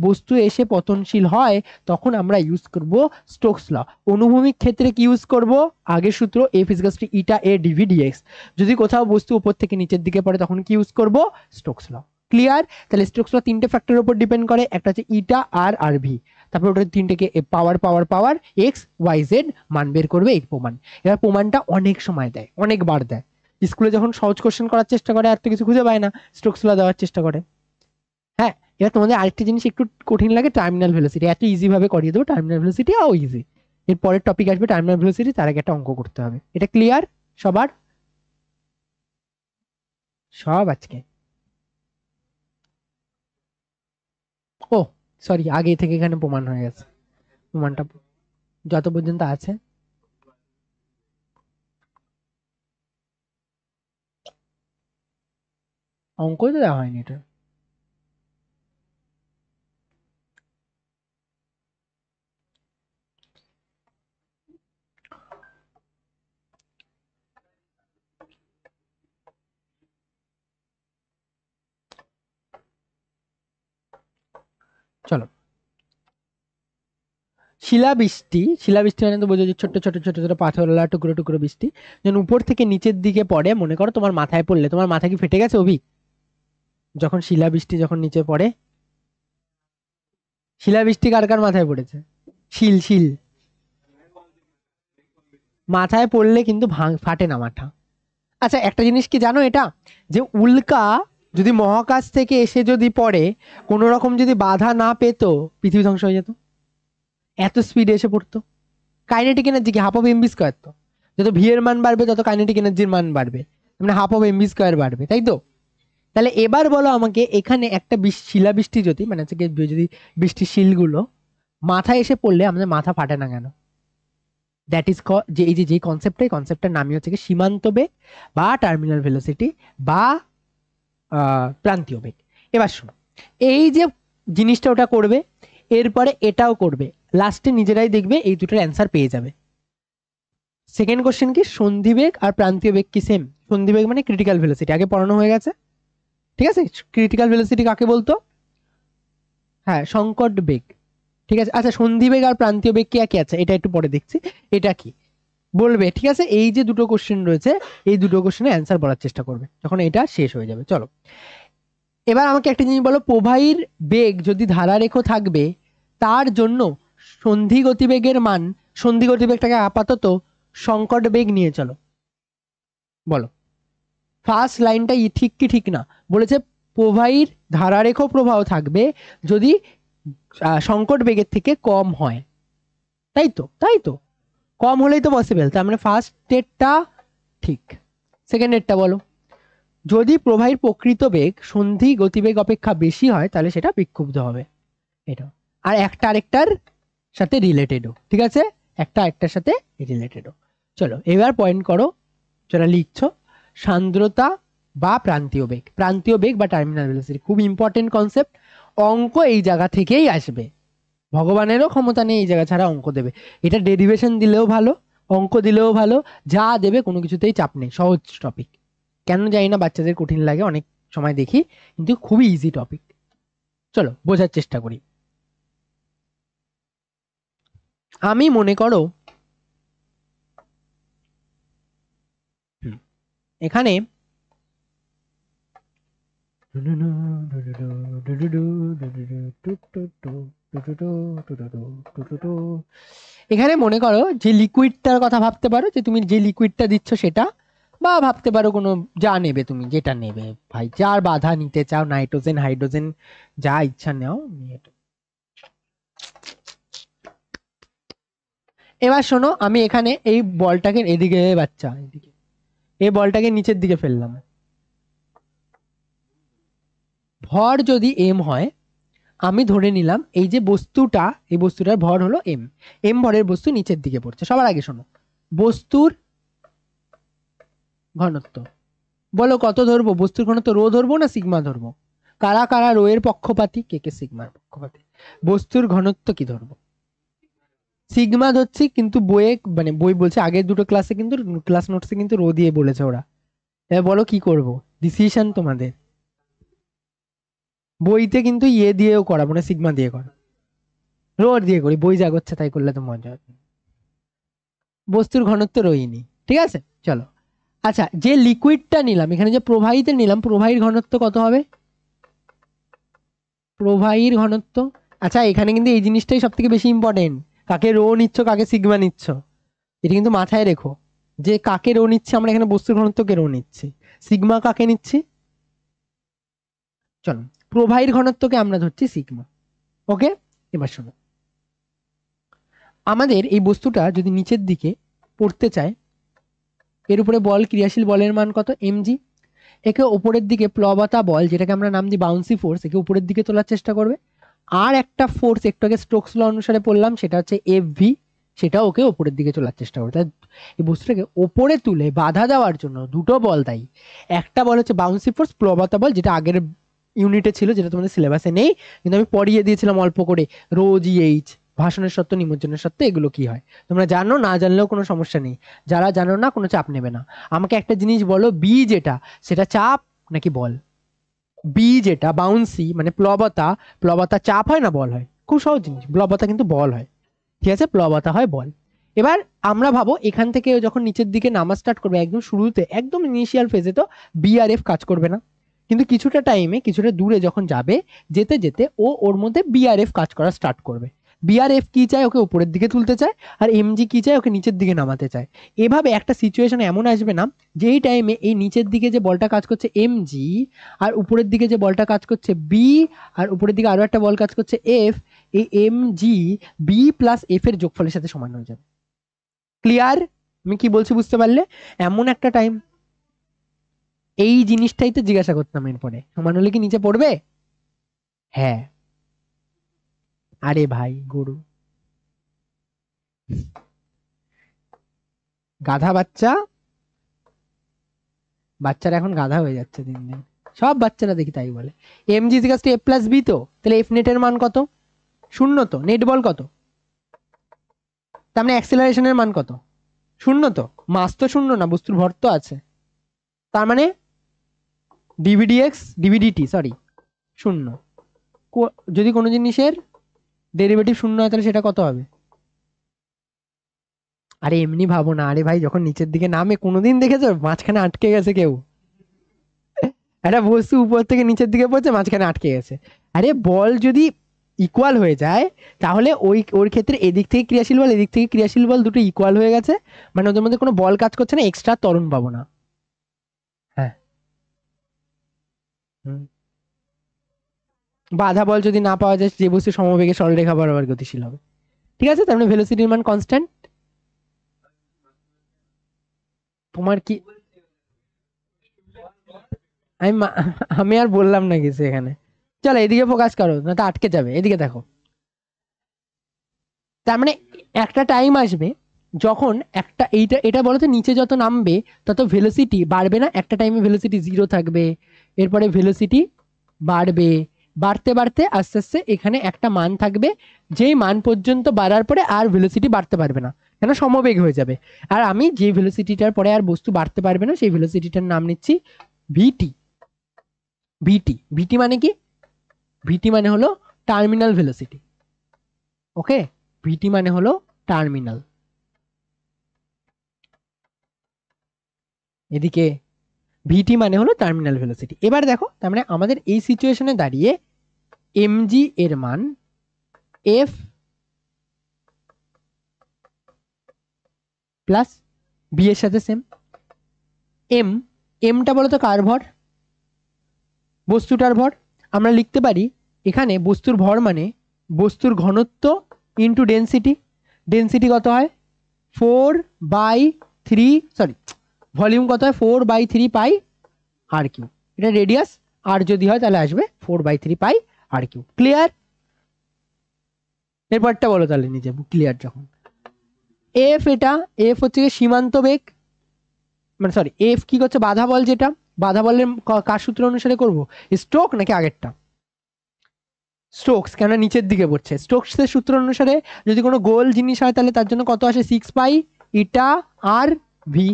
বস্তু এসে পতনশীল হয়, তখন আমরা ইউজ করব স্টোকস ল। অনুভূমিক ক্ষেত্রে কি ইউজ করব? আগের সূত্র, F equals to eta A DV DX. যদি কোথাও বস্তু উপর থেকে নিচের দিকে পড়ে, তখন কি ইউজ করব? স্টোকস ল। ক্লিয়ার? তাহলে স্টোকস ল তিনটে ফ্যাক্টরের উপর ডিপেন্ড করে। একটা হচ্ছে ইটা, আর আর ভি। তারপর ওটা তিনটেকে পাওয়ার পাওয়ার পাওয়ার এক্স ওয়াই জেড মান বের করবে, এই প্রমাণ। এবার প্রমাণটা অনেক সময় দেয়, অনেকবার দেয়। স্কুলে যখন সহজ কোশ্চেন করার চেষ্টা করে, আর তো কিছু খুঁজে পায় না, স্টোকস ল দেওয়ার চেষ্টা করে। হ্যাঁ, এবার তোমাদের আরেকটা জিনিস একটু কঠিন লাগে, টার্মিনাল ভেলোসিটি। এত ইজি ভাবে করিয়ে দেবো টার্মিনাল ভেলোসিটি, ও ইজি। এর পরের টপিক আসবে টার্মিনাল ভেলোসিটি, তার আগে একটা অঙ্ক করতে হবে। এটা ক্লিয়ার সবার? সব আজকে, ও সরি, আগে থেকে এখানে প্রমাণ হয়ে গেছে। প্রমাণটা যত পর্যন্ত আছে, অঙ্কই তো দেওয়া হয়নি এটা। শিলাবৃষ্টি মানে তো বোঝা যায় ছোট ছোট ছোট ছোট পাথরওয়ালা টুকরো টুকরো বৃষ্টি যখন উপর থেকে নিচের দিকে পড়ে, মনে করো তোমার মাথায় পড়লে, তোমার মাথা কি ফেটে গেছে অভি? যখন শিলাবৃষ্টি যখন নিচে পড়ে, শিলাবৃষ্টি কার কার মাথায় পড়েছে? শিল শিল মাথায় পড়লে কিন্তু ফাটে না মাথা। আচ্ছা একটা জিনিস কি জানো এটা, যে উল্কা যদি মহাকাশ থেকে এসে যদি পড়ে, কোনো রকম যদি বাধা না পেতো, পৃথিবী ধ্বংস হয়ে যেত। এত স্পিডে এসে পড়তো। কাইনেটিক এনার্জি কি হাফ অফ এমভি স্কোয়ার, তো যত ভি এর মান বাড়বে তত কাইনেটিক এনার্জির মান বাড়বে, মানে হাফ অফ এমভি স্কোয়ার বাড়বে, তাই তো? তাহলে এবার বলো আমাকে, এখানে একটা শিলাবৃষ্টি যদি মানে হচ্ছে যদি বৃষ্টির শিলগুলো মাথায় এসে পড়লে আমাদের মাথা ফাটে না কেন? দ্যাট ইজ যে এই যে কনসেপ্টটার নামই হচ্ছে সীমান্ত বেগ বা টার্মিনাল ভেলোসিটি বা প্রান্তীয় বেগ। এবার শোনো, এই যে জিনিসটা ওটা করবে, এরপরে এটাও করবে, লাস্টে নিজেরাই দেখবে এই দুটোর অ্যান্সার পেয়ে যাবে। সেকেন্ড কোশ্চেন কি, সন্ধিবেগ আর প্রান্তীয় বেগ কি সেম? সন্ধিবেগ মানে ক্রিটিক্যাল ভেলোসিটি, আগে পড়ানো হয়ে গেছে, ঠিক আছে? ক্রিটিক্যাল ভেলোসিটি কাকে বলতো? হ্যাঁ, সংকট বেগ, ঠিক আছে। আচ্ছা সন্ধিবেগ আর প্রান্তীয় বেগ কি একই? আছে, এটা একটু পরে দেখছি, এটা কি বলবে, ঠিক আছে? এই যে দুটো কোশ্চেন রয়েছে, এই দুটো কোশ্চেনের অ্যান্সার বলার চেষ্টা করবে যখন এটা শেষ হয়ে যাবে। চলো এবার আমাকে একটা জিনিস বলো, প্রবাহীর বেগ যদি ধারারেখ থাকবে, তার জন্য সন্ধি গতিবেগের মান, সন্ধি গতিবেগটাকে আপাতত সংকট বেগ নিয়ে চলো, বলো ফার্স্ট লাইনটা ঠিক কি ঠিক না? বলেছে প্রবাহীর ধারারেখ প্রবাহ থাকবে যদি সংকট বেগের থেকে কম হয়, তাই তো? তাই তো, কম হলেই তো পসিবল, তার মানে ফার্স্ট ডেটটা ঠিক। সেকেন্ড ডেটটা বলো, যদি প্রবাহীর প্রকৃত বেগ সন্ধি গতিবেগ অপেক্ষা বেশি হয় তাহলে সেটা বিক্ষুব্ধ হবে, এটা। আর একটা আরেকটার সাথে রিলেটেডও, ঠিক আছে? একটা আরেকটার সাথে রিলেটেডও। চলো এবার পয়েন্ট করো যারা লিখছো, সান্দ্রতা বা প্রান্তীয় বেগ বা টার্মিনাল ভেলোসিটি খুব ইম্পর্টেন্ট কনসেপ্ট। অঙ্ক এই জায়গা থেকেই আসবে, ভগবানেরও ক্ষমতা নেই এই জায়গা ছাড়া অঙ্ক দেবে। এটা ডেরিভেশন দিলেও ভালো, অঙ্ক দিলেও ভালো, যা দেবে কোনো কিছুতেই চাপ নেই, সহজ টপিক। কেন জানি না বাচ্চাদের কঠিন লাগে অনেক সময় দেখি, কিন্তু খুবই ইজি টপিক। চলো বোঝার চেষ্টা করি। আমি মনে করো এখানে এখানে মনে করো যে লিকুইডটার কথা ভাবতে পারো, যে তুমি যে লিকুইডটা দিচ্ছ সেটা, বা ভাবতে পারো কোনো যা নেবে তুমি, যেটা নেবে ভাই, যার বাধা নিতে চাও, নাইট্রোজেন হাইড্রোজেন যা ইচ্ছা নাও নিয়ে। এবার শোনো, আমি এখানে এই বলটাকে এদিকে, বাচ্চা এদিকে, এই বলটাকে নিচের দিকে ফেললাম। ভর যদি এম হয়, আমি ধরে নিলাম এই যে বস্তুটা, এই বস্তুটার ভর হলো এম, এম ভরের বস্তু নিচের দিকে পড়ছে। সবার আগে শোনো, বস্তুর ঘনত্ব বলো কত ধরবো? বস্তুর ঘনত্ব রো ধরবো না সিগমা ধরবো? কারা কারা রো এর পক্ষপাতী, কে কে সিগমার পক্ষপাতী? বস্তুর ঘনত্ব কি ধরবো? সিগমা ধরছি, কিন্তু বইয়ে মানে বই বলছে আগের দুটো ক্লাসে কিন্তু, ক্লাস নোটসে কিন্তু রো দিয়ে বলেছে ওরা। এবার বলো কি করব, ডিসিশন তোমাদের। বইতে কিন্তু ইয়ে দিয়েও করা, মানে সিগমা দিয়ে করা, রো দিয়ে করি, বই যা করছে তাই করলে তো মজা হবে। বস্তুর ঘনত্ব রোইনি, ঠিক আছে? চলো আচ্ছা, যে লিকুইডটা নিলাম এখানে, যে প্রবাহীতে নিলাম, প্রবাহীর ঘনত্ব কত হবে? প্রবাহীর ঘনত্ব, আচ্ছা এখানে কিন্তু এই জিনিসটাই সব থেকে বেশি ইম্পর্টেন্ট, কাকে রো নিচ্ছ কাকে সিগমা নিচ্ছ, এটা কিন্তু মাথায় রেখো, যে কাকে রো নিচ্ছে আমরা এখানে, বস্তুর ঘনত্বকে রো নিচ্ছি, সিগমা কাকে নিচ্ছি? চলো প্রবাহীর ঘনত্বকে আমরা ধরছি সিগমা, ওকে? এবার শোনো, আমাদের এই বস্তুটা যদি নিচের দিকে পড়তে চায়, এর উপরে বল, ক্রিয়াশীল বলের মান কত? এমজি। একে উপরের দিকে প্লবতা বল, যেটাকে আমরা নাম দিই বাউন্সি ফোর্স, একে উপরের দিকে তোলার চেষ্টা করবে। আর একটা ফোর্স একটু আগে স্টোকস ল অনুসারে পড়লাম, সেটা হচ্ছে এফ ভি, সেটা ওকে উপরের দিকে তোলার চেষ্টা করবে। তাই এই বস্তুটাকে ওপরে তুলে বাধা দেওয়ার জন্য দুটো বল দায়ী। একটা বল হচ্ছে বাউন্সি ফোর্স, প্লবতা বল, যেটা আগের ইউনিটে ছিল, যেটা তোমাদের সিলেবাসে নেই, কিন্তু আমি পড়িয়ে দিয়েছিলাম অল্প করে, রো জি এইচ, ভাষণের সত্য, নিমজ্জনের সত্য, এগুলো কি হয় তোমরা জানো, না জানলেও কোনো সমস্যা নেই, যারা জানো না কোনো চাপ নেবে না। আমাকে একটা জিনিস বলো, বি যেটা সেটা চাপ নাকি বল? বি যেটা বাউন্সি মানে প্লবতা, প্লবতা চাপ হয় না বল হয়? খুব সহজ জিনিস, প্লবতা কিন্তু বল হয়। ঠিক আছে, প্লবতা হয় বল। এবার আমরা ভাবো এখান থেকে যখন নিচের দিকে নামা স্টার্ট করবে, একদম শুরুতে একদম ইনিশিয়াল ফেজে তো বিআরএফ কাজ করবে না, কিন্তু কিছুটা টাইমে কিছুটা দূরে যখন যাবে, যেতে যেতে ও ওর মধ্যে বিআরএফ কাজ করা স্টার্ট করবে। বিআরএফ কি চায়, ওকে উপরের দিকে তুলতে চায়, আর এমজি কি চায়, ওকে নিচের দিকে নামাতে চায়। এভাবে একটা সিচুয়েশন এমন আসবে না যেই টাইমে এই নিচের দিকে যে বলটা কাজ করছে এমজি, আর উপরের দিকে যে বলটা কাজ করছে বি, আর উপরের দিকে আরো একটা বল কাজ করছে এফ, এই এমজি বি প্লাস এফ এর যোগফলের সাথে সমান হয়ে যাবে। ক্লিয়ার? আমি কি বলছি বুঝতে পারলে? এমন একটা টাইম, এই জিনিসটাই তো জিজ্ঞাসা করতাম এরপরে, সমান হলে কি নিচে পড়বে? হ্যাঁ। আরে ভাই গরু, গাধা বাচ্চা, বাচ্চারা এখন গাধা হয়ে যাচ্ছে দিন দিন, সব বাচ্চারা দেখি তাই বলে। M G is A plus B, তো তাহলে এফ নেটের মান কত? 0। তো নেট বল কত? তার মানে অ্যাক্সেলারেশনের মান কত? 0। তো মাস তো 0 না, বস্তুর ভর তো আছে, তার মানে ডিভিডিএক্স ডিভিডিটি সরি 0। যদি কোনো জিনিসের ডেরিভেটিভ 0 হয় তাহলে সেটা কত হবে? আরে এমনি ভাবো না, আরে ভাই যখন নিচের দিকে নামে কোনোদিন দেখেছো মাঝখানে আটকে গেছে কেউ? একটা বস্তু উপর থেকে নিচের দিকে পড়ছে, মাঝখানে আটকে গেছে। আরে বল যদি ইকুয়াল হয়ে যায় তাহলে ওর ক্ষেত্রে এদিক থেকে ক্রিয়াশীল বল এদিক থেকে ক্রিয়াশীল বল দুটো ইকুয়াল হয়ে গেছে, মানে ওদের মধ্যে কোনো বল কাজ করছে না, এক্সট্রা ত্বরণ পাবো না। হ্যাঁ। হুম। বাধা বল যদি না পাওয়া যায়, যে বস্তু সমবেগে সরলরেখা বরাবর গতিশীল হবে। ঠিক আছে, তার মানে ভেলোসিটির মান কনস্ট্যান্ট। তোমার কি, আমি আমি আর বললাম না কিছু এখানে। চলো এদিকে ফোকাস করো, না তো আটকে যাবে। এদিকে দেখো, তার মানে একটা টাইম আসবে যখন একটা এইটা এটা বলো তো, নিচে যত নামবে তত ভেলোসিটি বাড়বে না? একটা টাইমে ভেলোসিটি 0 থাকবে, এরপরে ভেলোসিটি বাড়বে, বাড়তে বাড়তে আস্তে আস্তে এখানে একটা মান থাকবে, যেই মান পর্যন্ত বাড়ার পরে আর ভেলোসিটি বাড়তে পারবে না, কেন সমবেগ হয়ে যাবে। আর আমি যে ভেলোসিটিটার পরে আর বস্তু বাড়তে পারবে না সেই ভেলোসিটিটার নাম নিচ্ছি ভিটি। ভিটি, ভিটি মানে কি? ভিটি মানে হলো টার্মিনাল ভেলোসিটি। ওকে, ভিটি মানে হলো টার্মিনাল। এদিকে ভিটি মানে হলো টার্মিনাল ভেলোসিটি। এবার দেখো, তার মানে আমাদের এই সিচুয়েশনে দাঁড়িয়ে এমজি এর মান এফ প্লাস বি এর সাথে সেম। এম, এমটা বলতো কার ভর? বস্তুটার ভর। আমরা লিখতে পারি এখানে বস্তুর ভর মানে বস্তুর ঘনত্ব ইন্টু ডেন্সিটি। ডেন্সিটি কত হয়? 4/3, সরি ভলিউম কত হয়? 4/3 পাই আর কিউ। এটা রেডিয়াস, আর যদি হয় তাহলে আসবে 4/3 পাই আর কিউ। ক্লিয়ার? এরপরটা বলো তাহলে নিজে, ক্লিয়ার যখন। এফ, এটা এফ হচ্ছে সীমান্ত বেগ, মানে সরি এফ কি করছে? বাধা বল। যেটা বাধা বলের কার সূত্র অনুসারে করব? স্টোক নাকি আগেরটা? স্টোকস, কেন নিচের দিকে পড়ছে। স্টোকসের সূত্র অনুসারে যদি কোনো গোল জিনিস হয় তাহলে তার জন্য কত আসে? 6 পাই ইটা আর ভি।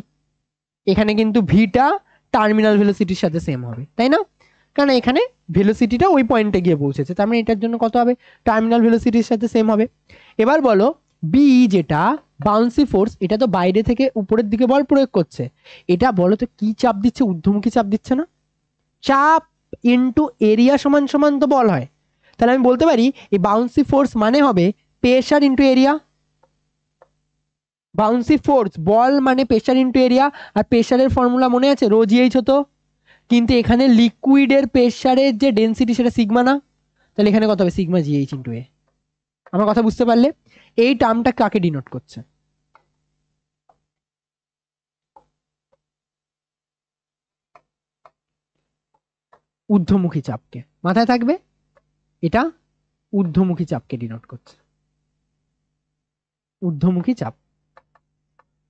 এখানে কিন্তু ভিটা টার্মিনাল ভেলোসিটির সাথে সেম হবে, তাই না? কারণ এখানে ভেলোসিটিটা ওই পয়েন্টে গিয়ে পৌঁছেছে, তার মানে এটার জন্য কত হবে? টার্মিনাল ভেলোসিটির সাথে সেম হবে। এবার বলো বি, যেটা বাউন্সি ফোর্স, এটা তো বাইরে থেকে উপরের দিকে বল প্রয়োগ করছে, এটা বলো তো কি চাপ দিচ্ছে? ঊর্ধ্বমুখী চাপ দিচ্ছে না? চাপ ইনটু এরিয়া সমান সমান তো বল হয়। তাহলে আমি বলতে পারি এই বাউন্সি ফোর্স মানে হবে pressure into area. Buoyancy force বল মানে প্রেসার ইনটু এরিয়া, আর প্রেসারের ফর্মুলা মনে আছে? রো জিএইচ হতো, কিন্তু এখানে লিকুইডের প্রেসারের যে ডেনসিটি সেটা সিগমা না, তাহলে এখানে কত হবে? Sigma GH into a. আমার কথা বুঝতে পারলে? এই টার্মটা কাকে ডিনোট করছে? ঊর্ধ্বমুখী চাপকে। মাথায় থাকবে, এটা ঊর্ধ্বমুখী চাপকে ডিনোট করছে। ঊর্ধ্বমুখী চাপ,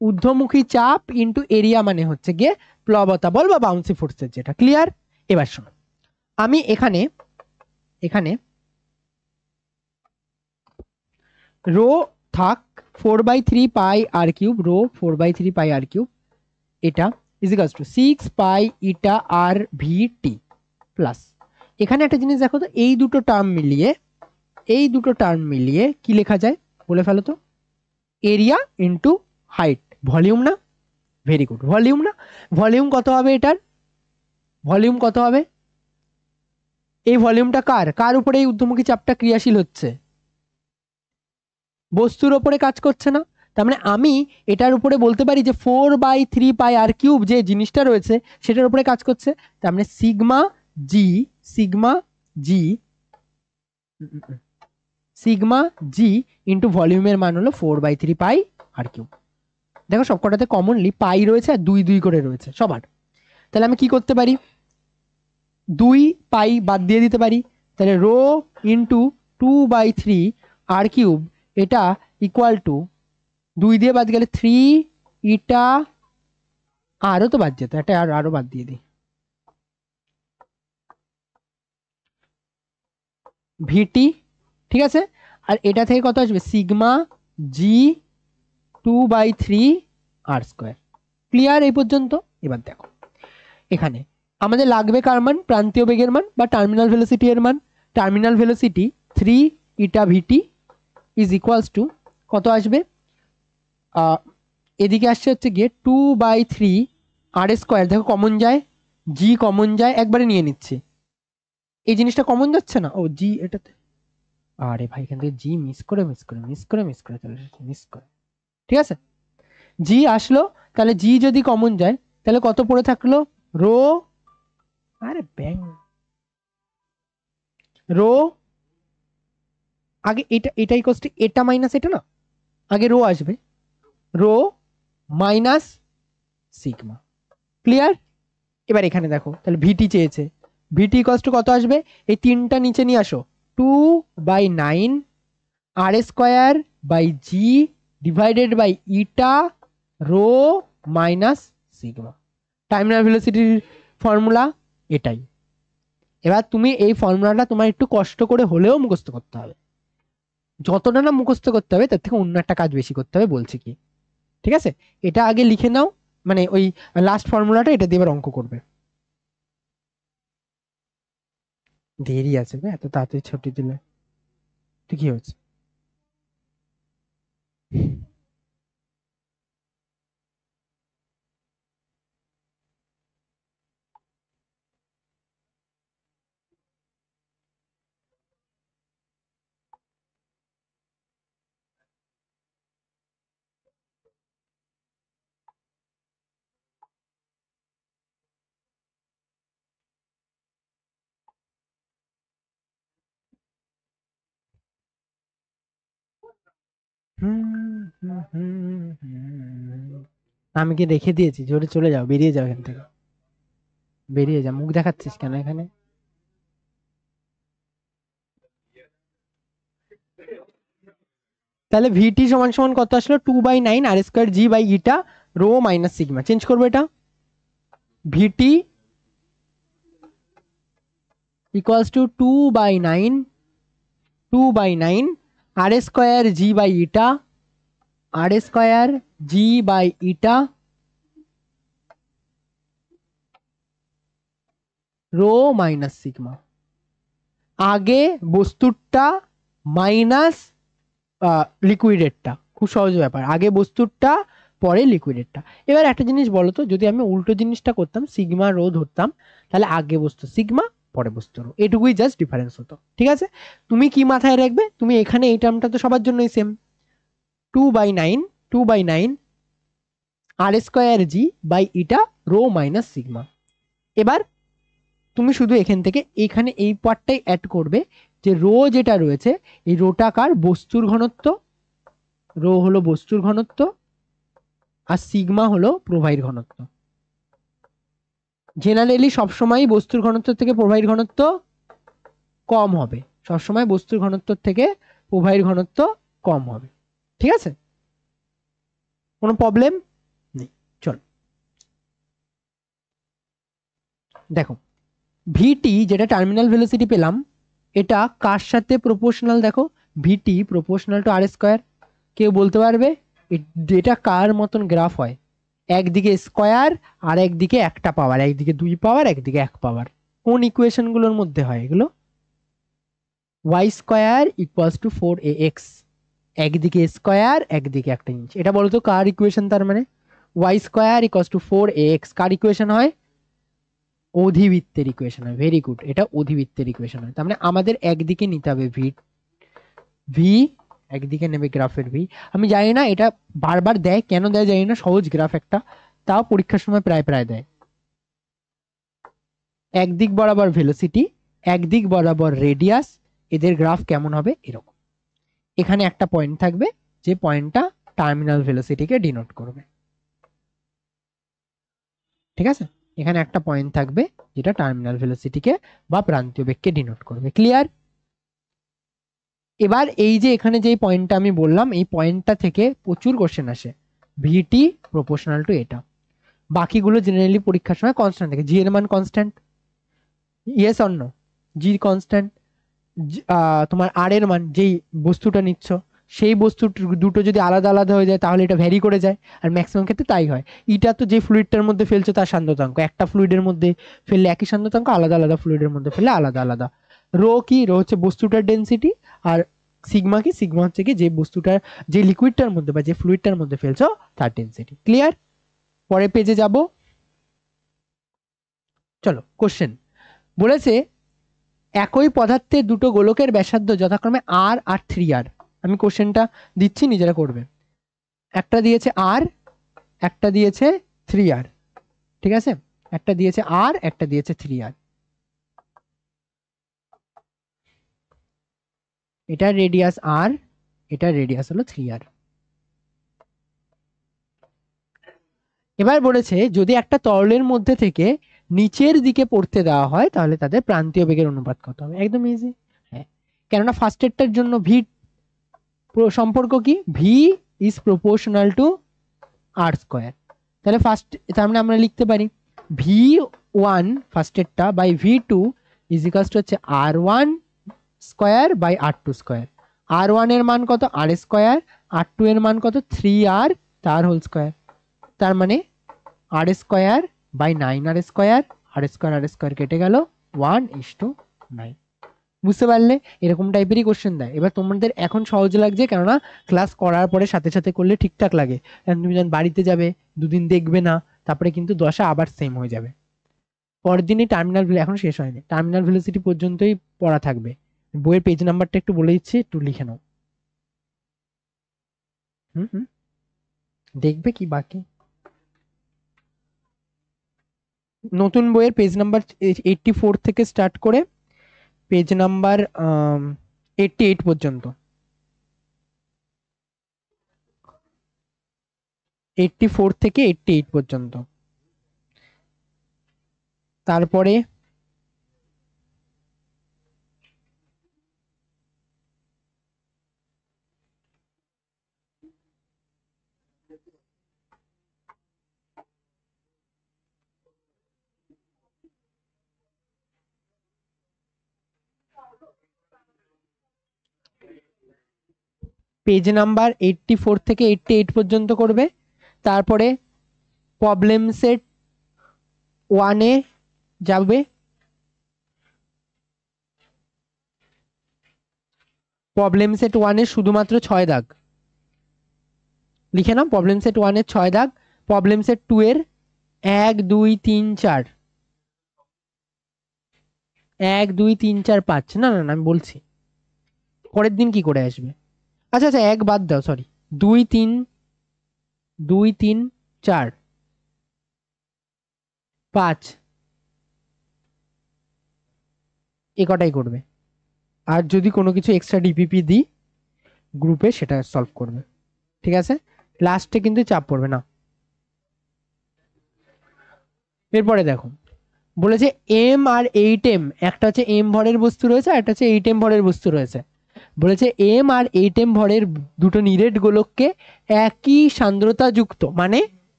ঊর্ধ্বমুখী চাপ ইনটু এরিয়া মানে হচ্ছে গিয়ে প্লবতা বল বা বাউন্সি ফোর্সের যেটা। ক্লিয়ার? এবার শোনো, আমি এখানে এখানে রো থাক 4/3 পাই আর কিউব, রো 4/3 পাই আর কিউব, এটা ইজিকালস টু 6 পাই ইটা আর ভি টি প্লাস। এখানে একটা জিনিস দেখো তো, এই দুটো টার্ম মিলিয়ে কি লেখা যায়? বলে ফেলো তো। এরিয়া ইন্টু হাইট, ভলিউম না? ভেরি গুড, ভলিউম না? ভলিউম কত হবে এটার? ভলিউম কত হবে? এই ভলিউমটা কার উপরে এই ঊর্ধ্বমুখী চাপটা ক্রিয়াশীল হচ্ছে? বস্তুর ওপরে কাজ করছে না? তার মানে আমি এটার উপরে বলতে পারি যে 4/3πr³ যে জিনিসটা রয়েছে সেটার উপরে কাজ করছে। তার মানে সিগমা জি ইন্টু ভলিউমের মান হলো 4/3πr³। দেখো সবকটাতে কমনলি পাই রয়েছে আর 2 করে রয়েছে সবার। তাহলে আমি কি করতে পারি? 2 পাই বাদ দিয়ে দিতে পারি। তাহলে রো ইন্টু 2/3r³ এটা ইকুয়াল টু 2 দিয়ে বাদ গেলে 3 ইটা, আরও তো বাদ যেত, এটা আরো বাদ দিয়ে দিই, ভিটি। ঠিক আছে, আর এটা থেকে কত আসবে? সিগমা জি 2/3r²। ক্লিয়ার এই পর্যন্ত? এবার দেখো এখানে আমাদের লাগবে কার মান? প্রান্তীয় বেগের মান বা টার্মিনাল ভেলোসিটি এর মান। Terminal velocity 3 eta VT is equals to কত আসবে? এদিকে আসছে হচ্ছে গিয়ে 2/3r²। দেখো কমন যায়, জি কমন যায়, একবারে নিয়ে নিচ্ছি। এই জিনিসটা কমন যাচ্ছে না, ও জি এটাতে, আরে ভাই এখান থেকে জি মিস করে চলে এসেছে, মিস করে। ঠিক আছে, জি আসলো, তাহলে জি যদি কমন যায় তাহলে কত পড়ে থাকলো? রো, আরে ব্যাং, রো আগে এটা ইকুয়ালস টু এটা মাইনাস এটা না, আগে রো আসবে, রো মাইনাস সিগমা। ক্লিয়ার? এবার এখানে দেখো তাহলে ভিটি চেয়েছে, ভিটি ইকুয়ালস টু কত আসবে? এই তিনটা নিচে নিয়ে আসো, 2/9r²/g divided by eta rho minus sigma. Terminal ভেলোসিটির ফর্মুলা এটাই। এবার তুমি এই ফর্মুলাটা তোমার একটু কষ্ট করে হলেও মুখস্থ করতে হবে। যতটা না মুখস্থ করতে হবে তার থেকে অন্য একটা কাজ বেশি করতে হবে, বলছি কি। ঠিক আছে, এটা আগে লিখে নাও, মানে ওই লাস্ট ফর্মুলাটা, এটা দিয়ে এবার অঙ্ক করবে। দেরি আছে এত তাড়াতাড়ি ছুটি দিলে তো কি হচ্ছে? আমি কি রেখে দিয়েছি? জোরে চলে যাও, বেরিয়ে যাও এখান থেকে, বেরিয়ে যা, মুখ দেখাচ্ছিস কেন এখানে? তাহলে ভিটি সমান সমান কত আসলো? 2/9r²g/ইটা রো মাইনাস সিগমা। চেঞ্জ করবো এটা, ভিটি ইকুয়ালস টু 2/9 r²g/ইটা রো মাইনাস সিগমা। আগে বস্তুরটা মাইনাস লিকুইডেরটা, খুব সহজ ব্যাপার, আগে বস্তুরটা পরে লিকুইডেরটা। এবার একটা জিনিস বলো তো, যদি আমি উল্টো জিনিসটা করতাম, সিগমা রো ধরতাম, তাহলে আগে বস্তু সিগমা পরে বস্তু রো, এটুকুই জাস্ট ডিফারেন্স হতো। ঠিক আছে, তুমি কি মাথায় রাখবে? তুমি এখানে এই টার্মটা তো সবার জন্যই সেম, 2/9 r²g/ইটা রো মাইনাস সিগমা। এবার তুমি শুধু এখান থেকে এখানে এই পার্টটাই অ্যাড করবে যে রো যেটা রয়েছে, এই রোটা কার? বস্তুর ঘনত্ব, রো হলো বস্তুর ঘনত্ব, আর সিগমা হলো প্রবাহীর ঘনত্ব। জেনারেলি সবসময় বস্তুর ঘনত্ব থেকে প্রবাহীর ঘনত্ব কম হবে, সবসময় বস্তুর ঘনত্ব থেকে প্রবাহীর ঘনত্ব কম হবে। ঠিক আছে, কোনো প্রবলেম নেই। চল দেখো, ভিটি যেটা টার্মিনাল ভেলোসিটি পেলাম, এটা কার সাথে প্রপোর্শনাল? দেখো, ভিটি প্রপোর্শনাল টু r²। কেউ বলতে পারবে এটা কার মতন গ্রাফ হয়? একদিকে স্কয়ার আর একদিকে একটা পাওয়ার, একদিকে 2 পাওয়ার একদিকে 1 পাওয়ার। কোন ইকুয়েশন গুলোর মধ্যে হয় এগুলো? y² = 4ax, একদিকে স্কোয়ার একদিকে একটা ইঞ্চ। এটা বলতো কার ইকুয়েশন? তার মানে Y square equals to 4ax কার ইকুয়েশন হয়? অধিবৃত্তের ইকুয়েশন হয়। ভেরি গুড, এটা অধিবৃত্তের ইকুয়েশন হয়। তার মানে আমাদের একদিকে নিতে হবে ভি, ভি একদিকে নেবে গ্রাফের ভি। আমি জানি না এটা বারবার দেয় কেন দেয় জানি না, সহজ গ্রাফ একটা, তাও পরীক্ষার সময় প্রায় প্রায় দেয়। একদিক বরাবর ভেলোসিটি, একদিক বরাবর রেডিয়াস, এদের গ্রাফ কেমন হবে? এরকম। এখানে একটা পয়েন্ট থাকবে যে পয়েন্টটা টার্মিনাল ভেলোসিটিকে ডিনোট করবে। ঠিক আছে, এখানে একটা পয়েন্ট থাকবে যেটা টার্মিনাল ভেলোসিটিকে বা প্রান্তীয় বেগকে ডিনোট করবে। ক্লিয়ার? এবার এই যে এখানে যে পয়েন্টটা আমি বললাম, এই পয়েন্টটা থেকে প্রচুর কোশ্চেন আসে। ভিটি প্রপোর্শনাল টু এটা। বাকিগুলো জেনারেলি পরীক্ষার সময় কনস্ট্যান্ট থাকে। জি এর মান constant, yes or no? G constant. তোমার আর এর মান, যেই বস্তুটা নিচ্ছ সেই বস্তু দুটো যদি আলাদা আলাদা হয়ে যায় তাহলে এটা ভ্যারি করে যায়, আর ম্যাক্সিমাম ক্ষেত্রে তাই হয়। এটা তো যে ফ্লুইডটার মধ্যে ফেলছো তার সান্দ্রতাঙ্ক, একটা ফ্লুইডের মধ্যে ফেললে একই সান্দ্রতাঙ্ক, আলাদা আলাদা ফ্লুইডের মধ্যে ফেললে আলাদা আলাদা। রো কি? রো হচ্ছে বস্তুটার ডেনসিটি, আর সিগমা কি? সিগমা হচ্ছে কি যে বস্তুটার, যে লিকুইডটার মধ্যে বা যে ফ্লুইডটার মধ্যে ফেলছো তার ডেনসিটি। ক্লিয়ার? পরের পেজে যাব। চলো কোশ্চেন বলেছে একই পদার্থের দুটো গোলকের ব্যাসার্ধ যথাক্রমে আর আর 3r। আমি কোশ্চেনটা দিচ্ছি, নিজেরা করবে। একটা দিয়েছে আর, একটা দিয়েছে 3r। ঠিক আছে, একটা দিয়েছে আর, একটা দিয়েছে 3r। এটা রেডিয়াস আর, এটা রেডিয়াস হলো 3r। এবার বলেছে যদি একটা তরলের মধ্যে থেকে নিচের দিকে পড়তে দেওয়া হয় তাহলে তাদের প্রান্তীয় বেগের অনুপাত কত হবে? একদম ইজি। হ্যাঁ, কেননা ফার্স্টেরটার জন্য ভি সম্পর্ক কি? V is proportional to R square. তাহলে ফার্স্ট, তার মানে আমরা লিখতে পারি ভি ওয়ান ফার্স্টেরটা by V two is equals to হচ্ছে R one square by R two square. R one এর মান কত? আর স্কোয়ার। আর টু এর মান কত? 3r তার হোল স্কোয়ার। তার মানে R square by 9r square, R square কেটে গেল 1:9। বুঝতে পারলে? এরকম টাইপেরই কোশ্চেন দেয়। এবার তোমাদের এখন সহজ লাগছে কেননা ক্লাস করার পরে সাথে সাথে করলে ঠিকঠাক লাগে। তুমি যখন বাড়িতে যাবে, দুদিন দেখবে না, তারপরে কিন্তু দশা আবার সেম হয়ে যাবে। পরের দিনই টার্মিনাল, এখন শেষ হয়নি, টার্মিনাল ভেলোসিটি পর্যন্তই পড়া থাকবে। বইয়ের পেজ নাম্বারটা একটু বলে দিচ্ছি, একটু লিখে নাও। হুম হুম, দেখবে কি বাকি। নতুন বইয়ের পেজ নাম্বার 84 থেকে স্টার্ট করে পেজ নাম্বার 88 পর্যন্ত, 84 থেকে 88 পর্যন্ত। তারপরে পেজ নাম্বার 84 থেকে 88 পর্যন্ত করবে। তারপরে প্রবলেম সেট 1-এ যাবে। প্রবলেম সেট 1-এ শুধুমাত্র 6 দাগ লিখে নাও। প্রবলেম সেট 1-এর 6 দাগ। প্রবলেম সেট 2 এর 1 2 3 4, 1 2 3 4 5। না না না, আমি বলছি পরের দিন কি করে আসবে। আচ্ছা আচ্ছা, এক বাদ দাও, সরি। 2 3, 2 3 4 5, এ কটাই করবে। আর যদি কোনো কিছু এক্সট্রা ডিপিপি দিই গ্রুপে, সেটা সলভ করবে। ঠিক আছে, লাস্টে কিন্তু চাপ পড়বে না। এরপরে দেখো বলেছে এম আর 8m, একটা হচ্ছে এম ভরের বস্তু রয়েছে আর একটা হচ্ছে 8m ভরের বস্তু রয়েছে। বলেছে এম আর 8m ভরের দুটো নিরেট গোলককে একই সান্দ্রতা যুক্ত, মানে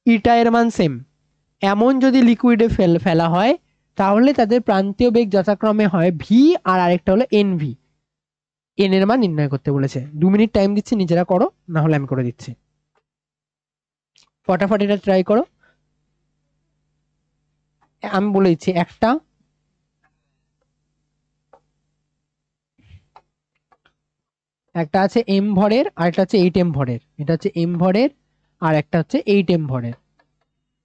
ইটা এর মান সেম, এমন যদি লিকুইডে ফেলা হয় তাহলে তাদের প্রান্তীয় বেগ যথাক্রমে হয় ভি আর আরেকটা হলো এন ভি। এন এর মান নির্ণয় করতে বলেছে। 2 মিনিট টাইম দিচ্ছি, নিজেরা করো, না হলে আমি করে দিচ্ছি। ফটাফট এটা ট্রাই করো। আমি বলে দিচ্ছি একটা, একটা আছে এম ভরের আর একটা হচ্ছে 8m ভরের, এটা হচ্ছে এম ভরের আর একটা হচ্ছে 8m ভরের।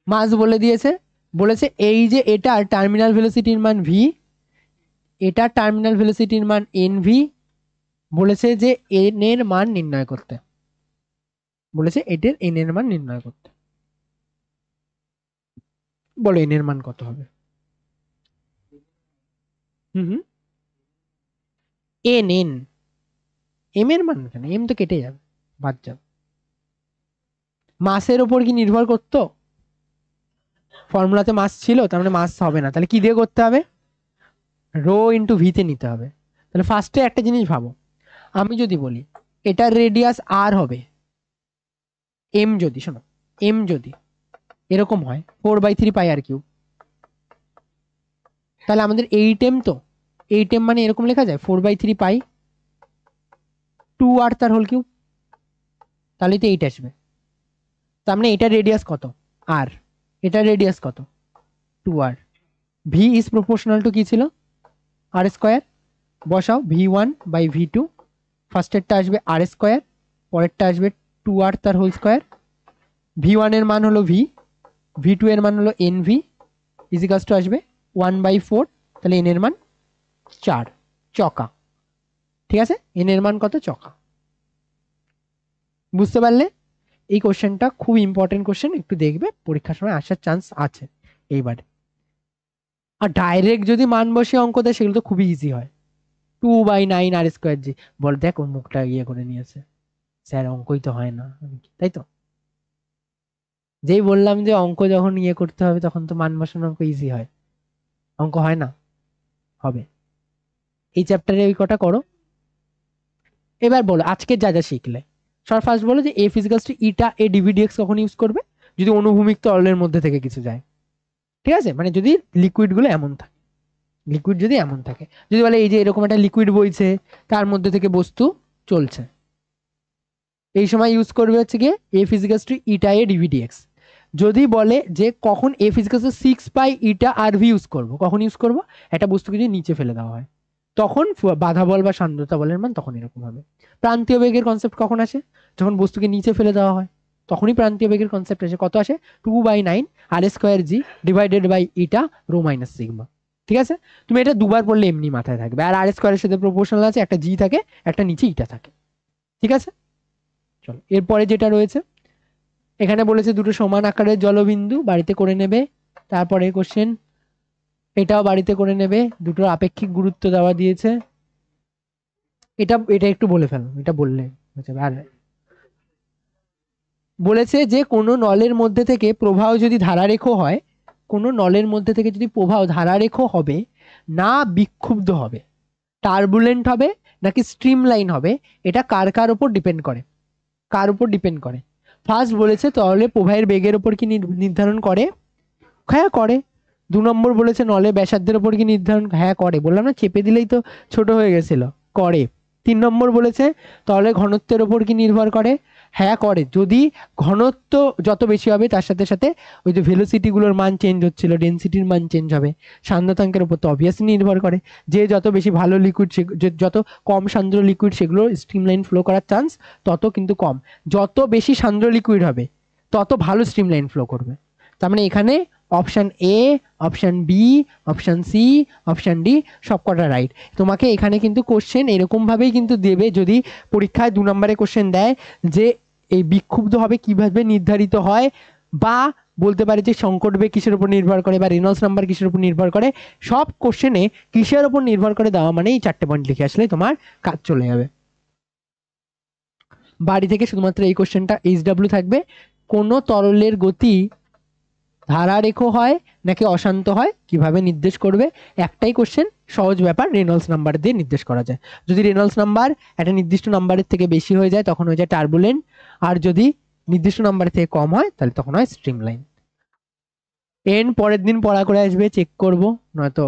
মাস বলে দিয়েছে, বলেছে এই যে এটা টার্মিনাল ভেলোসিটির মান ভি, এটা টার্মিনাল ভেলোসিটির মান এন ভি, বলেছে যে এন এর মান নির্ণয় করতে, বলেছে এটার এন এর মান নির্ণয় করতে। বলো এন এর মান কত হবে? হুম, এন এন, এম এর মান কেন, এম তো কেটে যাবে, বাদ যাবে। মাসের ওপর কি নির্ভর করতো? ফর্মুলাতে মাস ছিল, তার মানে মাস হবে না, তাহলে কি দিয়ে করতে হবে? রো ইন্টু ভিতে নিতে হবে। তাহলে ফার্স্টে একটা জিনিস ভাবো, আমি যদি বলি এটার রেডিয়াস আর হবে, এম যদি, শোনো, এম যদি এরকম হয় 4/3πr3, তাহলে আমাদের 8m, তো 8m মানে এরকম লেখা যায় 4/3π 2r তার হোল কিউব, তাহলে তো 8 আসবে। তার মানে এটার রেডিয়াস কত? আর এটার রেডিয়াস কত? 2r। V is proportional two কি ছিল? আর স্কোয়ার। বসাও v1/v2, ফার্স্টেরটা আসবে আর স্কোয়ার, পরেরটা আসবে 2r তার হোল স্কোয়ার। v1 এর মান হলো v, v2 এর মান হলো nv, ইজিকালস টু আসবে 1/4, তাহলে n এর মান 4, চকা। ঠিক আছে, n এর মান কত? চকা। বুঝতে পারলে? এই কোশ্চেনটা খুব ইম্পর্টেন্ট কোশ্চেন, একটু দেখবে পরীক্ষার সময় আসার চান্স আছে এইবারে। আর ডাইরেক্ট যদি মান বসে অঙ্ক দেয় সেগুলো তো খুবই ইজি হয়। 2/9r², জি বল, দেখো মুখটা ইয়ে করে নিয়েছে, স্যার অঙ্কই তো হয় না, তাই তো? যেই বললাম যে অঙ্ক যখন ইয়ে করতে হবে তখন তো মান বসানো অঙ্ক ইজি হয়, অঙ্ক হয় না? হবে। এই চ্যাপ্টারে ওই কটা করো। এবার বলো আজকে যা যা শিখলে। সর ফার্স্ট বলো যে এ ফিজিক্যালস টু ইটা এ ডিভিডিএক্স কখন ইউজ করবে? যদি অনুভূমিক তরলের মধ্যে থেকে কিছু যায়, ঠিক আছে, মানে যদি লিকুইড গুলো এমন থাকে, লিকুইড যদি এমন থাকে, যদি বলে এই যে এরকম একটা লিকুইড বইছে, তার মধ্যে থেকে বস্তু চলছে, এই সময় ইউজ করবে হচ্ছে গিয়ে এ ফিজিক্যালস টু ইটা এ ডিভিডিএক্স। যদি বলে যে কখন এ ফিজিক্যালস টু 6π ইটা আর ভি ইউজ করবো, কখন ইউজ করবো? একটা বস্তুকে যদি নিচে ফেলে দেওয়া হয় তখন বাধা বল বা সান্দ্রতা বলের মান তখন এরকম হবে। প্রান্তীয় বেগের কনসেপ্ট কখন আসে? যখন বস্তুকে নিচে ফেলে দেওয়া হয়, তখনই প্রান্তীয় বেগের কনসেপ্ট আসে। কত আসে? 2/9r²g divided by eta rho minus sigma. ঠিক আছে, তুমি এটা দুবার পড়লে এমনি মাথায় থাকবে। আর r² সাথে প্রপোর্শনাল আছে, একটা জি থাকে, একটা নিচে ইটা থাকে। ঠিক আছে, চলো এরপরে যেটা রয়েছে, এখানে বলেছে দুটো সমান আকারের জলবিন্দু বাড়িতে করে নেবে। তারপরে কোশ্চেন, এটাও বাড়িতে করে নেবে, দুটোর আপেক্ষিক গুরুত্ব দেওয়া দিয়েছে। এটা এটা একটু বলে ফেলো, এটা বললে হচ্ছে। আর বলেছে যে কোনো নলের মধ্যে থেকে প্রবাহ যদি ধারারেখ হয়, কোনো নলের মধ্যে থেকে যদি প্রবাহ ধারারেখ হবে না, বিক্ষুব্ধ হবে, টার্বুলেন্ট হবে নাকি স্ট্রিম লাইন হবে, এটা কার কার উপর ডিপেন্ড করে? কার উপর ডিপেন্ড করে? ফার্স্ট বলেছে তরলে প্রবাহের বেগের উপর কি নির্ধারণ করে? হ্যাঁ করে। 2 নম্বর বলেছে নলে ব্যাসার্ধের উপর কি নির্ধারণ, হ্যাঁ করে, বললাম না চেপে দিলেই তো ছোট হয়ে গেছিল, করে। 3 নম্বর বলেছে তরলের ঘনত্বের উপর কি নির্ভর করে, হ্যাঁ করে, যদি ঘনত্ব যত বেশি হবে তার সাথে সাথে ওই যে ভেলোসিটি গুলোর মান চেঞ্জ হচ্ছিল, ডেনসিটির মান চেঞ্জ হবে, সান্দ্রতাঙ্কের উপর তো অবভিয়াসলি নির্ভর করে, যে যত বেশি ভালো লিকুইড, যত কম সান্দ্র লিকুইড সেগুলো স্ট্রিমলাইন ফ্লো করার চান্স তত কিন্তু কম, যত বেশি সান্দ্র লিকুইড হবে তত ভালো স্ট্রিমলাইন ফ্লো করবে। তার মানে এখানে option A, option B, option C, option D সবকটা রাইট। তোমাকে এখানে কিন্তু কোশ্চেন এরকম ভাবেই কিন্তু দেবে, যদি পরীক্ষায় 2 নম্বরে কোশ্চেন দেয় যে এই বিক্ষুব্ধ হবে কিভাবে নির্ধারিত হয়, বা বলতে পারে যে সংকট বেগ কিসের উপর নির্ভর করে, বা রেনল্ডস নাম্বার কিসের উপর নির্ভর করে, সব কোশ্চেনে কিসের উপর নির্ভর করে দেওয়া মানে এই 4টে পয়েন্ট লিখে আসলে তোমার কাজ চলে যাবে। বাড়ি থেকে শুধুমাত্র এই কোশ্চেনটা এইচডব্লিউ থাকবে, কোন তরলের গতি ধারারেখ হয় নাকি অশান্ত হয় কিভাবে নির্দেশ করবে? একটাই কোশ্চেন, সহজ ব্যাপার, রেনল্ডস নাম্বার দিয়ে নির্দেশ করা যায়। যদি রেনল্ডস নাম্বার একটা নির্দিষ্ট নাম্বারের থেকে বেশি হয়ে যায় তখন হয়ে যায় টার্বুলেন্ট, আর যদি নির্দিষ্ট নাম্বারের থেকে কম হয় তাহলে তখন হয় স্ট্রিমলাইন। পরের দিন পড়া করে আসবে, চেক করবো, নয়তো